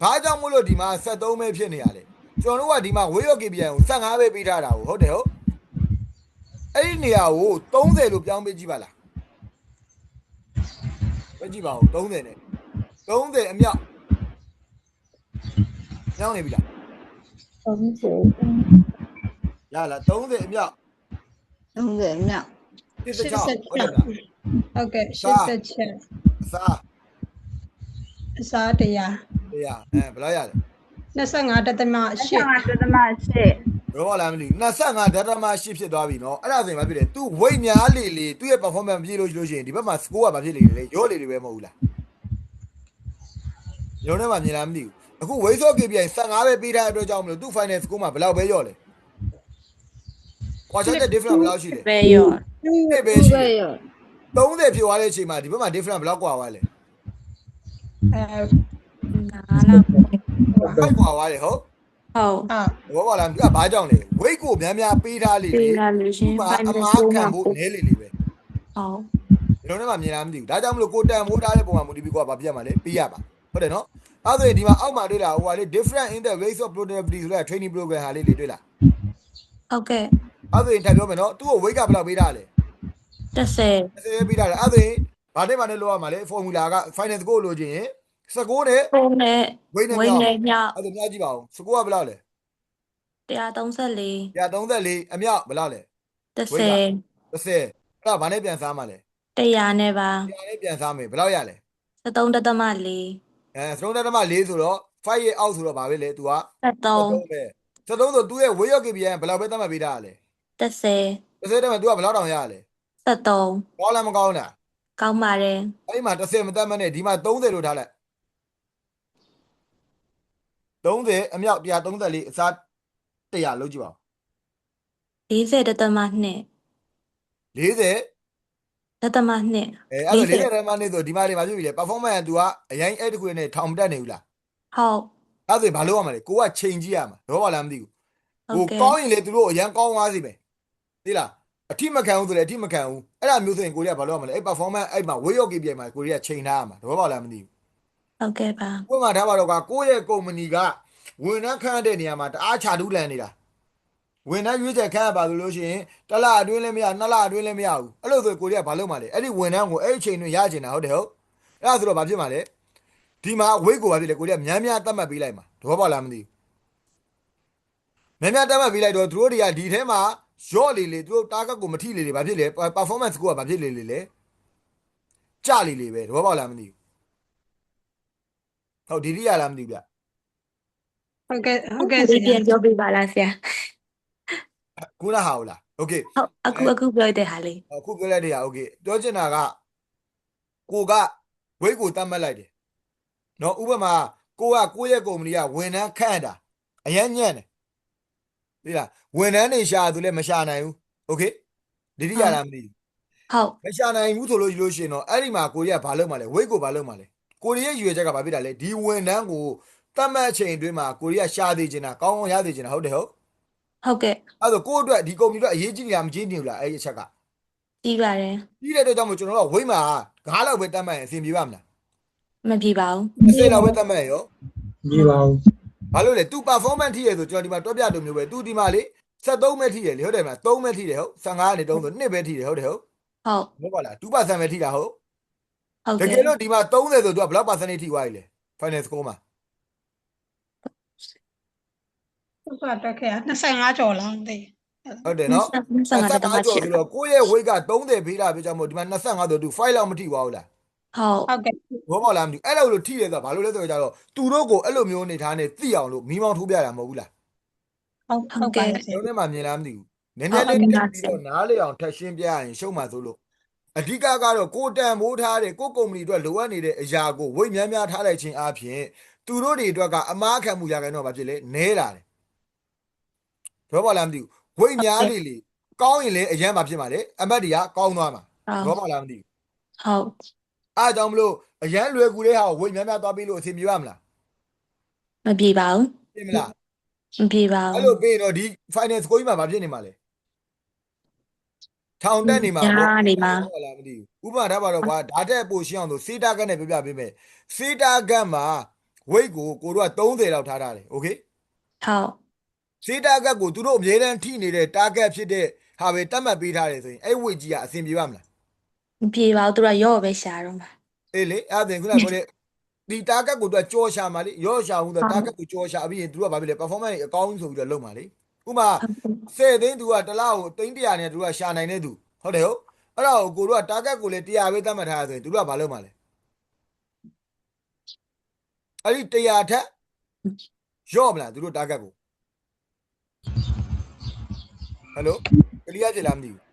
ဘာကြောင့်မို့လို့ဒီမှာ73ပဲဖြစ်နေရလဲကျွန်တော်တို့ကဒီမှာဝေးရော KPI ကို15ပဲပေးထားတာဟုတ်တယ်ဟုတ်အဲ့ဒီနေရာကို30လို့ပြောင်းပေးကြည့်ပါလားပဲကြည့်ပါဦး30နဲ့30အမြောက်ပြောင်းနေပြီလားရလား30အမြောက် 30မြတ် 86ဟုတ်တယ်လား ဟုတ်ကဲ့80ချက် အစား အစားတရား တရားဘယ်လောက်ရလဲ 25.8 တော့လာမလို့25ဒသမ8ဖြစ်သွားပြီเนาะအဲ့ဒါဆိုရင်ဘာဖြစ်လဲ तू weight များလေလေသူ့ရဲ့ performance မပြည့်လို့ရှိရင်ဒီဘက်မှာ score ကဘာဖြစ်လေလေရောလေလေပဲမဟုတ်ဘူးလားရုံးထဲမှာမြင်လားမသိဘူးအခု weight so KPI 15ပဲပေးထားတဲ့အတွက်ကြောင့်မလို့သူ့ final score မှာဘယ်လောက်ပဲရောလဲကွာချက်တဲ့ difference ဘယ်လောက်ရှိလဲ ပဲရော ဒီပဲရှိတယ်30ဖြစ်သွားတဲ့အချိန်မှာဒီဘက်မှာ difference ဘယ်လောက်ကွာသွားလဲ 9လောက် ဘယ်ကွာသွားလဲဟုတ် ဟုတ် ဘောပါလားဘာကြောင့်လဲ weight ကိုများများပေးထားလေလေ ပေးလာလို့ရှင် အ final မား score ခံ မှာ ဖို့နည်းလေလေပဲ ဟုတ် ဒီလိုနဲ့မှမြင်လားမသိဘူးဒါကြောင့်မလို့ကိုတန်မိုးထားတဲ့ပုံမှာမူတည်ပြီးကိုကဘာပြရမှာလဲပေးရပါဟုတ်တယ်နော်အဲ့ဒါဆိုရင်ဒီမှာအောက်မှာတွေ့လားဟိုဟာလေ different in the rates of productivity ဆိုတဲ့ training program ဟာလေးတွေ့လား ဟုတ်ကဲ့ အဲ့ဒါဆိုရင်ထပ်ပြောမယ်နော်သူ့ကို weight ကဘယ်လောက်ပေးထားလဲ 30 30ပေးထားတယ်အဲ့ဒါဘာနဲ့ဘာနဲ့လောက်ရမှာလဲ formula က finance ကိုလိုချင်ရင်19နဲ့ ပုံနဲ့ weight နဲ့ ဝိ မြောက် နဲ့မြောက် အဲ့ဒါများကြည့်ပါဦး19ကဘယ်လောက်လဲ 134 134အမြောက်ဘယ်လောက်လဲ 30 30အဲ့ဒါဘာနဲ့ပြန်စားမှာလဲ 100နဲ့ပါ 100နဲ့ပြန်စားမယ်ဘယ်လောက်ရလဲ 73.4 စတုံးတက်မ4ဆိုတော့5ရဲ့အောက်ဆိုတော့ဘာပဲလဲ तू က 73 ပဲ73ဆို तू ရဲ့ weight ရော KPI ဘယ်လောက်ပဲသတ်မှတ်ပေးထားရလဲ 30 30တက်မှာ तू ကဘယ်လောက်တောင်ရရလဲ 73 ကောင်းလားမကောင်းလား ကောင်းပါတယ် အဲ့ဒီမှာ30မတက်မနဲ့ဒီမှာ30လို့ထားလိုက်30အမြောက်134အစား100လောက်ကြည့်ပါဦး 40.2 40 40.2 အဲ့ဒါ40တက်မှနေဆိုဒီမှာတွေမှာဖြစ်ပြီလေ performance က तू ကအရင်အဲ့တခွေနဲ့ထောင်မတက်နေဘူးလား ဟုတ် အဲ့ဒါဆိုဘာလုပ်ရမလဲကိုကချိန်ကြည့်ရမှာတော့ဘာလားမသိဘူး ဟုတ် ကို ကဲ့ ကောင်းရင်လေသူတို့အရင်ကောင်းသွားစီပဲသိလားအထိမခံဘူးဆိုလေအထိမခံဘူးအဲ့ဒါမျိုးဆိုရင်ကိုရီကဘာလုပ်ရမလဲအဲ့ performance အဲ့မှာ weight ရော KPI မှာကိုရီကချိန်ထားရမှာတော့ဘာလားမသိဘူး ဟုတ်ကဲ့ပါ ကိုမှထားပါတော့ကကိုယ့်ရဲ့ကုမ္ပဏီကဝန်ထမ်းခန့်တဲ့နေရာမှာတအားချာထူးလန်နေတာဝန်ထမ်းရွေးချယ်ခန့်ရပါလို့ရှိရင်တစ်လအတွင်းလည်းမရနှစ်လအတွင်းလည်းမရဘူးအဲ့လိုဆိုကိုရီကဘာလုပ်မှာလဲအဲ့ဒီဝန်ထမ်းကိုအဲ့အချိန်တွင်ရချင်တာဟုတ်တယ်ဟုတ်အဲ့ဒါဆိုတော့ဘာဖြစ်မှာလဲဒီမှာ weight ကိုဘာဖြစ်လဲကိုရီကများများသတ်မှတ်ပေးလိုက်မှာတော့ဘာလားမသိဘူးများများသတ်မှတ်ပေးလိုက်တော့သူတို့တွေကဒီထဲမှာရော့လေသူတို့ target ကိုမထိလေဘာဖြစ်လဲ performance ကိုကဘာဖြစ်လေလဲကြလေပဲတော့ဘာလားမသိဘူးဟုတ်ဒီရလားမသိဘူးဗျ ဟုတ်ကဲ့ဟုတ်ကဲ့ ဒီ ဆရာ ပြန်ပြောပြပါလားဆရာ ခုနဟာဟုတ်လားโอเค ဟုတ်အခုပြောတဲ့ဟာလေး အခုပြောလိုက်တဲ့ဟာโอเคပြောချင်တာကကိုကဝိတ်ကိုတတ်မှတ်လိုက်တယ်เนาะဥပမာကိုကကိုယ့်ရဲ့ကုမ္ပဏီကဝန်ထမ်းခန့်တာအရင်ညံ့တယ်သိလားဝန်ထမ်းတွေရှာသူလည်းမရှာနိုင်ဘူးโอเคဒီတိရလားမသိဘူး ဟုတ် မရှာနိုင်ဘူးဆိုလို့ရှိရင်တော့အဲ့ဒီမှာကိုရီကဘာလုပ်မှာလဲဝိတ်ကိုဘာလုပ်မှာလဲကိုရီရဲ့ရွေချက်ကဘာဖြစ်တာလဲဒီဝန်ထမ်းကိုတတ်မှတ်အချိန်အတွင်းမှာကိုရီကရှာသေးချင်တာကောင်းကောင်းရသေးချင်တာဟုတ်တယ်ဟုတ် ဟုတ်ကဲ့ အဲ့ဒါကိုယ့်အတွက်ဒီကုမ္ပဏီအတွက်အရေးကြီးနေတာမကြီးနေဘူးလားအဲ့ဒီအချက်က ပြီးပါတယ် ကြီးတဲ့အတွက်ကြောင့်မို့ကျွန်တော်တို့ကဝိတ်မှာငါးလောက်ပဲတတ်မှတ်ရင်အဆင်ပြေပါမလား မပြေပါဘူး 20လောက်ပဲတတ်မှတ်ရော ဒီပါဦး ဘာလို့လဲ तू performance ထိရဆိုကျွန်တော်ဒီမှာတွက်ပြတုံမျိုးပဲ तू ဒီမှာလေ73ပဲထိရလေဟုတ်တယ်မလား3ပဲထိတယ်ဟုတ်15ကနေ3ဆို2ပဲထိတယ်ဟုတ်တယ်ဟုတ် ဟုတ် ဟုတ်ပါလား 2% ပဲထိတာဟုတ် ဟုတ် တ ကဲ့ ကယ်လို့ဒီမှာ30ဆို तू ကဘယ်လောက် percentage ထိသွားပြီလဲ final score မှာ ဟုတ်ကဲ့တက်ခဲ့25ကျော်လားမသိ ဟုတ်တယ်နော် 25 ကျော်ဆိုတော့ကိုယ့်ရဲ့ weight က30ပေးတာပြကြမို့ဒီမှာ25ဆို तू 5လောက်မထိသွားဘူးလား ဟုတ် ဟုတ်ကဲ့ ဘောမော်လားမသိဘူးအဲ့လိုလို့ထိတယ်ဆိုတာဘာလို့လဲဆိုတော့ကြတော့သူတို့ကိုအဲ့လိုမျိုးနေထားနေသိအောင်လို့မိမောင်းထိုးပြတာမဟုတ်ဘူးလား ဟုတ်ကဲ့ဆရာ ကျွန်တော်လည်းမမြင်လားမသိဘူးနည်းနည်းလေးတက်ပြီးတော့နားလေအောင်ထပ်ရှင်းပြရင်ရှုံးမှာဆိုလို့အဓိကကတော့ကိုတန်မိုးထားတဲ့ကိုကုမ္ပဏီအတွက်လိုအပ်နေတဲ့အရာကိုဝိတ်များများထားလိုက်ခြင်းအပြင်သူတို့တွေအတွက်ကအမားခံမှုရခိုင်တော့ဘာဖြစ်လဲနဲလာတယ်ဘောပါလားမသိဘူးဝိတ်များလေလေကောင်းရင်လည်းအရန်မှာဖြစ်မှာလေအမတ်တွေကကောင်းသွားမှာဘောပါလားမသိဘူး ဟုတ် အားကြောင့်မလို့အရန်လွယ်ကူတဲ့ဟာကိုဝိတ်များများသွားပြီးလို့အဆင်ပြေပါမလား မပြေပါဘူး ပြင်မလား မပြေပါ အဲ့ ဘူး လိုပြီးတော့ဒီ finance ကိုကြီးမှာဘာဖြစ်နေမှာလဲထောင်တက်နေမှာ ညားနေမှာ ဟုတ်လားမသိဘူးဥပမာထားပါတော့ကွာဒါတက်ပို့ရှင်းအောင်ဆိုစေတာကတ်နဲ့ပြပြပေးမယ်စေတာကတ်မှာ weight ကိုတို့က30လောက်ထားတယ်โอเค ဟုတ် စေတာကတ်ကိုသူတို့အမြဲတမ်းထိနေတဲ့ target ဖြစ်တဲ့ဟာပဲတတ်မှတ်ပေးထားတယ်ဆိုရင်အဲ့ weight ကြီးကအဆင်ပြေပါမလား မပြေပါဘူးသူကရော့ပဲရှာတော့မှာ အေးလေအဲ့ဒါခုနကပြောတဲ့ဒီ target ကိုသူကကြောရှာမှာလေရောရှာဘူးဆို target ကိုကြောရှာပြီးရင်သူကဘာဖြစ်လဲ performance အကောင်းဆိုပြီးတော့လုပ်မှာလေဥပမာ10သိန်းသူကတစ်လောက်ကိုသိန်း100နဲ့သူကရှာနိုင်တဲ့သူဟုတ်တယ်ဟုတ်အဲ့ဒါကိုကိုတို့က target ကိုလည်း100ပဲသတ်မှတ်ထားရဆိုရင်သူတို့ကဘာလုပ်မှာလဲအဲ့ဒီ100ထက်ရော့မလားသူတို့ target ကိုဟယ်လိုကလီယာကြလားမသိဘူး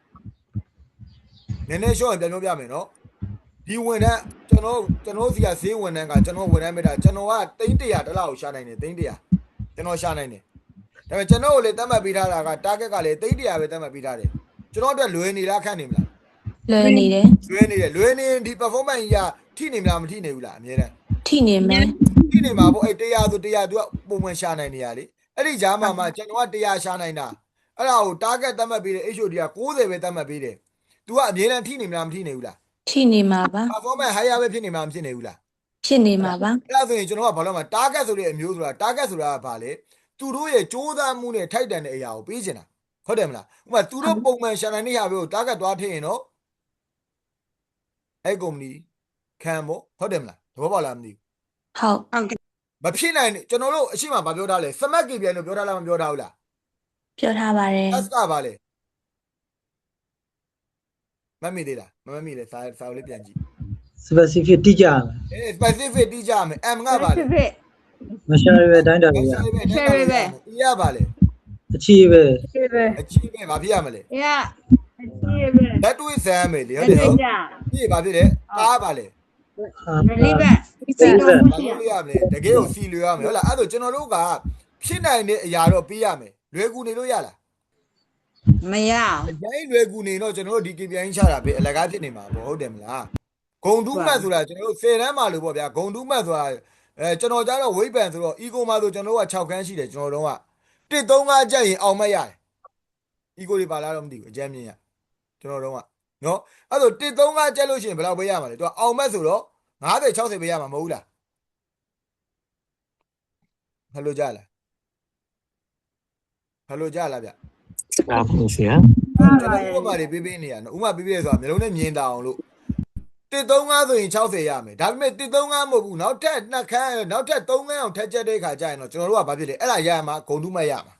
နည်းနည်းရှော့ရင်ပြန်ပြောပြမယ်နော်ဒီဝန်ထမ်းကျွန်တော်စီကဈေးဝန်ထမ်းကကျွန်တော်ဝန်ထမ်းမဲ့တာကျွန်တော်ကသိန်း100တစ်လောက်ကိုရှာနိုင်တယ်သိန်း100ကျွန်တော်ရှာနိုင်တယ်ဒါပေမဲ့ကျွန်တော်ကိုလည်းသတ်မှတ်ပေးထားတာက target ကလည်းသိန်း100ပဲသတ်မှတ်ပေးထားတယ်ကျွန်တော်အတွက်လွယ်နေလားခက်နေမလား လွယ်နေတယ် လွယ်နေတယ်လွယ်နေဒီ performance ကြီးကထိနေမလားမထိနေဘူးလားအမြဲတမ်း ထိနေမယ် ထိနေမှာပေါ့အဲ့100ဆို100သူကပုံမှန်ရှာနိုင်နေရလေအဲ့ဒီကြားမှာကျွန်တော်က100ရှာနိုင်တာအဲ့ဒါကို target သတ်မှတ်ပေးတဲ့ HOD က90ပဲသတ်မှတ်ပေးတယ်သူကအမြဲတမ်းထိနေမလားမထိနေဘူးလား ထိနေမှာပါ performance higher ပဲဖြစ်နေမှာမဖြစ်နေဘူးလား ဖြစ်နေမှာပါ အဲ့ဒါဆိုရင်ကျွန်တော်ကဘာလို့မှ target ဆိုတဲ့အမျိုးဆိုတာ target ဆိုတာကဘာလဲသူတို့ရဲ့စ조사မှုနဲ့ထိုက်တန်တဲ့အရာကိုပေးချင်တာဟုတ်တယ်မလားဥပမာသူတို့ပုံမှန်ရှာနိုင်တဲ့ဟာပဲကို target သွားထည့်ရင်တော့ အဲ့ကုမ္ပဏီခံဖို့ဟုတ်တယ်မလားသဘောပေါက်လားမသိဘူး ဟုတ် ဟုတ်ကဲ့ မဖြစ်နိုင်ကျွန်တော်တို့အရှိမဘာပြောထားလဲစမတ် KPI လို့ပြောထားလားမပြောထားဘူးလား ပြောထားပါတယ် S ကပါလေမတ်မိသေးလားမမတ်မိလေစာလေးပြန်ကြည့် specific တိကျရမယ် specific တိကျမယ် M ကပါလေ specific မရှာရပဲတိုင်းတာလို့ရ share ပဲ E ရပါလေ အချီပဲ အကြီးပဲဘာဖြစ်ရမလဲ ရအရှိပဲ လက်တွေ့ဆမ်းမယ်လေဟုတ်တယ်ဟုတ်ပြည့်ဘာဖြစ်လဲအားပါလေ ရလိပဲစိတ်တော်မှု ဘာ ရှိရ လို့ရမလဲတကယ်ကိုစီလွယ်ရမယ်ဟုတ်လားအဲ့ဒါကျွန်တော်တို့ကဖြစ်နိုင်တဲ့အရာတော့ပေးရမယ်လွယ်ကူနေလို့ရလား မရ အရင်လွယ်ကူနေတော့ကျွန်တော်တို့ဒီ KPI ချတာပဲအလကားဖြစ်နေမှာပေါ့ဟုတ်တယ်မလားဂုံတူးမှတ်ဆိုတာကျွန်တော်တို့10တန်းမှလို့ပေါ့ဗျာဂုံတူးမှတ်ဆိုတာကျွန်တော်ကြတော့ဝိတ်ပန်ဆိုတော့ ego မှာဆိုကျွန်တော်တို့က6ခန်းရှိတယ်ကျွန်တော်တို့က135ကြက်ရင်အောင်မရတယ် ego တွေပါလားတော့မသိဘူးအကြမ်းမြင်ရကျွန်တော်တို့ကနော်အဲ့ဆို135ကြက်လို့ရှိရင်ဘယ်လောက်ပေးရမှာလဲသူကအောင်မတ်ဆိုတော့50 60ပေးရမှာမဟုတ်လားဟယ်လိုကြလားဟယ်လိုကြလားဗျ အားပါဆရာ ကျွန်တော်ဥပမာတွေပေးနေရနော်ဥပမာပေးဆိုတာမျိုးလုံးနဲ့မြင်တာအောင်လို့135ဆိုရင်60ရမယ်ဒါပေမဲ့135မဟုတ်ဘူးနောက်ထပ်2ခန်းနောက်ထပ်3ခန်းအောင်ထပ်ချက်တဲ့ခါကျရင်တော့ကျွန်တော်တို့ကဘာဖြစ်လဲအဲ့ဒါရရမှာဂုံတူးမရမှာ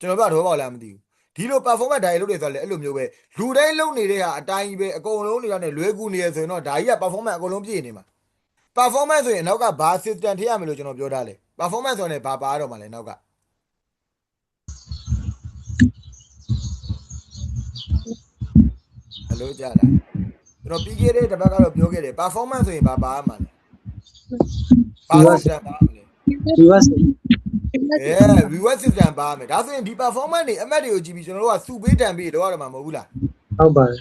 ကျွန်တော်တို့ကတော့ပေါ့လားမသိဘူးဒီလို performance ဒါရီလုပ်တွေဆိုတော့လေအဲ့လိုမျိုးပဲလူတိုင်းလုပ်နေတဲ့ဟာအတိုင်းကြီးပဲအကုန်လုံးတွေကနေလွဲကူနေရဆိုရင်တော့ဒါကြီးက performance အကုန်လုံးပြည့်နေမှာ performance ဆိုရင်နောက်ကဘာ system ထည့်ရမယ်လို့ကျွန်တော်ပြောထားလေ performance ဆိုရင်ဘာပါတော့မှာလဲနောက်ကဟယ်လိုကြားလားကျွန်တော်ပြီးခဲ့တဲ့တစ်ပတ်ကတော့ပြောခဲ့တယ် performance ဆိုရင်ဘာပါမှာလဲဘာ system ပါမလဲ ဒီဝတ် reward system ပါမယ်ဒါဆိုရင်ဒီ performance တွေအမှတ်တွေကိုကြည့်ပြီးကျွန်တော်တို့ကစုပေးတံပေးတော့ရမှာမဟုတ်ဘူးလား ဟုတ်ပါတယ်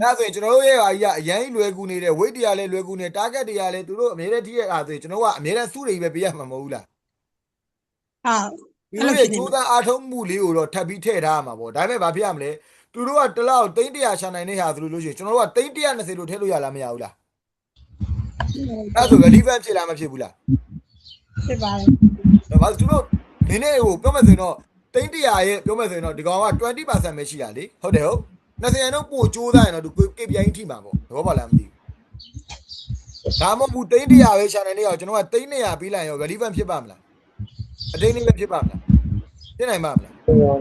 ဒါဆိုရင်ကျွန်တော်တို့ရဲ့ဟာကြီးကအရင်လွယ်ကူနေတယ် weight တရားလည်းလွယ်ကူနေ target တရားလည်းသူတို့အမြဲတမ်းထိရတာဆိုရင်ကျွန်တော်ကအမြဲတမ်းစုတွေပဲပေးရမှာမဟုတ်ဘူးလား ဟုတ် ဒီလိုရဲ့ကြိုးစားအားထုတ်မှုလေးကိုတော့ထပ်ပြီးထည့်ထားရမှာပေါ့ဒါပေမဲ့ဘာဖြစ်ရမလဲသူတို့ကတစ်လောက်300ရှာနိုင်တဲ့ဟာဆိုလို့ရှိရင်ကျွန်တော်တို့က320လို့ထည့်လို့ရလားမရဘူးလားအဲ့ဆို relevant ဖြစ်လားမဖြစ်ဘူးလား ဖြစ်ပါတယ် ဒါပါသူတို့ဒီနေ့ဟိုပြောမယ်ဆိုရင်တော့300ရဲ့ပြောမယ်ဆိုရင်တော့ဒီကောင်က 20% ပဲရှိတာလေဟုတ်တယ်ဟုတ်20ရာနှုန်းပို့ကြိုးစားရင်တော့သူ KPI ထိမှာပေါ့သဘောပါလားမသိဘူးဒါမှမဟုတ်300ပဲရှာနိုင်တဲ့ကောင်ကျွန်တော်က300ပေးလိုက်ရော relevant ဖြစ်ပါမလားအတိတ်လေးပဲဖြစ်ပါမလားဖြစ်နိုင်ပါမလား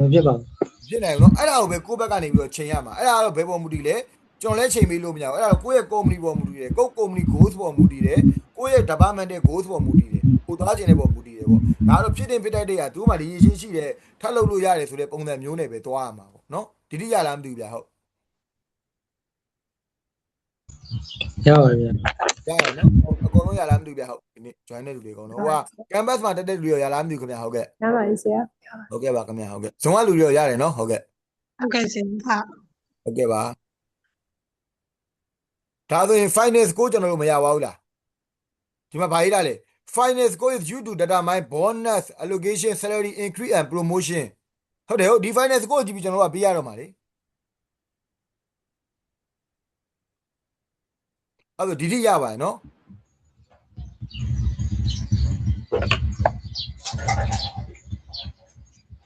မဖြစ်ပါဘူး ဖြစ်နိုင်ဘူးเนาะအဲ့ဒါကိုပဲကိုယ့်ဘက်ကနေပြီးတော့ချိန်ရမှာအဲ့ဒါကတော့ဘယ်ပေါ်မူတည်လဲကျွန်တော်လည်းချိန်ပေးလို့မရဘူးအဲ့ဒါတော့ကိုယ့်ရဲ့ company ပေါ်မူတည်တယ်ကိုယ့် company goals ပေါ်မူတည်တယ်ကိုယ့်ရဲ့ department ရဲ့ goals ပေါ်မူတည်တယ်ကိုသွားခြင်းတဲ့ပေါ်မူတည်တယ်ပေါ့ဒါကတော့ဖြစ်တင်ဖြစ်တိုက်တဲ့ဟာသူ့မှာဒီရည်ရှင်းရှိတယ်ထပ်လုပ်လို့ရတယ်ဆိုတဲ့ပုံစံမျိုးနဲ့ပဲသွားရမှာပေါ့เนาะဒီတိရလားမသိဘူးဗျာဟုတ် ရပါတယ်ဗျာ ရရနော်အကုန်လုံးရလားမသိဘူးဗျာဟုတ်ဒီနေ့ join တဲ့လူတွေအကုန်လုံးဟိုက campus မှာတက်တဲ့လူတွေရလားမသိဘူးခင်ဗျာဟုတ်ကဲ့ ရပါတယ်ဆရာ ဟုတ်ကဲ့ပါခင်ဗျာဟုတ်ကဲ့ဇုံကလူတွေရတယ်နော်ဟုတ်ကဲ့ ဟုတ်ကဲ့ဆရာဟုတ် ဟုတ်ကဲ့ပါဒါဆိုရင် finance ကိုကျွန်တော်တို့မရပါဘူးလားဒီမှာဗာရေးတာလေ finance go is due to determine bonus allocation salary increase and promotion ဟုတ်တယ်ဟုတ်ဒီ finance ကိုကြည့်ပြီးကျွန်တော်တို့ကပေးရတော့မှာလေအဲ့ဒါဒီတိရပါတယ်နော်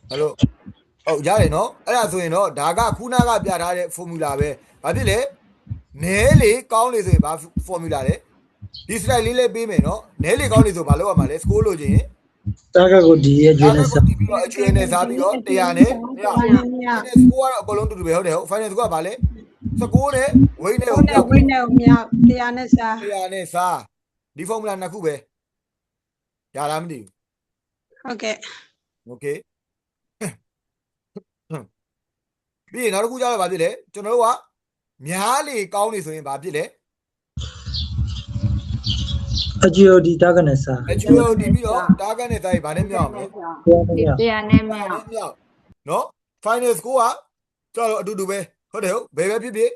ဟယ်လိုဟုတ်ရတယ်နော်အဲ့ဒါဆိုရင်တော့ဒါကခုနကပြထားတဲ့ formula ပဲဘာဖြစ်လဲနဲလေကောင်းလေဆိုရင်ဘာ formula လဲဒီ slide လေးလေးပေးမယ်နော်နဲလေကောင်းလေဆိုဘာလုပ်ရမှာလဲ score လို့ချင်း တာကကိုဒီရဲ့ကျွေးနေစား ပြီးတော့အကျွေးနဲ့စားပြီးတော့100နဲ့100 score ကတော့အကုန်လုံးတူတူပဲဟုတ်တယ်ဟုတ် final score ကဘာလဲ19နဲ့ weight နဲ့ ဟုတ်တယ်ဝိနေကိုမြောက်တရားနဲ့စား 100နဲ့စားဒီ formula နှစ်ခုပဲရလားမသိဘူး ဟုတ်ကဲ့ okay ပြီးရင်နောက်တစ်ခုကြားတော့ဗာဖြစ်လဲကျွန်တော်တို့ကများလေကောင်းလေဆိုရင်ဗာဖြစ်လဲ အဂျီယိုဒီတာကနဲ့စား အကျွေးတီးပြီးတော့ target နဲ့စားရင်ဗာနဲ့မြောက်အောင်လဲ တရားနဲ့မြောက် မြောက်နော် final score ကကျွန်တော်အတူတူပဲဟုတ်တယ်ဟုတ်ဘယ်ပဲဖြစ်ဖြစ်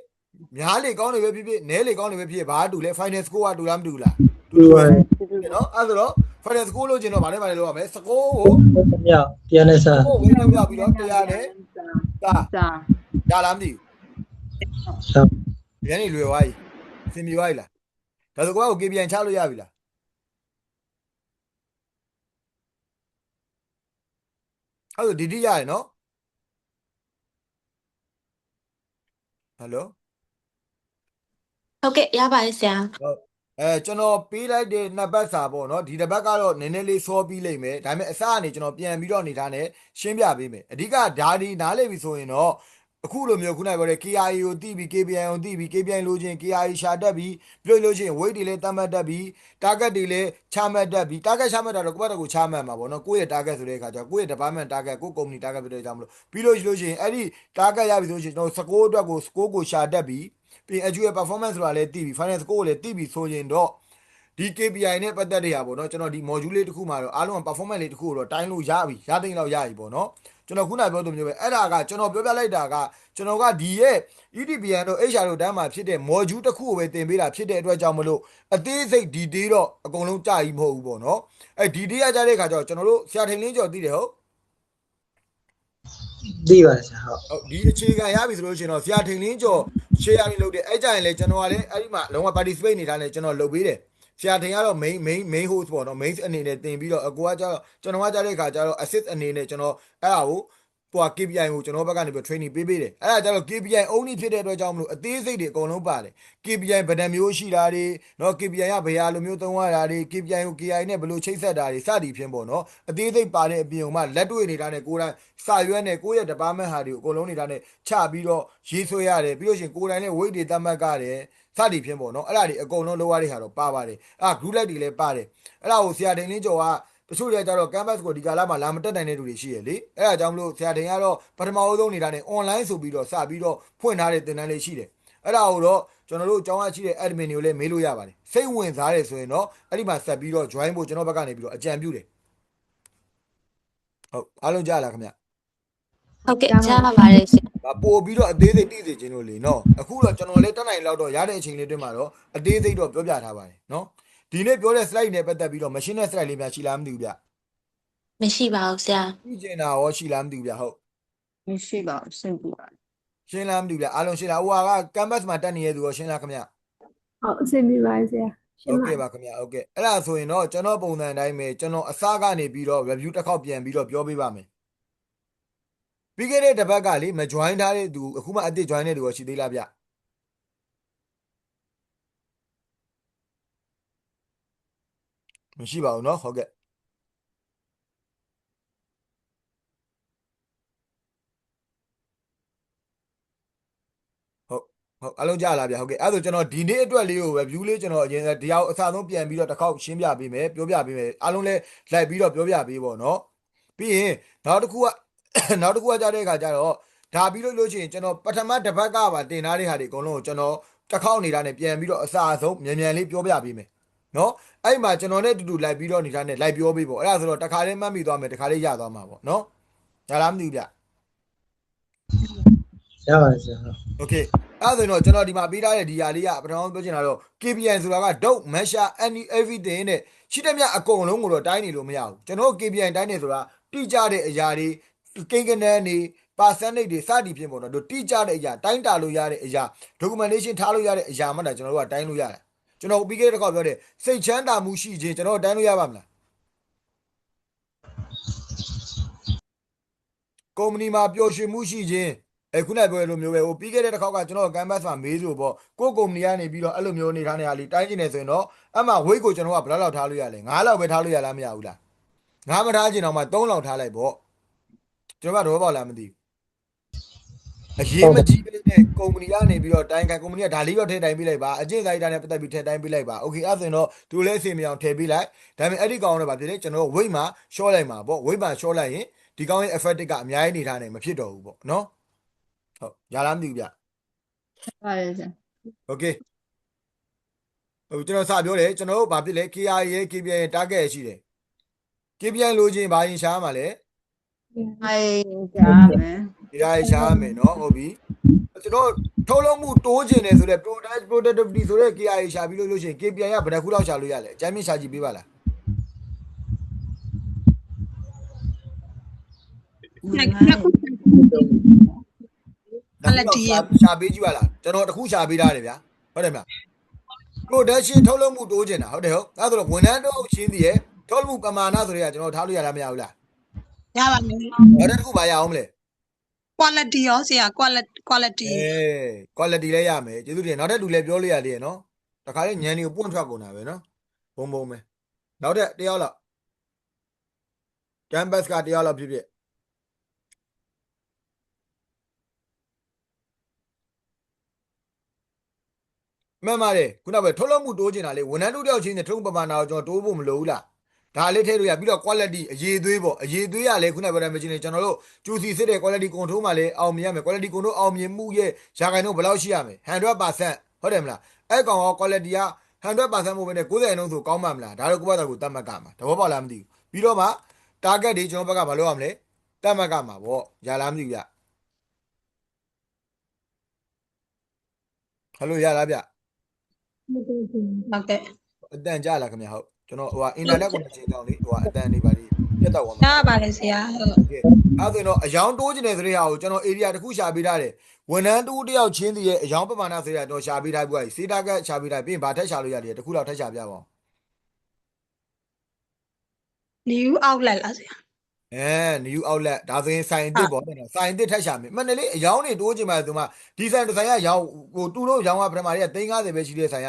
များလေကောင်းလေပဲဖြစ်ဖြစ်နဲလေကောင်းလေပဲဖြစ်ဖြစ်ဘာတူလဲ final score ကတူလားမတူလား တူပါတယ် နော်အဲ့ဒါတော့ final score လို့ကျင်တော့ဗာနဲ့ဗာနဲ့လောက်ရမယ် score ကို မြောက်တရားနဲ့စား ကိုဝင်ရောက်ပြီးတော့100နဲ့စား စား ရလားမသိ ဟုတ် ဘူးညနေလွယ်သွားပြီစင်ပြေသွားပြီလားဒါဆိုကိုက KPI ချလို့ရပြီလားအဲ့ဒါဒီတိရတယ်နော်ဟယ်လို ဟုတ်ကဲ့ရပါတယ်ဆရာ ဟုတ်ကျွန်တော်ပေးလိုက်တဲ့နှစ်ပတ်စာပေါ့နော်ဒီတစ်ပတ်ကတော့နည်းနည်းလေးစောပြီးလိမ့်မယ်ဒါပေမဲ့အစကနေကျွန်တော်ပြန်ပြီးတော့နေတာနဲ့ရှင်းပြပေးမယ်အဓိကဓာဒီနားလေပြီဆိုရင်တော့အခုလိုမျိုးခုနကပြောတဲ့ KIA ကိုတီးပြီး KPI ကိုတီးပြီး KPI လို့ချင်း KIA ရှာတက်ပြီးပြုတ်လို့ချင်း weight တွေလည်းတတ်မှတ်တက်ပြီး target တွေလည်းချမှတ်တက်ပြီး target ချမှတ်တာတော့ကိုယ့်ဘက်ကိုချမှတ်မှာပေါ့နော်ကိုယ့်ရဲ့ target ဆိုတဲ့အခါကျတော့ကိုယ့်ရဲ့ department target ကိုယ့် company target ဖြစ်တဲ့ကြောင့်မလို့ပြီးလို့ချင်းအဲ့ဒီ target ရပြီဆိုရင်ကျွန်တော်စကိုးအတွက်ကို score ကိုရှာတက်ပြီးပြီး actual performance ဆိုတာလည်းတီးပြီး final score ကိုလည်းတီးပြီးဆိုရင်တော့ဒီ KPI နဲ့ပတ်သက်တဲ့ဟာပေါ့နော်ကျွန်တော်ဒီ module လေးတစ်ခုမှာတော့အားလုံးက performance လေးတစ်ခုကိုတော့တိုင်းလို့ရပြီရသိန်းလောက်ရပြီပေါ့နော်ကျွန်တော်ခုနပြောသလိုမျိုးပဲအဲ့ဒါကကျွန်တော်ပြောပြလိုက်တာကကျွန်တော်ကဒီရဲ့ EDPN တို့ HR တို့တန်းမှာဖြစ်တဲ့ module တစ်ခုကိုပဲသင်ပေးတာဖြစ်တဲ့အတွက်ကြောင့်မလို့အသေးစိတ် detail တော့အကုန်လုံးကြာကြီးမဟုတ်ဘူးပေါ့နော်အဲ့ detail ရကြတဲ့ခါကျတော့ကျွန်တော်တို့ဆရာထင်လင်းကျော်သိတယ်ဟုတ် သိပါတယ်ဆရာဟုတ် ဒီအခြေခံရပြီဆိုလို့ရှိရင်တော့ဆရာထင်လင်းကျော် share ရင်းလုပ်တယ်အဲ့ကြရင်လေကျွန်တော်ကလည်းအဲ့ဒီမှာလုံးဝ participate နေတာနဲ့ကျွန်တော်လုပ်ပေးတယ်ဆရာတင်ကတော့ main host ပေါ့နော် main အနေနဲ့တင်ပြီးတော့အကူကကျတော့ကျွန်တော်ကကြားတဲ့အခါကျတော့ assist အနေနဲ့ကျွန်တော်အဲ့ဒါကိုဟို KPI ကိုကျွန်တော်ဘက်ကနေပြီး training ပေးတယ်အဲ့ဒါကျတော့ KPI only ဖြစ်တဲ့အတွက်ကြောင့်မလို့အသေးစိတ်တွေအကုန်လုံးပါတယ် KPI ဗဒံမျိုးရှိတာတွေเนาะ KPI ကဘယ်ဟာလိုမျိုးသုံးရတာတွေ KPI ကို KI နဲ့ဘယ်လိုချိတ်ဆက်တာတွေစသည်ဖြင့်ပေါ့နော်အသေးစိတ်ပါတဲ့အပြင်မှာလက်တွေ့နေတာနဲ့ကိုယ်တိုင်စာရွက်နဲ့ကိုယ့်ရဲ့ department ဟာတွေကိုအကုန်လုံးနေတာနဲ့ချပြီးတော့ရေးဆွဲရတယ်ပြီးလို့ရှိရင်ကိုယ်တိုင်နဲ့ weight တွေသတ်မှတ်ကြတယ်စသည်ဖြင့်ပေါ့နော်အဲ့ဒါတွေအကုန်လုံးလောက်ရတဲ့ဟာတော့ပါပါတယ်အဲ့ group လိုက်တွေလည်းပါတယ်အဲ့ဒါကိုဆရာတင်လင်းကျော်ကတချို့တွေကကြတော့ canvas ကိုဒီကာလမှာလာမတက်နိုင်တဲ့လူတွေရှိရလေအဲ့ဒါကြောင့်မလို့ဆရာတင်ကတော့ပထမအဆုံးနေတာနဲ့ online ဆိုပြီးတော့စပြီးတော့ဖွင့်ထားတဲ့သင်တန်းလေးရှိတယ်အဲ့ဒါကိုတော့ကျွန်တော်တို့အကြောင်းအရှိတဲ့ admin တွေကိုလည်းမေးလို့ရပါတယ်စိတ်ဝင်စားတယ်ဆိုရင်တော့အဲ့ဒီမှာဆက်ပြီးတော့ join ဖို့ကျွန်တော်ဘက်ကနေပြီးတော့အကြံပြုတယ်ဟုတ်အားလုံးကြားလားခင်ဗျ ဟုတ်ကဲ့ကြားပါပါတယ်ရှင် ပို့ပြီးတော့အသေးစိတ်သိစေခြင်းလို့လေနော်အခုတော့ကျွန်တော်လည်းတက်နိုင်လောက်တော့ရတဲ့အချိန်လေးတွင်းမှာတော့အသေးစိတ်တော့ပြောပြထားပါတယ်နော်ဒီနေ့ပြောတဲ့ slide နဲ့ပတ်သက်ပြီးတော့ machine နဲ့ slide လေးများရှိလားမသိဘူးဗျ မရှိပါဘူးဆရာ သိကျင်တာရောရှိလားမသိဘူးဗျဟုတ် မရှိပါဘူးစိတ်ပူပါ ရှင်းလားမသိဘူးဗျအားလုံးရှင်းလားဟိုက canvas မှာတက်နေတဲ့သူရောရှင်းလားခင်ဗျ ဟုတ်အဆင်ပြေပါတယ်ဆရာရှ โอ င်း เค ပါ ပါခင်ဗျာโอเคအဲ့ဒါဆိုရင်တော့ကျွန်တော်ပုံစံအတိုင်းပဲကျွန်တော်အစကနေပြီးတော့ review တစ်ခေါက်ပြန်ပြီးတော့ပြောပေးပါမယ်ပြီးခဲ့တဲ့တစ်ပတ်ကလေမ join ထားတဲ့သူအခုမှအသစ် join တဲ့သူရောရှိသေးလားဗျမရှိပါဘူးเนาะဟုတ်ကဲ့ဟုတ်အားလုံးကြားလားဗျဟုတ်ကဲ့အဲ့ဒါဆိုကျွန်တော်ဒီနေ့အတွက်လေးကို review လေးကျွန်တော်အရင်တရားအစဆုံးပြန်ပြီးတော့တစ်ခေါက်ရှင်းပြပေးမယ်ပြောပြပေးမယ်အားလုံးလည်းလိုက်ပြီးတော့ပြောပြပေးပေါ့เนาะပြီးရင်နောက်တစ်ခုကနောက်တစ်ခုကကြားတဲ့အခါကျတော့ဒါပြီးလို့ရှိရင်ကျွန်တော်ပထမတစ်ပတ်ကပါတင်ထားတဲ့ဟာတွေအကုန်လုံးကိုကျွန်တော်တစ်ခေါက်နေတာနဲ့ပြန်ပြီးတော့အစအဆုံးမြန်မြန်လေးပြောပြပေးမယ်နော်အဲ့မှာကျွန်တော်နဲ့တူတူလိုက်ပြီးတော့နေတာနဲ့လိုက်ပြောပေးပေါ့အဲ့ဒါဆိုတော့တစ်ခါလေးမှတ်မိသွားမယ်တစ်ခါလေးရသွားမှာပေါ့နော်ရလားမသိဘူးဗျ ရပါတယ်ဆရာဟုတ် โอเคအဲ့ဒါဆိုတော့ကျွန်တော်ဒီမှာပေးထားတဲ့ဒီဟာလေးကပထမဆုံးပြောချင်တာတော့ KPI ဆိုတာက dot measure any everything နဲ့ရှိတဲ့မြအကုန်လုံးကိုတော့တိုင်းနေလို့မရဘူးကျွန်တော် KPI တိုင်းနေဆိုတာတိကျတဲ့အရာတွေကိန်းကနန်းတွေ percentage တွေစသည်ဖြင့်ပေါ့နော်တို့တိကျတဲ့အရာတိုင်းတာလို့ရတဲ့အရာ documentation ထားလို့ရတဲ့အရာမှတာကျွန်တော်တို့ကတိုင်းလို့ရတယ်ကျွန်တော်ပြီးခဲ့တဲ့တစ်ခါပြောတဲ့စိတ်ချမ်းသာမှုရှိခြင်းကျွန်တော်တိုင်းလို့ရပါမလားကုမ္ပဏီမှာပျော်ရွှင်မှုရှိခြင်းခုနကပြောလိုမျိုးပဲဟိုပြီးခဲ့တဲ့တစ်ခေါက်ကကျွန်တော် canvas မှာမေးလို့ပေါ့ကိုယ့်ကုမ္ပဏီကနေပြီးတော့အဲ့လိုမျိုးနေထားနေတာလေးတိုင်းကျင်နေဆိုရင်တော့အဲ့မှာ weight ကိုကျွန်တော်ကဘယ်လောက်ထားလို့ရလဲ9လောက်ပဲထားလို့ရလားမရဘူးလား9မထားချင်တော့မှ3လောက်ထားလိုက်ပေါ့ကျွန်တော်ကတော့ပေါ့လားမသိဘူးအရေးမကြီးတဲ့ကုမ္ပဏီကနေပြီးတော့တိုင်းခံကုမ္ပဏီကဒါလေးတော့ထည့်တိုင်းပေးလိုက်ပါအကျင့်စာရိတ္တနဲ့ပတ်သက်ပြီးထည့်တိုင်းပေးလိုက်ပါโอเคအဲ့ဆိုရင်တော့သူလည်းအစီအမံအောင်ထည့်ပေးလိုက်ဒါပေမဲ့အဲ့ဒီကောင်တော့ဗာဖြစ်တယ်ကျွန်တော် weight မှာ short လိုက်မှာပေါ့ weight မှာ short လိုက်ရင်ဒီကောင်ရဲ့ effect ကအများကြီးနေထားနိုင်မဖြစ်တော့ဘူးပေါ့နော်ဟုတ်ရလားမသိဘူးဗျ ပါတယ်ဆရာ โอเคဟိုကျွန်တော်စပြောတယ်ကျွန်တော်တို့ဗာဖြစ်လဲ KRA ရဲ့ KPI ရဲ့ target ရှိတယ် KPI လိုချင်ဘာရင်ရှားမှာလဲ အေးကြားမယ် ဒီဟာရှားမယ်နော်ဟုတ်ပြီကျွန်တော်ထုတ်လုပ်မှုတိုးကျင်တယ်ဆိုတော့ productivity ဆိုတဲ့ KRA ရှာပြီးလို့ရှိရင် KPI ကဘယ်နှခုလောက်ရှာလို့ရလဲအကြမ်းမြင့်ရှာကြည့်ပေးပါလားရှာပေးကြည့်ပါလားကျွန်တော်တခုရှာပေးထားတယ်ဗျာဟုတ်တယ်မလား production ထုတ်လုပ်မှုတိုးကျင်တာဟုတ်တယ်ဟုတ်အဲ့ဒါဆိုတော့ဝန်ထမ်းတို့ရှင်းသေးရဲ့ထုတ်လုပ်မှုပမာဏဆိုတဲ့ကကျွန်တော်ထားလို့ရလားမရဘူးလား ရပါမယ် နောက်တစ်ခုပါရအောင်မလဲ ပ quality ရောဆရာ quality quality လည်းရမယ်ကျေးဇူးတင်နောက်ထပ်လူလည်းပြောလို့ရသေးရနော်တခါလေးညံနေကိုပွန့်ထွက်ကုန်တာပဲနော်ဘုံဘုံပဲနောက်ထပ်တယောက်လောက် campus ကတယောက်လောက်ဖြစ်ဖြစ်မှန်ပါတယ်ခုနကပဲထုတ်လုပ်မှုတိုးချင်တာလေဝန်ထမ်းတို့တယောက်ချင်းနဲ့ထုတ်ပမာဏကိုကျွန်တော်တိုးဖို့မလိုဘူးလားဒါလေးထည့်လို့ရပြီးတော့ quality အရေးသွေးပေါ့အရေးသွေးရလဲခုနကပြောတဲ့မချင်းနေကျွန်တော်တို့ကျူစီစစ်တဲ့ quality control မှာလည်းအောင်မြင်ရမယ် quality control အောင်မြင်မှုရဲ့ရာခိုင်နှုန်းဘယ်လောက်ရှိရမလဲ 100% ဟုတ်တယ်မလားအဲ့ကောင်က quality က 100% မို့ပဲနဲ့90%နှုန်းဆိုကောင်းမှမလားဒါတော့ကိုယ့်ဘာသာကိုတတ်မှတ်ကမှာတဘောပေါက်လားမသိဘူးပြီးတော့မှ target တွေကျွန်တော်ဘက်ကမလုပ်ရမလဲတတ်မှတ်ကမှာပေါ့ရလားမသိဘူးဗျဟယ်လိုရလားဗျ ဟုတ်ကဲ့ အတန်ကြလားခင်ဗျာဟုတ်ကျွန်တော်ဟိုဟာ internet connection ကြောင့်လေဟိုဟာအတန်နေပါလိပြတ်တော့သွားမှာ ရပါတယ်ဆရာဟုတ် โอเคအဲ့ဆိုရင်တော့အယောင်တိုးကျင်တဲ့ဆိုတဲ့ဟာကိုကျွန်တော် area တစ်ခုရှာပေးထားတယ်ဝန်ထမ်းတူတယောက်ချင်းစီရဲ့အယောင်ပမာဏဆိုတဲ့တော့ရှာပေးထားပြီးစေတာကရှာပေးထားပြီးရင်ဗာထက်ရှာလို့ရတယ်တစ်ခုလောက်ထက်ရှာပြပါဦး new outlet လားဆရာ new outlet ဒါဆိုရင်ဆိုင်အစ်စ်ပေါ့နော်ဆိုင်အစ်စ်ထက်ရှာမယ်မှန်တယ်လေအယောင်တွေတိုးကျင်မှဆိုမှဒီဆိုင်တစ်ဆိုင်ကရောင်းဟိုတူလို့ရောင်းကပထမတွေက350ပဲရှိတဲ့ဆိုင်က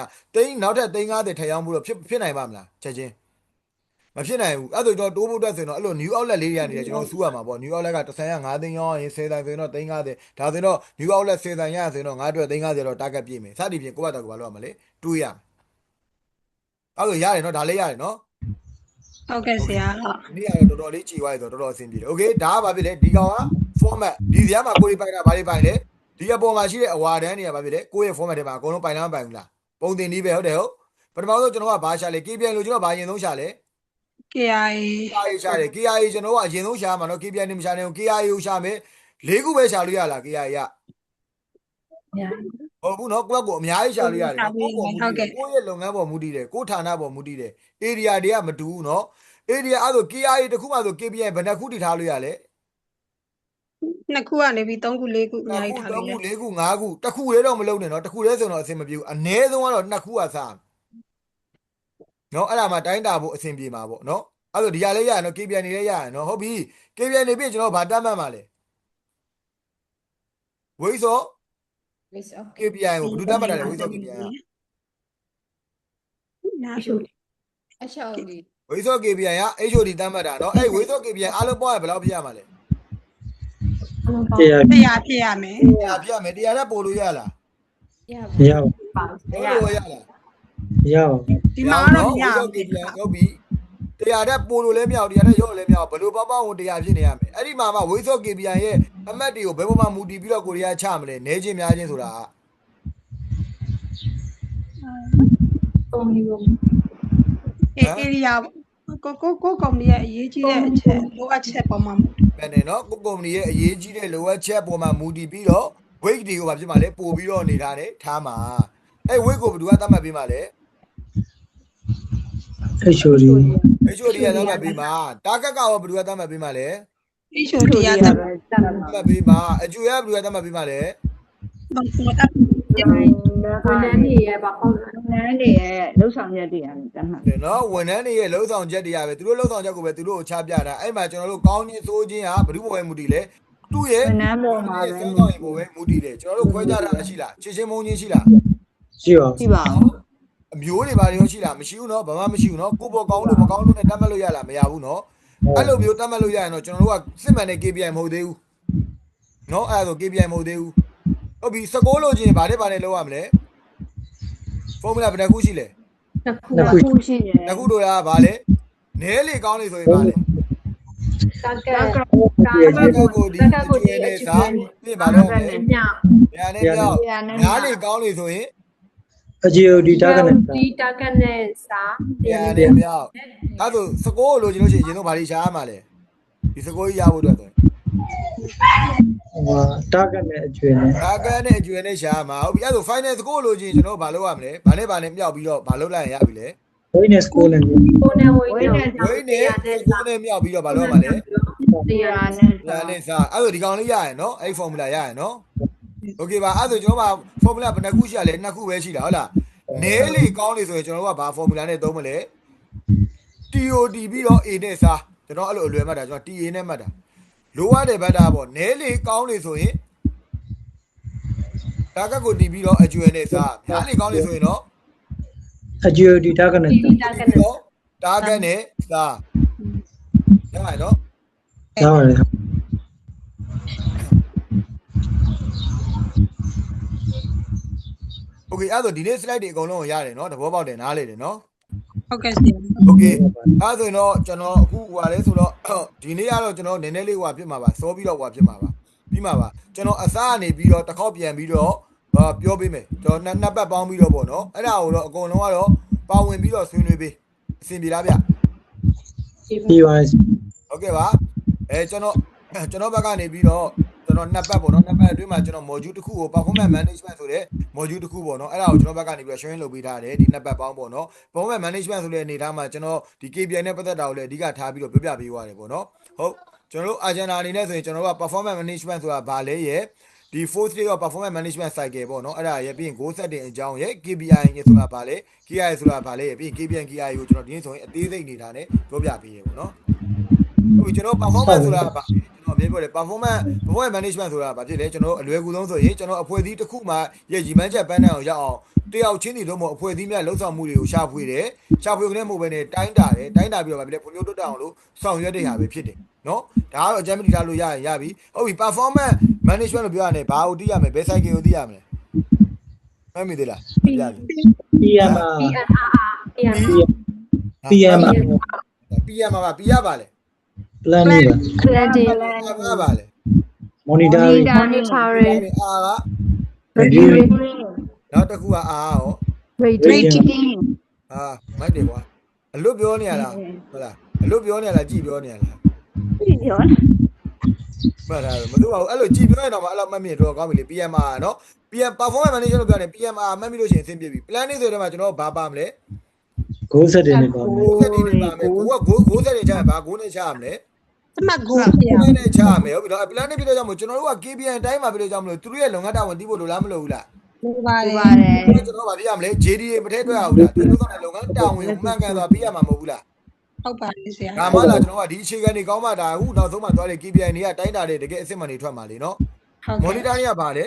နောက်ထပ်350ထက်ရောင်းဖို့တော့ဖြစ်နိုင်ပါမလားချက်ချင်းမဖြစ်နိုင်ဘူးအဲ့ဒါတော့တိုးဖို့အတွက်ဆိုရင်တော့အဲ့လို new outlet လေးတွေကနေကျွန်တော်စူးရမှာပေါ့ new outlet ကတစ်ဆိုင်က9သိန်းရောင်းရင်10ဆိုင်ဆိုရင်တော့350ဒါဆိုရင်တော့ new outlet 10ဆိုင်ရဆိုရင်တော့ငါအတွက်350တော့ target ပြည့်မယ်စသည်ဖြင့်ကိုယ့်ဘာသာကိုဘာလုပ်ရမလဲတွေးရမယ်အဲ့လိုရတယ်နော်ဒါလေးရတယ်နော် ဟုတ်ကဲ့ဆရာဟုတ် ဒီကတော့တော်တော်လေးကြည်သွားရဆိုတော့တော်တော်အဆင်ပြေတယ်โอเคဒါကဘာဖြစ်လဲဒီကောင်က format ဒီဇာတ်မှာကိုယ်ပိုင်တာဘာလေးပိုင်လဲဒီအပေါ်မှာရှိတဲ့အဝါဒန်းတွေကဘာဖြစ်လဲကိုယ့်ရဲ့ format တွေမှာအကုန်လုံးပိုင်လားမပိုင်ဘူးလားပုံတင်နည်းပဲဟုတ်တယ်ဟုတ်ပထမဆုံးကျွန်တော်ကဘာရှာလဲ KPI လို့ကျွန်တော်ဘာအရင်ဆုံးရှာလဲ KIA KIA ရှာတယ် KIA ကျွန်တော်ကအရင်ဆုံးရှာမှာနော် KPI နဲ့မရှာနိုင်ဘူး KIA ကိုရှာမယ်၄ခုပဲရှာလို့ရလား KIA ကဟုတ်ဘူးနော်ကိုယ့်ကိုအများကြီးရှာလို့ရတယ်နော်ကိုယ့်ရဲ့လုပ်ငန်းပေါ်မူတည်တယ်ကိုယ့်ဌာနပေါ်မူတည်တယ် area တွေကမတူဘူးနော် area အဲ့ဆို KIA တစ်ခုမှဆို KPI ဘယ်နှခုတည်ထားလို့ရလဲ 2ခုကနေပြီး3ခု4ခုအများကြီးထားလို့ရ 4ခု5ခုတစ်ခုလေးတော့မလုံးနဲ့နော်တစ်ခုလေးဆိုတော့အဆင်မပြေဘူးအနည်းဆုံးကတော့2ခုကစားနော်အဲ့ဒါမှတိုင်းတာဖို့အဆင်ပြေမှာပေါ့နော်အဲ့ဆိုဒီရလေးရရနော် KPI နေလေးရရနော်ဟုတ်ပြီ KPI နေပြီကျွန်တော်ဗာတတ်မှတ်မှာလေဝိဆို KPI ကိုဘယ်သူတတ်မှတ်တာလဲဝိဆို KPI က နားရှု အချောင်းဒီ ဝိဆို KPI က HOD တတ်မှတ်တာနော်အဲ့ဝိဆို KPI အားလုံးပေါင်းရင်ဘယ်လောက်ဖြစ်ရမှာလဲ တရား တရားဖြစ်ရမယ် တရားပြမယ်တရားနဲ့ပို့လို့ရလား ရပါ ဟုတ်လို့ရလား ရပါ ဒီမှာတော့မရ ဝိဆို KPI ဟုတ်ပြီတရားနဲ့ပို့လို့လည်းမရဘူးတရားနဲ့ရော့လည်းမရဘူးဘယ်လိုပေါင်းဝင်တရားဖြစ်နေရမယ်အဲ့ဒီမှာမှဝိဆို KPI ရဲ့အမှတ်တွေကိုဘယ်ပေါ်မှာမူတည်ပြီးတော့ကိုရီးယားချမလဲနဲချင်းများချင်းဆိုတာက area ကိုကုမ္ပဏီရဲ့အရေးကြီးတဲ့အချက်လိုအပ်ချက်ပေါ်မှာ ပဲနေနော်ကိုကုမ္ပဏီရဲ့အရေးကြီးတဲ့လိုအပ်ချက်ပေါ်မှာမူတည်ပြီးတော့ weight တွေကိုဘာဖြစ်မှာလဲပို့ပြီးတော့နေထားတယ်ထားမှာအဲ့ weight ကိုဘယ်သူကသတ်မှတ်ပေးမှာလဲ HOD HOD ကသတ်မှတ်ပေးမှာ target ကရောဘယ်သူကသတ်မှတ်ပေးမှာလဲ HOD ရတာ သတ်မှတ်ပေးမှာအကျိုးရဘယ်သူကသတ်မှတ်ပေးမှာလဲ ဝန်ထမ်းတွေရဲ့လှုပ်ဆောင်ချက်တွေရတယ်တတ်မှတ် တယ်နော်ဝန်ထမ်းတွေရဲ့လှုပ်ဆောင်ချက်တွေကပဲသူတို့လှုပ်ဆောင်ချက်ကိုပဲသူတို့ကိုချပြတာအဲ့မှာကျွန်တော်တို့ကောင်းခြင်းဆိုးခြင်းဟာဘယ်သူ့ပေါ်ပဲမူတည်လဲသူ့ရဲ့ ဝန်ထမ်းပေါ်မှာပဲ စောင့်ရင်ပေါ်ပဲမူတည်တယ်ကျွန်တော်တို့ခွဲခြားတာရှိလားချစ်ချင်းမုန်းချင်းရှိလား ရှိပါ ကြည့်ပါဦး အမျိုးတွေဘာတွေရောရှိလားမရှိဘူးနော်ဘာမှမရှိဘူးနော်ကိုယ့်ဘောကောင်းလို့မကောင်းလို့နဲ့တတ်မှတ်လို့ရလားမရဘူးနော်အဲ့လိုမျိုးတတ်မှတ်လို့ရရင်တော့ကျွန်တော်တို့ကစစ်မှန်တဲ့ KPI မဟုတ်သေးဘူးနော်အဲ့ဒါဆို KPI မဟုတ်သေးဘူးဟုတ်ပြီ16လို့ချင်းဘာနဲ့လောက်ရမလဲ formula ဘယ်နှခုရှိလဲ တစ်ခုရှိတယ် တစ်ခုတို့ရဘာလဲနဲလေကောင်းလေဆိုရင်ဘာလဲ ကိုဒီကျွေးနေစားပြင်ပါတော့မယ်ညာနဲ့ပြောက်ညားလေကောင်းလေဆိုရင် HOD target နဲ့ ဒီ target နဲ့စာ ညာနဲ့ပြောက်အဲ့ဒါစကိုးလို့ကျွန်တော်ရှိရင်တော့ဘာလို့ရှားရမှာလဲဒီစကိုးကြီးရဖို့အတွက်ဆို ဟို target နဲ့အကျွေးနဲ့ target နဲ့အကျွေးနဲ့ရှားမှာဟုတ်ပြီအဲ့ဒါ final စကိုးလို့ချင်းကျွန်တော်ဘာလုပ်ရမလဲဘာနဲ့မြောက်ပြီးတော့ဘာလုပ်လိုက်ရင်ရပြီလဲ witness score နဲ့ ကိုနဲ့ဝိတ် ဝိနဲ့စကိုးနဲ့မြောက်ပြီးတော့ဘာလုပ်ရမှာလဲ တရားနဲ့ ညာနဲ့စားအဲ့ဒါဒီကောင်လေးရရယ်နော်အဲ့ formula ရရယ်နော်โอเคပါအဲ့ဒါကျွန်တော်က formula ဘယ်နှခုရှိရလဲ2ခုပဲရှိတာဟုတ်လားနဲလေကောင်းလေဆိုရင်ကျွန်တော်တို့ကဘာ formula နဲ့သုံးမလဲ TOD ပြီးတော့ A နဲ့စားကျွန်တော်အဲ့လိုအလွယ်မှတ်တာကျွန်တော် TA နဲ့မှတ်တာ လိုရတဲ့ဘက်တာပေါ့နဲလေကောင်းလေဆိုရင်တာကတ်ကိုတီးပြီးတော့အကျွဲနဲ့စားများလေကောင်းလေဆိုရင်တော့ အကျွေးဒီ target နဲ့ ပြီးတော့တာကတ်နဲ့စားရပါတော့ ရပါတယ် โอเคအဲ့တော့ဒီနေ့ slide တွေအကုန်လုံးကိုရတယ်เนาะသဘောပေါက်တယ်နားလေတယ်เนาะ ဟုတ်ကဲ့ဆရာ โอเคအဲ့ဆိုရင်တော့ကျွန်တော်အခုဟိုပါလဲဆိုတော့ဒီနေ့ကတော့ကျွန်တော်နည်းနည်းလေးဟိုဖြစ်မှာပါစောပြီးတော့ဟိုဖြစ်မှာပါပြီးမှာပါကျွန်တော်အစားကနေပြီးတော့တစ်ခေါက်ပြန်ပြီးတော့ပြောပေးမယ်ကျွန်တော်နှစ်ပတ်ပေါင်းပြီးတော့ပေါ့เนาะအဲ့ဒါကိုတော့အကုန်လုံးကတော့ပါဝင်ပြီးတော့ဆွေးနွေးပေးအဆင်ပြေလားဗျ ပြီးပါပြီ ဟုတ်ကဲ့ပါကျွန်တော်ဘက်ကနေပြီးတော့ကျွန်တော်နှစ်ပတ်ပေါ့နော်နှစ်ပတ်အတွင်းမှာကျွန်တော် module တစ်ခုကို performance management ဆိုတဲ့ module တစ်ခုပေါ့နော်အဲ့ဒါကိုကျွန်တော်ဘက်ကနေပြီးတော့ sharing လုပ်ပေးထားတယ်ဒီနှစ်ပတ်ပေါင်းပေါ့နော် performance management ဆိုတဲ့အနေထားမှာကျွန်တော်ဒီ KPI နဲ့ပတ်သက်တာကိုလည်းအဓိကထားပြီးတော့ပြောပြပေးသွားတယ်ပေါ့နော်ဟုတ်ကျွန်တော်တို့ agenda အနေနဲ့ဆိုရင်ကျွန်တော်တို့က performance management ဆိုတာဘာလဲရဲ့ဒီ 4th day of performance management cycle ပေါ့နော်အဲ့ဒါရဲ့ပြီးရင် goal setting အကြောင်းရဲ့ KPI ရဲ့ဆိုတာဘာလဲ KI ဆိုတာဘာလဲရဲ့ပြီးရင် KPI KI ကိုကျွန်တော်ဒီနေ့ဆိုရင်အသေးစိတ်အနေထားနဲ့ပြောပြပေးရပေါ့နော်ဟုတ်ကျွန်တော် performance ဆိုတာဘာကျွန်တော်အမြဲပြောတယ် performance management ဆိုတာဘာဖြစ်လဲကျွန်တော်အလွယ်ကူဆုံးဆိုရင်ကျွန်တော်အဖွဲ့အစည်းတစ်ခုမှရဲ့ရည်မှန်းချက်ပန်းတန်းအောင်ရအောင်တယောက်ချင်းစီလုံးမအဖွဲ့အစည်းများလှုပ်ဆောင်မှုတွေကိုရှာဖွေတယ်ရှာဖွေကနေမှုပဲနဲ့တိုင်းတာတယ်တိုင်းတာပြီးတော့ဘာဖြစ်လဲဖွံ့ဖြိုးတိုးတက်အောင်လို့ဆောင်ရွက်တဲ့ဟာပဲဖြစ်တယ်နော်ဒါကတော့အကြမ်းမတီထားလို့ရရင်ရပြီဟုတ်ပြီ performance management လို့ပြောရတယ်ဘာကိုသိရမလဲဘယ် cycle ကိုသိရမလဲမှတ်မိသေးလားပြရပြီ PMR PM ပါ P ရပါလေ planning planning R ပါလေ monitoring monitoring R က reviewing နောက်တစ်ခုက R ရော rating မိုက်တယ်ကွာအလွတ်ပြောနေရလားဟုတ်လားအလွတ်ပြောနေရလားကြည်ပြောနေရလား ပြော မှတ်ထားတယ်မသိပါဘူးအဲ့လိုကြည်ပြောရင်တော့မှအဲ့လိုမှတ်မိတော့ကောင်းပြီလေ PMR နော် PM performance manager လို့ပြောတယ် PMR မှတ်မိလို့ရှိရင်အဆင်ပြေပြီ planning ဆိုတဲ့မှာကျွန်တော်ဘာပါမလဲ goal setting နဲ့ပါမယ် goal setting နဲ့ပါမယ်ကိုက goal setting ချရင်ဘာ goal နဲ့ချရမလဲ သမတ်ကိုဆရာ goal နဲ့ချရမယ်ဟုတ်ပြီနော် planning ဖြစ်တဲ့ကြောင့်မို့ကျွန်တော်တို့က KPI အတိုင်းမှာဖြစ်တဲ့ကြောင့်မလို့သူတို့ရဲ့လုပ်ငန်းတာဝန်တီးဖို့လိုလားမလိုဘူးလား လိုပါတယ် ကျွန်တော်ဗာပြရမလဲ JD မထည့်တွေ့ရဘူးလားသူတို့ကလုပ်ငန်းတာဝန်ကိုမှန်ကန်စွာပြရမှာမဟုတ်ဘူးလား ဟုတ်ပါတယ်ဆရာ ဒါမှလာကျွန်တော်ကဒီအခြေခံတွေကောင်းမှဒါအခုနောက်ဆုံးမှသွားတဲ့ KPI တွေကတိုင်းတာတဲ့တကယ်အစ်စ်မှန်တွေထွက်မှာလေနော် monitor တွေကဘာလဲ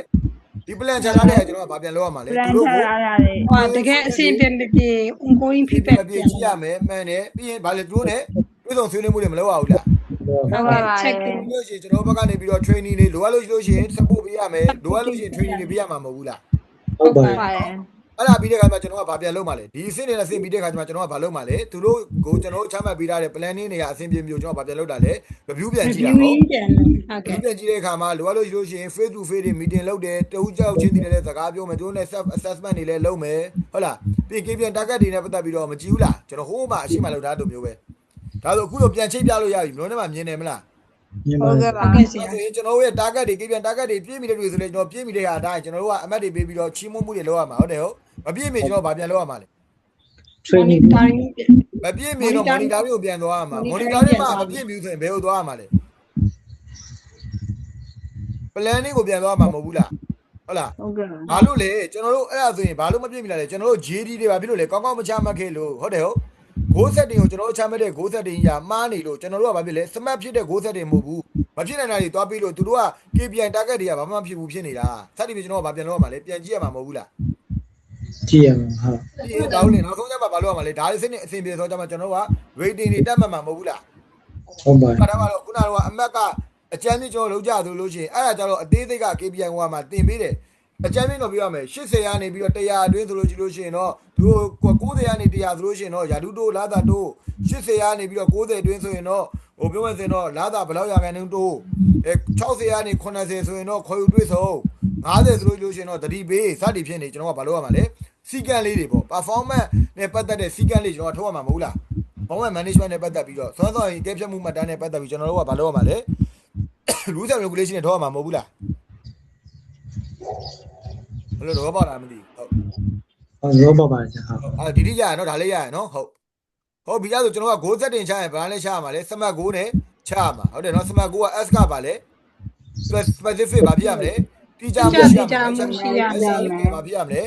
ဒီ plan ချလာတဲ့ကျွန်တော်ကဘာပြန်လုပ်ရမှာလဲ plan ချလာရတယ် ဟောတကယ်အဆင်ပြေပြေ ongoing feedback ပြည့်ကြည့်ရမယ်မှန်တယ်ပြီးရင်ဘာလဲသူတို့ ਨੇ တွေ့ဆုံဆွေးနွေးမှုတွေမလုပ်ရဘူးလား ဟုတ်ကဲ့ check ပြီးလို့ရှိရင်ကျွန်တော်ဘက်ကနေပြီးတော့ training တွေလိုအပ်လို့ရှိရင် support ပေးရမယ်လိုအပ်လို့ရှိရင် training တွေပေးရမှာမဟုတ်ဘူးလား ဟုတ်ပါ ပါတယ် အဲ့ဒါပြီးတဲ့ခါကျကျွန်တော်ကဘာပြန်လုပ်မှာလဲဒီအဆင့်နဲ့အဆင့်ပြီးတဲ့ခါကျမှကျွန်တော်ကဘာလုပ်မှာလဲသူတို့ကိုကျွန်တော်တို့ချမှတ်ပေးထားတဲ့ planning တွေကအဆင့်ပြေမျိုးကျွန်တော်ဘာပြန်လုပ်တာလဲ review ပြန်ကြည့်တာဟုတ် reviewing ပြန်ဟုတ်ကဲ့ ပြန်ကြည့်တဲ့အခါမှာလိုအပ်လို့ရှိရင် face to face တွေ meeting လုပ်တယ်တဦးကြောက်ချင်းတွေလည်းစကားပြောမယ်သူတို့နဲ့ self assessment တွေလည်းလုပ်မယ်ဟုတ်လားပြီး KPI target တွေနဲ့ပတ်သက်ပြီးတော့မကြည့်ဘူးလားကျွန်တော်ဟိုးမှအရှိမှလုပ်ထားတူမျိုးပဲဒါဆိုအခုလိုပြန်ချိတ်ပြလို့ရပြီမျိုးနဲ့မှမြင်တယ်မလား မြင်ပါ ဟုတ် ပြီ ကဲ့ပါ ဟုတ်ကဲ့ဆရာ ဆိုရင်ကျွန်တော်တို့ရဲ့ target တွေ KPI target တွေပြည့်မီတဲ့တွေဆိုလေကျွန်တော်ပြည့်မီတဲ့ဟာအတိုင်းကျွန်တော်တို့ကအမှတ်တွေပေးပြီးတော့ချီးမွမ်းမှုတွေလုပ်ရမှာဟုတ်တယ်ဟုတ်မပြည့်မီကျွန်တော်ဗာပြန်လုပ်ရမှာလေ training monitoring မပြည့်မီတော့ monitor ကိုပြန်သွားရမှာ monitor နဲ့မှမပြည့်မီဆိုရင်ဘယ်ကိုသွားရမှာလဲ planning ကိုပြန်သွားမှာမဟုတ်ဘူးလားဟုတ်လား ဟုတ်ကဲ့ ဘာလို့လဲကျွန်တော်တို့အဲ့ဒါဆိုရင်ဘာလို့မပြည့်မီလာလဲကျွန်တော်တို့ JD တွေပါဖြစ်လို့လေကောင်းကောင်းမချမှတ်ခဲ့လို့ဟုတ်တယ်ဟုတ် goal setting ကိုကျွန်တော်တို့ချမှတ်တဲ့ goal setting ကြီးကမှားနေလို့ကျွန်တော်တို့ကဘာဖြစ်လဲ smart ဖြစ်တဲ့ goal setting မဟုတ်ဘူးမဖြစ်နိုင်တာတွေသွားပြီးလို့သူတို့က KPI target တွေကဘာမှမဖြစ်ဘူးဖြစ်နေတာစသည်ဖြင့်ကျွန်တော်ကဘာပြန်လုပ်ရမှာလဲပြန်ကြည့်ရမှာမဟုတ်ဘူးလား ကြည့်ရမှာဟုတ် ဒီဒါလို့လေနောက်ဆုံးကျမှဘာလုပ်ရမှာလဲဒါလေးစနစ်အဆင်ပြေဆိုကြမှာကျွန်တော်တို့က rating တွေတက်မှမှာမဟုတ်ဘူးလား ဟုတ်ပါ ဘာသာကတော့ခုနကအမတ်ကအကြမ်းကြီးကျွန်တော်လုပ်ကြသလိုလို့ရှိရင်အဲ့ဒါကြတော့အသေးစိတ်က KPI ဟိုမှာတင်ပေးတယ်အကြမ်းကြီးတော့ပြောရမယ်80ရာနေပြီးတော့100အတွင်းဆိုလို့ရှိလို့ရှိရင်တော့သူ90ရာနေ100ဆိုလို့ရှိရင်တော့ယာတုတိုးလာတာတိုး80ရာနေပြီးတော့90အတွင်းဆိုရင်တော့ဟိုပြောမှစင်တော့လာတာဘယ်လောက်ရာခိုင်နှုန်းတိုး60ရာနေ80ဆိုရင်တော့ခေါ်ယူတွေ့ဆုံး50ဆိုလို့ရှိရင်တော့တတိပေးစသည်ဖြစ်နေကျွန်တော်ကဘာလုပ်ရမှာလဲစီကံလေးတွေပေါ့ performance နဲ့ပတ်သက်တဲ့စီကံလေးကျွန်တော်ထုတ်ရမှာမဟုတ်လား performance management နဲ့ပတ်သက်ပြီးတော့စောစောရင်ကဲဖြတ်မှုမှတ်တမ်းနဲ့ပတ်သက်ပြီးကျွန်တော်တို့ကဘာလုပ်ရမှာလဲ rules and regulation နဲ့ထုတ်ရမှာမဟုတ်ဘူးလားဘယ်လိုတော့ပါလားမသိဘူးဟုတ် ဟုတ်ရောပါပါတယ်ဟုတ် ဒီတိရရနော်ဒါလေးရရနော်ဟုတ်ပြီးသားဆိုကျွန်တော်က goal setting ချရင်ဘာလဲချရမှာလဲ smart goal နဲ့ချရမှာဟုတ်တယ်နော် smart goal က S ကပါလဲ specific ဘာဖြစ်ရမလဲတိကျမှုရှိရမယ်ဘာဖြစ်ရမလဲ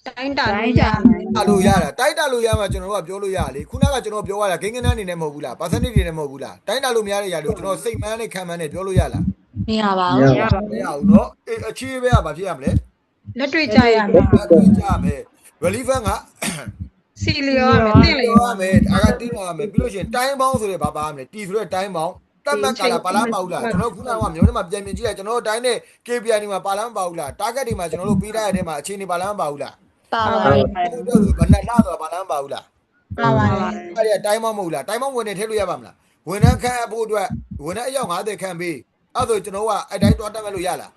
တိုင်းတာ တိုင်း လို့ရ တာ တာလို့ရတာတိုက်တာလို့ရမှာကျွန်တော်တို့ကပြောလို့ရလေခုနကကျွန်တော်ပြောရတာဂိမ်းကနန်းအနေနဲ့မဟုတ်ဘူးလား percentage တွေနဲ့မဟုတ်ဘူးလားတိုင်းတာလို့မရတဲ့ຢာတွေကိုကျွန်တော်စိတ်မှန်းနဲ့ခံမှန်းနဲ့ပြောလို့ရလား မရပါ မ ဘူး ရ ရ ပါ ပါ မ ဘူး ရဘူးเนาะအခြေပဲကဘာဖြစ်ရမလဲ လက်တွေ့ကြရမယ် အတွေ့ကြမယ် relevant က စီလျောရမယ်တင့်လျော ပြောရမယ်ဒါကတင်းလာမယ်ပြီးလို့ရှိရင်တိုင်းပေါင်းဆိုတဲ့ဘာပါရမလဲတီဆိုတဲ့တိုင်းပေါင်းတတ်မှတ်ကာလာပါလားမပါဘူးလားကျွန်တော်ခုနကမျိုးထဲမှာပြန်ပြင်ကြည့်လိုက်ကျွန်တော်တို့တိုင်းနဲ့ KPI တွေမှာပါလားမပါဘူးလား target တွေမှာကျွန်တော်တို့ပေးထားတဲ့ထဲမှာအခြေအနေပါလားမပါဘူးလား ပါပါ ပါ တယ် အဲ့ဒါဆိုဘယ်နဲ့လားဆိုတာပါလားမပါဘူးလား ပါပါတယ် အဲ့ဒါတိုင်းပေါင်းမဟုတ်လားတိုင်းပေါင်းဝင်နေထည့်လို့ရပါမလားဝန်ထမ်းခန့်အပ်ဖို့အတွက်ဝန်ထမ်းအယောက်50ခန့်ပေးအဲ့ဒါဆိုကျွန်တော်ကအဲ့တိုင်းတွားတက်မဲ့လို့ရလား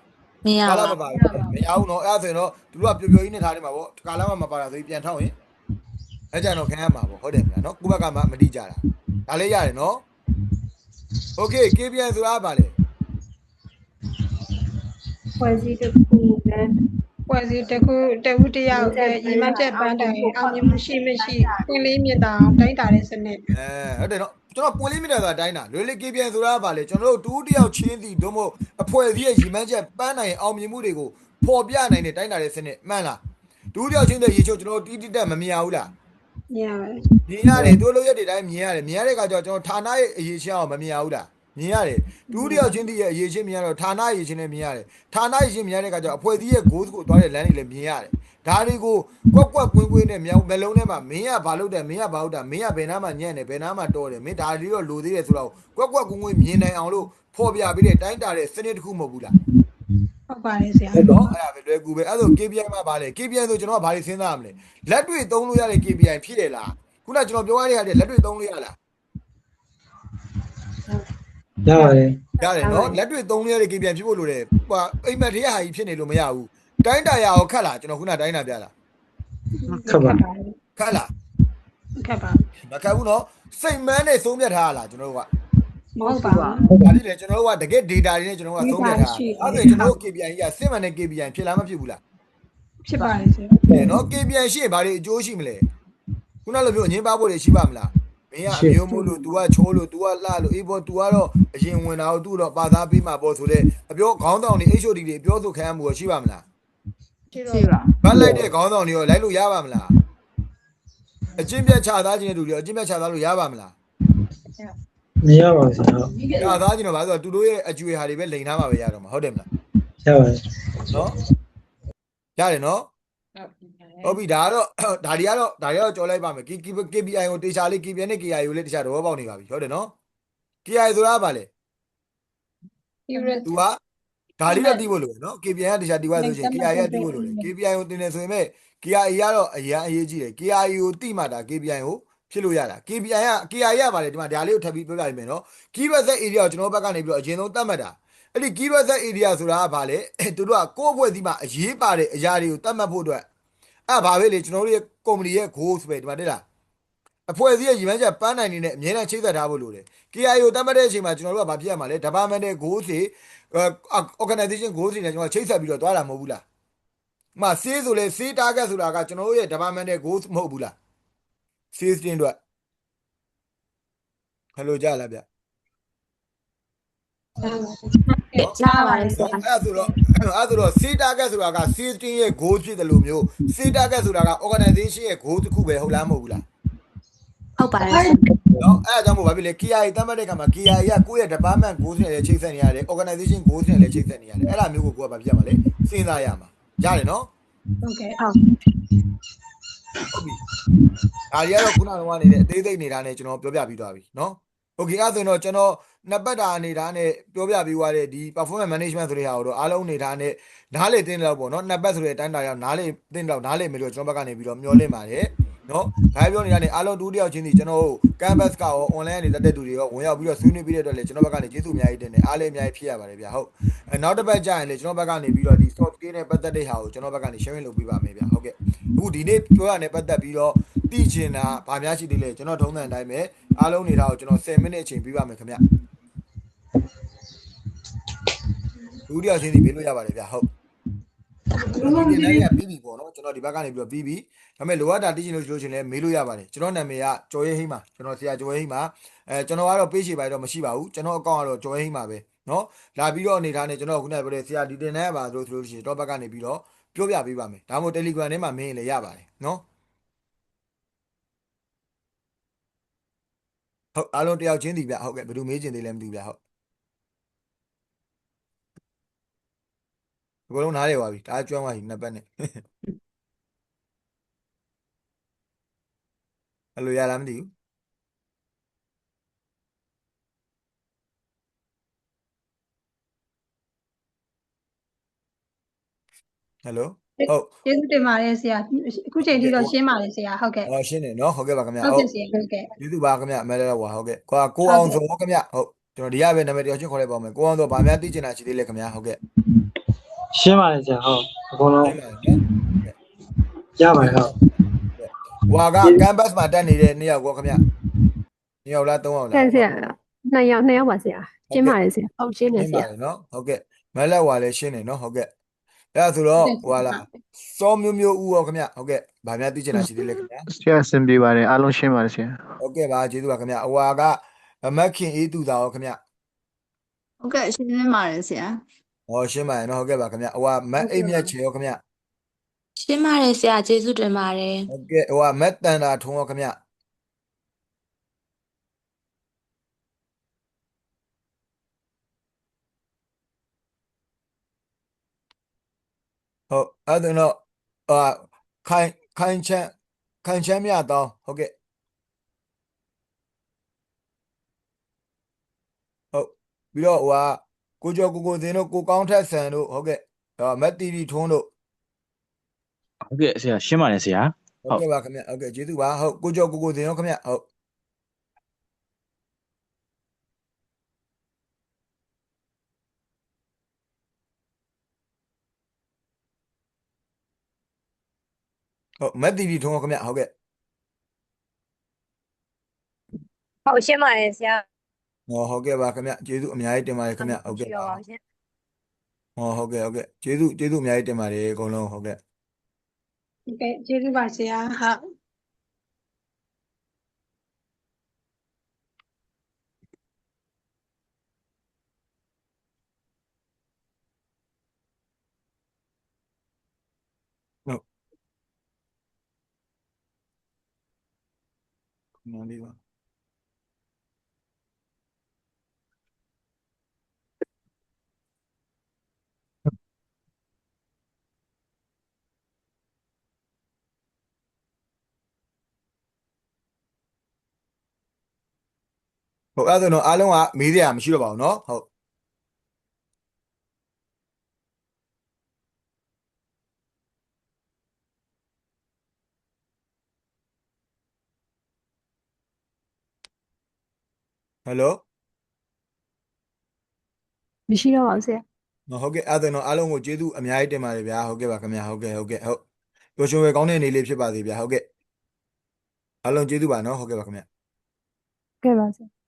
မရ ကာ ပါ လာမ ဘူး ပါဘူးမရဘူးเนาะအဲ့ဒါဆိုရင်တော့သူတို့ကပျော်ပျော်ကြီးနဲ့ထားနေမှာပေါ့ကာလာမပါတာဆိုပြီးပြန်ထောက်ရင်အဲ့ကြတော့ခံရမှာပေါ့ဟုတ်တယ်မလားเนาะကိုဘက်ကမှမတိကြတာဒါလေးရတယ်เนาะโอเค KPI ဆိုတာဘာလဲ ဖွဲ့စည်းတစ်ခုနဲ့ ပွဲစီတစ်ခုတဝူတယောက်ညီမချက်ပန်းတိုင်အောင်မြင်မှုရှိမရှိပွင့်လေးမြင်တာအောင်တိုင်းတာတဲ့စနစ် ဟုတ်တယ်เนาะကျွန်တော်ပွင့်လေးမိတာဆိုတာတိုင်းတာလွယ်လေး KPI ဆိုတာဘာလဲကျွန်တော်တို့တူးတယောက်ချင်းစီတို့မို့အဖွဲ့အစည်းရဲ့ရည်မှန်းချက်ပန်းနိုင်အောင်မြင်မှုတွေကိုပေါ်ပြနိုင်တဲ့တိုင်းတာတဲ့စနစ်မှန်လားတူးတယောက်ချင်းတဲ့ရေချိုးကျွန်တော်တို့တီးတက်မမြင်ရဘူးလား ညပါတယ် မြင်ရတယ်တို့လို့ရက်တွေတိုင်းမြင်ရတယ်မြင်ရတဲ့အခါကျတော့ကျွန်တော်ဌာနရဲ့အရေးချင်းအောင်မမြင်ရဘူးလားမြင်ရတယ်တူးတယောက်ချင်းတည်းရဲ့အရေးချင်းမြင်ရတော့ဌာနအရေးချင်းလည်းမြင်ရတယ်ဌာနအရေးချင်းမြင်ရတဲ့အခါကျတော့အဖွဲ့အစည်းရဲ့ goals ကိုတွားတဲ့ line တွေလည်းမြင်ရတယ်ဒါတွေကိုကွက်ကွက်ကွင်းကွင်းနဲ့မြောင်မလုံးထဲမှာမင်းကဘာလုပ်တယ်မင်းကဘာလုပ်တာမင်းကဘယ်နားမှာညံ့တယ်ဘယ်နားမှာတော်တယ်မင်းဒါလေးတော့လိုသေးတယ်ဆိုတော့ကွက်ကွက်ကွင်းကွင်းမြင်နိုင်အောင်လို့ဖော်ပြပေးတဲ့တိုင်းတာတဲ့စနစ်တစ်ခုမဟုတ်ဘူးလား ဟုတ်ပါတယ်ဆရာ ဟုတ်တော့အဲ့ဒါပဲလွယ်ကူပဲအဲ့ဒါဆို KPI မှာဘာလဲ KPI ဆိုကျွန်တော်ကဘာတွေစဉ်းစားရမလဲလက်တွေ့သုံးလို့ရတဲ့ KPI ဖြစ်တယ်လားခုနကျွန်တော်ပြောရတဲ့ဟာတွေလက်တွေ့သုံးလို့ရလား ရပါတယ် ရတယ်နော်လက်တွေ့သုံးရတဲ့ KPI ဖြစ်ဖို့လိုတယ်ဟိုအိမ်မက်တည်းဟာကြီးဖြစ်နေလို့မရဘူးတိုင်းတာရအောင်ခက်လားကျွန်တော်ခုနတိုင်းတာပြလား ခက်ပါ ခက်လား ခက်ပါ မခက်ဘူးနော်စိတ်မှန်းနဲ့သုံးပြထားရလားကျွန်တော်တို့က မဟုတ်ပါဘူး ဟုတ် ဒါ ပါ လေးလေကျွန်တော်တို့ကတကယ် data တွေနဲ့ကျွန်တော်တို့ကသုံးပြထားအဲ့ဒါကျွန်တော်တို့ KPI ကြီးကစစ်မှန်တဲ့ KPI ဖြစ်လားမဖြစ်ဘူးလား ဖြစ်ပါတယ်ဆရာ အဲ့နော် KPI ရှိရင်ဘာတွေအကျိုးရှိမလဲခုနလိုမျိုးအငင်းပါဖို့တွေရှိပါမလားမင်းကအမျိုးမို့လို့ तू ကချိုးလို့ तू ကလှလို့အေးပေါ် तू ကတော့အရင်ဝင်တာကို तू တော့ပါသားပေးမှာပေါ့ဆိုတဲ့အပြောခေါင်းဆောင်တွေ HOD တွေပြောဆိုခံရမှုရှိပါမလား ရှိပါ ဗတ်လိုက်တဲ့ခေါင်းဆောင်တွေရောလိုက်လို့ရပါမလားအချင်းပြတ်ချသားခြင်းတဲ့လူတွေရောအချင်းပြတ်ချသားလို့ရပါမလား မရပါဘူးဆရာဟုတ် ချသားခြင်းတော့ဘာလို့ဆိုတော့သူတို့ရဲ့အကျွေဟာတွေပဲလိန်ထားမှာပဲရတော့မှာဟုတ်တယ်မလား ရပါတယ် နော်ရတယ်နော်ဟုတ်ပြီဒါကတော့ဒါတွေကတော့ကြော်လိုက်ပါမယ် KPI ကိုတေချာလေး KPI နဲ့ KI ကိုလည်းတခြားတော့ပေါက်နေပါပြီဟုတ်တယ်နော် KI ဆိုတာဘာလဲ तू ကဒါလေးတော့သိဖို့လိုတယ်နော် KPI ကတခြားတီးွားဆိုရှင် KI ကသိဖို့လိုတယ် KPI ကိုတင်နေဆိုရင်မဲ့ KI ကတော့အရန်အရေးကြီးတယ် KI ကိုတိမှဒါ KPI ကိုဖြစ်လို့ရတာ KPI က KI ရပါတယ်ဒီမှာဒါလေးကိုထပ်ပြီးပြောပြပေးမယ်နော် Keyword set area ကိုကျွန်တော်ဘက်ကနေပြီးတော့အရင်ဆုံးသတ်မှတ်တာအဲ့ဒီ Keyword set area ဆိုတာကဘာလဲသူတို့ကကိုယ့်ဘွဲ့ဒီမှာအရေးပါတဲ့အရာတွေကိုသတ်မှတ်ဖို့အတွက်အဲ့ဘာပဲလေကျွန်တော်တို့ရဲ့ကုမ္ပဏီရဲ့ goals ပဲဒီမှာတက်လားအဖွဲ့အစည်းရဲ့ရည်မှန်းချက်ပန်းနိုင်နေတဲ့အမြဲတမ်းချိတ်ဆက်ထားဖို့လိုတယ် KI ကိုသတ်မှတ်တဲ့အချိန်မှာကျွန်တော်တို့ကဘာဖြစ်ရမှာလဲ departmental goals တွေorganization goals တွေနဲ့ကျွန်တော်ချိတ်ဆက်ပြီးတော့တွားတာမဟုတ်ဘူးလားဥပမာ sales ဆိုလဲ sales target ဆိုတာကကျွန်တော်တို့ရဲ့ departmental goals မဟုတ်ဘူးလား sales team တို့ဟယ်လိုကြားလားဗျ ကြားပါတယ်ဆရာ အဲ့ဆိုတော့ sales target ဆိုတာက sales team ရဲ့ goal ဖြစ်တယ်လို့မျိုး sales target ဆိုတာက organization ရဲ့ goal တစ်ခုပဲဟုတ်လားမဟုတ်ဘူးလား ဟုတ်ပါတယ်ဆရာ နော်အဲ့ဒါကြောင့်မို့ဘာဖြစ်လဲ KI တတ်မှတ်တဲ့ခါမှာ KI ကကိုယ့်ရဲ့ department goals နဲ့လည်းချိတ်ဆက်နေရတယ် organization goals နဲ့လည်းချိတ်ဆက်နေရတယ်အဲ့ဒါမျိုးကိုကိုယ်ကဘာဖြစ်ရမှာလဲစဉ်းစားရမှာရတယ်နော် ဟုတ်ကဲ့ ဟုတ် ဟုတ်ပြီဒါရီကတော့ခုနကတော့နေတဲ့အသေးစိတ်နေတာနဲ့ကျွန်တော်ပြောပြပြီးသွားပြီနော်โอเคအဲ့ဆိုရင်တော့ကျွန်တော်နှစ်ပတ်တာနေတာနဲ့ပြောပြပြီးသွားတဲ့ဒီ performance management ဆိုတဲ့ဟာကိုတော့အားလုံးနေတာနဲ့နားလေတင်းတော့ပေါ့နော်နှစ်ပတ်ဆိုတဲ့အတိုင်းတာရောက်နားလေတင်းတော့နားလေမယ်လို့ကျွန်တော်ဘက်ကနေပြီးတော့မျှော်လင့်ပါတယ်နော်ဒါပြောနေတာနဲ့အားလုံးတူတယောက်ချင်းစီကျွန်တော်တို့ canvas ကရော online ကနေတက်တဲ့သူတွေရောဝင်ရောက်ပြီးတော့ဆွေးနွေးပြီးတဲ့အတွက်လည်းကျွန်တော်ဘက်ကနေကျေးဇူးအများကြီးတင်တယ်အားလည်းအများကြီးဖြစ်ရပါတယ်ဗျဟုတ်နောက်တစ်ပတ်ကြာရင်လည်းကျွန်တော်ဘက်ကနေပြီးတော့ဒီ soft skill နဲ့ပတ်သက်တဲ့ဟာကိုကျွန်တော်ဘက်ကနေ sharing လုပ်ပေးပါမယ်ဗျဟုတ်ကဲ့အခုဒီနေ့ပြောရတဲ့ပတ်သက်ပြီးတော့သိချင်တာဗာများရှိသေးလဲကျွန်တော်ထုံးစံအတိုင်းပဲအားလုံးနေတာကိုကျွန်တော်10မိနစ်အချိန်ပေးပါမယ်ခင်ဗျလူတယောက်ချင်းစီပေးလို့ရပါတယ်ဗျဟုတ်ဒီနေ့ကပြီးပြီပေါ့နော်ကျွန်တော်ဒီဘက်ကနေပြီးတော့ပြီးပြီဒါပေမဲ့လိုအပ်တာသိချင်လို့ဆိုရင်လည်းမေးလို့ရပါတယ်ကျွန်တော်နာမည်ကကျော်ရဲဟိန်းပါကျွန်တော်ဆရာကျော်ရဲဟိန်းပါကျွန်တော်ကတော့ page ပိုင်းတော့မရှိပါဘူးကျွန်တော်အကောင့်ကတော့ကျော်ရဲဟိန်းပါပဲနော်လာပြီးတော့အနေထားနဲ့ကျွန်တော်ခုနကပြောတဲ့ဆရာဒီတင်နေရပါဆိုလို့ရှိရင်တော့ဘက်ကနေပြီးတော့ ပြောပြပေးပါမယ်ဒါမှမဟုတ် Telegram ထဲမှာမင်းရင်လည်းရပါတယ်နော်ဟုတ်အားလုံးတယောက်ချင်းတည်ဗျဟုတ်ကဲ့ဘယ်သူမေးချင်သေးလဲမသိဘူးဗျဟုတ်အကုန်လုံးနားရပါပြီဒါကျွမ်းသွားပြီနှစ်ပတ်နဲ့အဲ့လိုရလားမသိဘူးဟယ်လိုဟုတ် ကျေးဇူးတင်ပါတယ်ဆရာအခုချိန်ထိတော့ရှင်းပါတယ်ဆရာဟုတ်ကဲ့ ရှင်းတယ်နော်ဟုတ်ကဲ့ပါခင်ဗျာ ဟုတ် ဟုတ် ကဲ့ဆရာဟုတ်ကဲ့ ကျေးဇူးပါခင်ဗျအမဲလဲတော့ပါဟုတ်ကဲ့ကိုအောင်စောခင်ဗျဟုတ်ကျွန်တော်ဒီရပဲနာမည်တယောက်ချင်းခေါ်လိုက်ပါဦးမယ်ကိုအောင်စောဗာများသိချင်တာရှိသေးလဲခင်ဗျာဟုတ်ကဲ့ ရှင်းပါတယ်ဆရာဟုတ်အကုန်လုံး ရှင်းပါတယ်နော် ရပါတယ်ဟုတ် ဟွာက campus မှာတက်နေတဲ့နှစ်ယောက်ကောခင်ဗျနှစ်ယောက်လားသုံးယောက်လား ဆရာနှစ်ယောက်ပါဆရာကျင်းပါတယ်ဆရာဟုတ်ရှင်းတယ် ရှင်း ဆ ပါ ရာ တယ်နော်ဟုတ်ကဲ့မဲလက်ဟွာလည်းရှင်းတယ်နော်ဟုတ်ကဲ့အဲ့ဒါဆိုတော့ဟွာလားစောမျိုးမျိုးဦးရောခင်ဗျဟုတ်ကဲ့ဗာများသိချင်တာရှိသေးလဲခင်ဗျာ ဆရာအဆင်ပြေပါတယ်အားလုံးရှင်းပါတယ်ဆရာ ဟုတ်ကဲ့ပါကျေးဇူးပါခင်ဗျဟွာကမက်ခင်အေးသူသားရောခင်ဗျ ဟုတ်ကဲ့ရှင်းနေပါတယ်ဆရာ ဟောရှင်းပါရဲ့နော်ဟုတ်ကဲ့ပါခင်ဗျဟွာမက်အိတ်မြတ်ချေရောခင်ဗျ ရှင်းပါတယ်ဆရာကျေးဇူးတင်ပါတယ် ဟုတ်ကဲ့ဟွာမက်တန်တာထုံးရောခင်ဗျဟုတ်အဲ့ဒါတော့ခိုင်ချမ်းမြတောင်းဟုတ်ကဲ့ဟုတ်ပြီးတော့ဟိုကကိုကျော်ကိုစင်းတို့ကိုကောင်းထက်ဆန်တို့ဟုတ်ကဲ့မက်တီတီထွန်းတို့ ဟုတ်ကဲ့ဆရာရှင်းပါတယ်ဆရာ ဟုတ်ကဲ့ပါခင်ဗျဟုတ်ကဲ့ကျေးဇူးပါဟုတ်ကိုကျော်ကိုစင်းရောခင်ဗျဟုတ်ဟုတ်မက်တီတီထွန်းရောခင်ဗျဟုတ်ကဲ့ ဟုတ်ရှင်းပါတယ်ဆရာ ဟုတ်ကဲ့ပါခင်ဗျကျေးဇူးအများကြီးတင်ပါတယ်ခင်ဗျဟုတ်ကဲ့ပါ ရှင် ဟုတ်ကဲ့ကျေးဇူးအများကြီးတင်ပါတယ်အကုန်လုံးဟုတ်ကဲ့ ဟုတ်ကဲ့ကျေးဇူးပါဆရာဟုတ် နားလေးပါဟုတ်အဲ့ဒါဆိုတော့အားလုံးကမေးစရာမရှိတော့ပါဘူးเนาะဟုတ်ဟယ်လို မရှိတော့ပါဘူးဆရာ ဟုတ်ကဲ့အဲ့ဒါတော့အားလုံးကိုကျေးဇူးအများကြီးတင်ပါတယ်ဗျာဟုတ်ကဲ့ပါခင်ဗျာဟုတ်ကဲ့ဟုတ်ပျော်ရွှင်ဝယ်ကောင်းတဲ့နေ့လေးဖြစ်ပါစေဗျာဟုတ်ကဲ့အားလုံးကျေးဇူးပါเนาะဟုတ်ကဲ့ပါခင်ဗျာ ကဲပါဆရာ